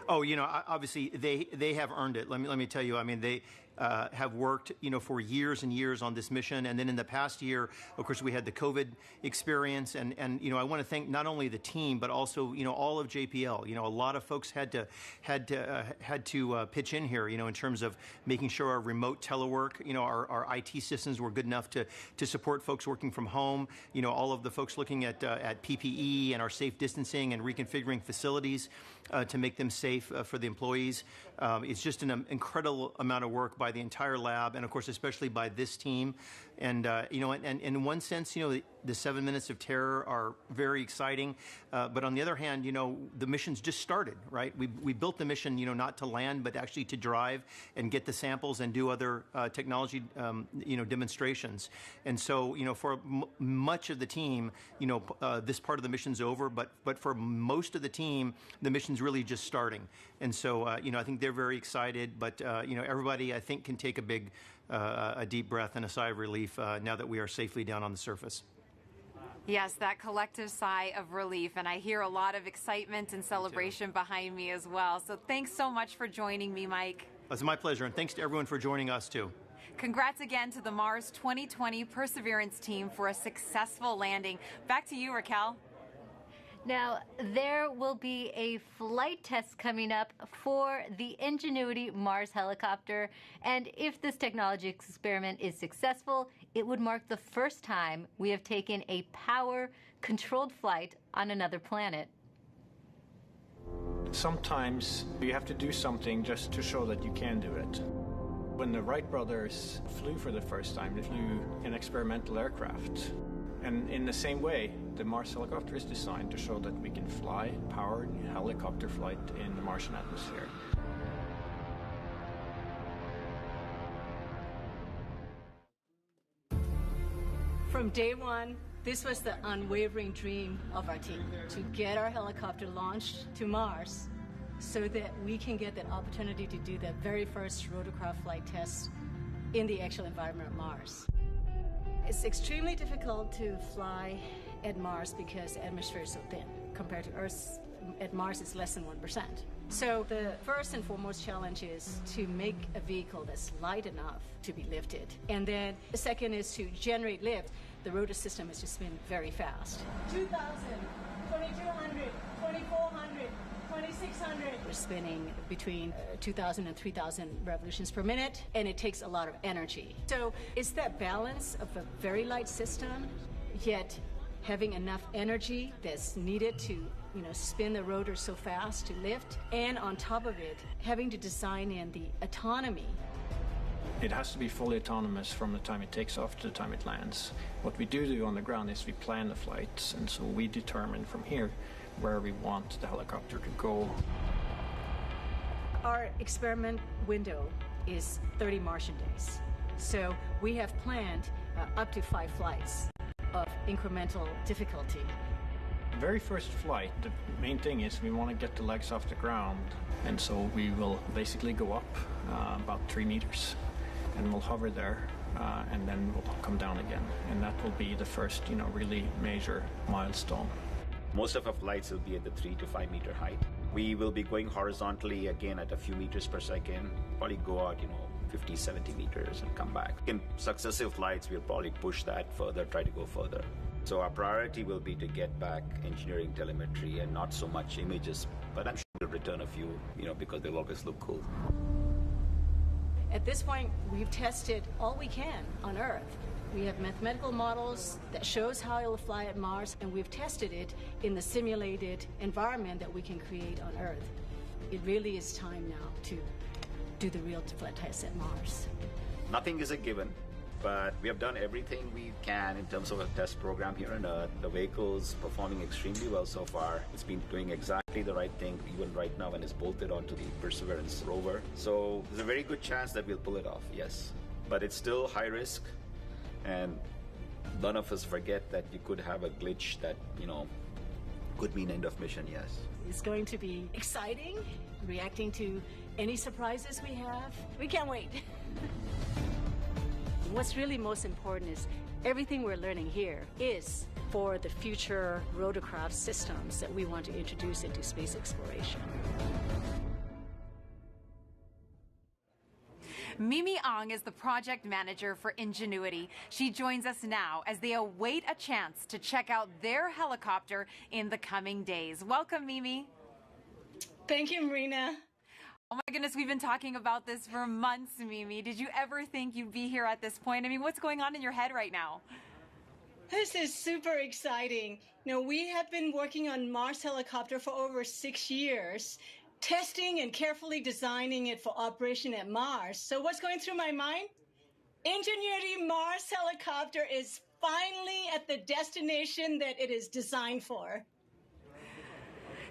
[SPEAKER 23] Oh, obviously they have earned it. Let me tell you. I mean, they have worked, for years and years on this mission. And then in the past year, of course, we had the COVID experience. And I want to thank not only the team, but also, all of JPL. A lot of folks had to pitch in here, in terms of making sure our remote telework, our IT systems were good enough to support folks working from home. All of the folks looking at PPE and our safe distancing and reconfiguring facilities to make them safe for the employees. It's just an incredible amount of work by the entire lab, and of course, especially by this team. And and in one sense, the 7 minutes of terror are very exciting. But on the other hand, the mission's just started, right? We built the mission, not to land, but actually to drive and get the samples and do other technology, demonstrations. And so, for much of the team, this part of the mission's over. But for most of the team, the mission's really just starting. And so, I think they're very excited. But everybody, I think, can take a deep breath and a sigh of relief now that we are safely down on the surface.
[SPEAKER 3] Yes, that collective sigh of relief, and I hear a lot of excitement and celebration behind me as well. So thanks so much for joining me, Mike.
[SPEAKER 23] It's my pleasure, and thanks to everyone for joining us, too.
[SPEAKER 3] Congrats again to the Mars 2020 Perseverance team for a successful landing. Back to you, Raquel.
[SPEAKER 1] Now, there will be a flight test coming up for the Ingenuity Mars helicopter, and if this technology experiment is successful, it would mark the first time we have taken a power-controlled flight on another planet.
[SPEAKER 5] Sometimes you have to do something just to show that you can do it. When the Wright brothers flew for the first time, they flew an experimental aircraft. And in the same way, the Mars helicopter is designed to show that we can fly powered helicopter flight in the Martian atmosphere.
[SPEAKER 11] From day one, this was the unwavering dream of our team, to get our helicopter launched to Mars so that we can get that opportunity to do that very first rotorcraft flight test in the actual environment of Mars. It's extremely difficult to fly at Mars because the atmosphere is so thin. Compared to Earth, at Mars it's less than 1%. So the first and foremost challenge is to make a vehicle that's light enough to be lifted. And then the second is to generate lift. The rotor system is just spinning very fast. 2,000, 2,200, 2,400, 2,600. We're spinning between 2,000 and 3,000 revolutions per minute, and it takes a lot of energy. So it's that balance of a very light system, yet having enough energy that's needed to spin the rotor so fast to lift, and on top of it, having to design in the autonomy.
[SPEAKER 5] It has to be fully autonomous from the time it takes off to the time it lands. What we do on the ground is we plan the flights, and so we determine from here where we want the helicopter to go.
[SPEAKER 11] Our experiment window is 30 Martian days. So we have planned up to 5 flights of incremental difficulty.
[SPEAKER 5] The very first flight, the main thing is we want to get the legs off the ground, and so we will basically go up about 3 meters, and we'll hover there, and then we'll come down again, and that will be the first, really major milestone.
[SPEAKER 12] Most of our flights will be at the 3 to 5 meter height. We will be going horizontally again at a few meters per second, probably go out, 50, 70 meters and come back. In successive flights, we'll probably push that further, try to go further. So our priority will be to get back engineering telemetry and not so much images, but I'm sure we'll return a few, because they'll always look cool.
[SPEAKER 11] At this point, we've tested all we can on Earth. We have mathematical models that shows how it will fly at Mars, and we've tested it in the simulated environment that we can create on Earth. It really is time now to do the real flight tests at Mars.
[SPEAKER 12] Nothing is a given, but we have done everything we can in terms of a test program here on Earth. The vehicle's performing extremely well so far. It's been doing exactly the right thing, even right now when it's bolted onto the Perseverance rover. So there's a very good chance that we'll pull it off, yes. But it's still high risk, and none of us forget that you could have a glitch that, could mean end of mission, yes.
[SPEAKER 11] It's going to be exciting, reacting to any surprises we have. We can't wait. What's really most important is everything we're learning here is for the future rotorcraft systems that we want to introduce into space exploration.
[SPEAKER 3] Mimi Ong is the project manager for Ingenuity. She joins us now as they await a chance to check out their helicopter in the coming days. Welcome, Mimi.
[SPEAKER 11] Thank you, Marina.
[SPEAKER 3] Oh my goodness, we've been talking about this for months, Mimi. Did you ever think you'd be here at this point? I mean, what's going on in your head right now?
[SPEAKER 11] This is super exciting. We have been working on Mars helicopter for over 6 years, testing and carefully designing it for operation at Mars. So what's going through my mind? Ingenuity Mars helicopter is finally at the destination that it is designed for.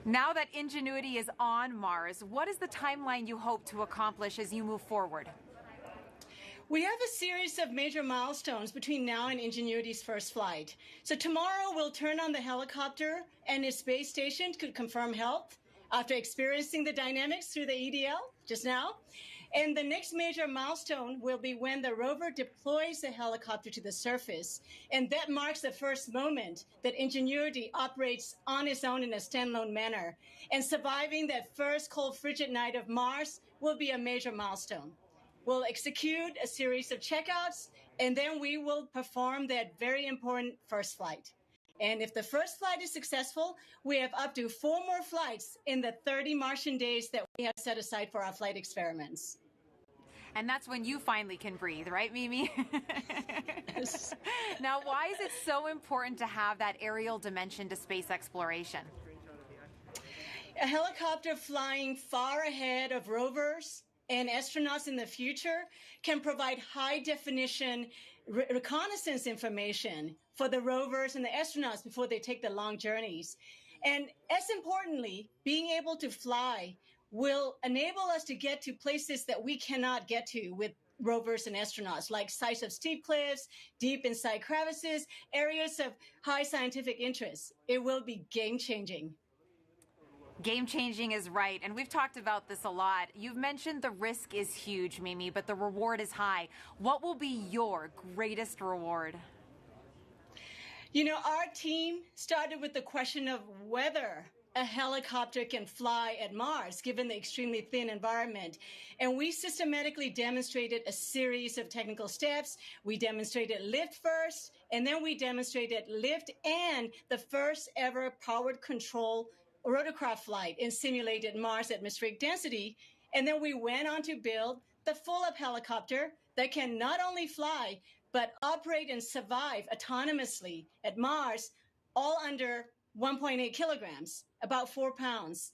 [SPEAKER 3] Now that Ingenuity is on Mars, what is the timeline you hope to accomplish as you move forward?
[SPEAKER 11] We have a series of major milestones between now and Ingenuity's first flight. So tomorrow we'll turn on the helicopter and its base station to confirm health after experiencing the dynamics through the EDL just now. And the next major milestone will be when the rover deploys the helicopter to the surface. And that marks the first moment that Ingenuity operates on its own in a standalone manner. And surviving that first cold, frigid night of Mars will be a major milestone. We'll execute a series of checkouts, and then we will perform that very important first flight. And if the first flight is successful, we have up to 4 more flights in the 30 Martian days that we have set aside for our flight experiments.
[SPEAKER 3] And that's when you finally can breathe, right, Mimi?
[SPEAKER 11] Yes.
[SPEAKER 3] Now, why is it so important to have that aerial dimension to space exploration?
[SPEAKER 11] A helicopter flying far ahead of rovers and astronauts in the future can provide high-definition reconnaissance information for the rovers and the astronauts before they take the long journeys. And as importantly, being able to fly will enable us to get to places that we cannot get to with rovers and astronauts, like sites of steep cliffs, deep inside crevices, areas of high scientific interest. It will be game-changing.
[SPEAKER 3] Game-changing is right, and we've talked about this a lot. You've mentioned the risk is huge, Mimi, but the reward is high. What will be your greatest reward?
[SPEAKER 11] Our team started with the question of whether a helicopter can fly at Mars, given the extremely thin environment. And we systematically demonstrated a series of technical steps. We demonstrated lift first, and then we demonstrated lift and the first ever powered control rotorcraft flight in simulated Mars atmospheric density. And then we went on to build the full-up helicopter that can not only fly, but operate and survive autonomously at Mars, all under 1.8 kilograms, about 4 pounds.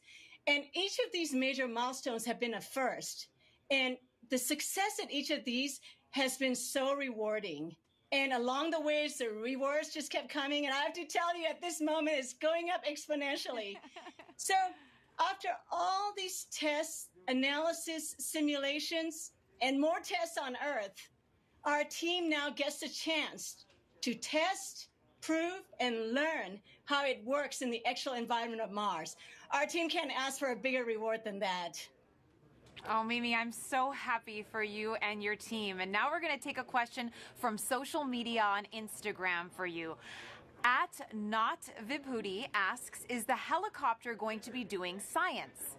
[SPEAKER 11] And each of these major milestones have been a first. And the success at each of these has been so rewarding. And along the ways, the rewards just kept coming. And I have to tell you, at this moment, it's going up exponentially. So after all these tests, analysis, simulations, and more tests on Earth, our team now gets a chance to test, prove, and learn how it works in the actual environment of Mars. Our team can't ask for a bigger reward than that.
[SPEAKER 3] Oh, Mimi, I'm so happy for you and your team. And now we're going to take a question from social media on Instagram for you. At Not Vibhuti asks, is the helicopter going to be doing science?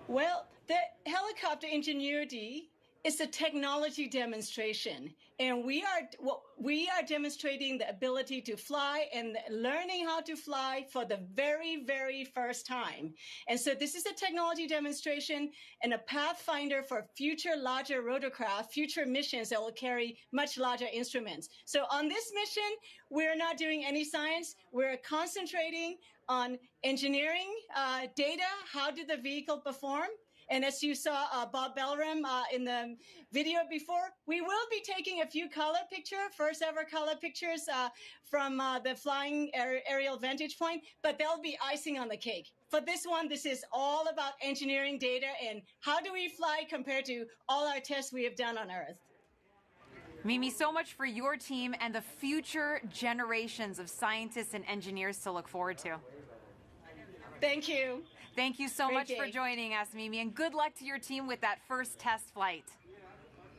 [SPEAKER 11] Well, the helicopter Ingenuity is a technology demonstration, and we are demonstrating the ability to fly and learning how to fly for the very, very first time. And so this is a technology demonstration and a pathfinder for future larger rotorcraft, future missions that will carry much larger instruments. So on this mission, we're not doing any science. We're concentrating on engineering data. How did the vehicle perform? And as you saw Bob Belram in the video before, we will be taking a few first ever color pictures from the flying aerial vantage point, but they'll be icing on the cake. For this one, this is all about engineering data and how do we fly compared to all our tests we have done on Earth.
[SPEAKER 3] Mimi, so much for your team and the future generations of scientists and engineers to look forward to.
[SPEAKER 11] Thank you.
[SPEAKER 3] Thank you so
[SPEAKER 11] Great
[SPEAKER 3] much
[SPEAKER 11] day.
[SPEAKER 3] for joining us, Mimi, and good luck to your team with that first test flight.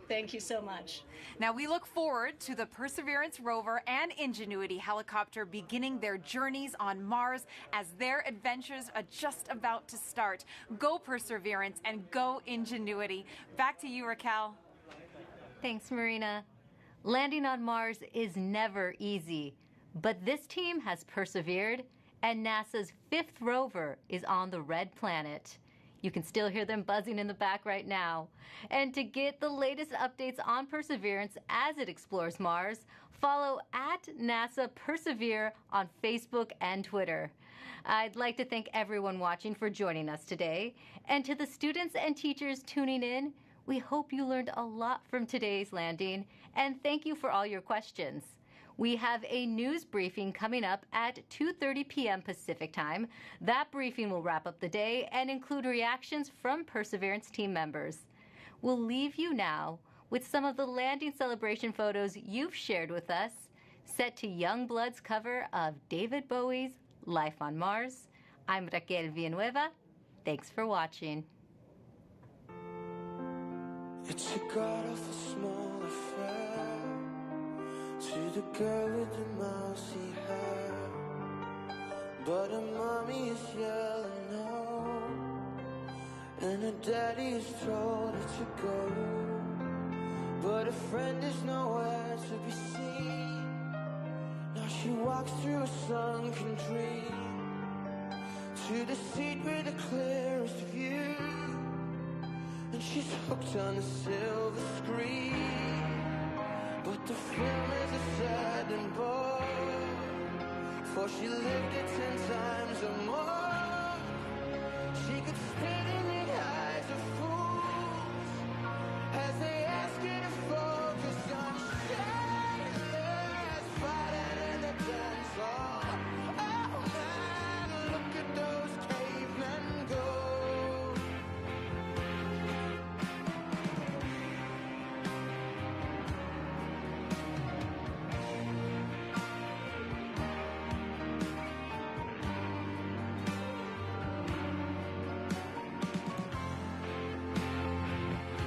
[SPEAKER 11] Thank you so much.
[SPEAKER 3] Now, we look forward to the Perseverance rover and Ingenuity helicopter beginning their journeys on Mars as their adventures are just about to start. Go Perseverance and go Ingenuity. Back to you, Raquel.
[SPEAKER 1] Thanks, Marina. Landing on Mars is never easy, but this team has persevered, and NASA's 5th rover is on the red planet. You can still hear them buzzing in the back right now. And to get the latest updates on Perseverance as it explores Mars, follow at NASA Persevere on Facebook and Twitter. I'd like to thank everyone watching for joining us today. And to the students and teachers tuning in, we hope you learned a lot from today's landing, and thank you for all your questions. We have a news briefing coming up at 2:30 p.m. Pacific Time. That briefing will wrap up the day and include reactions from Perseverance team members. We'll leave you now with some of the landing celebration photos you've shared with us, set to Youngblood's cover of David Bowie's Life on Mars. I'm Raquel Villanueva. Thanks for watching.
[SPEAKER 15] It's a god-awful small affair to the girl with the mousy hair, but her mommy is yelling no, and her daddy is told her to go, but her friend is nowhere to be seen. Now she walks through a sunken dream to the seat with the clearest view, and she's hooked on the silver screen. But the film is a sad bore, for she lived it 10 times or more. She could spit in it out.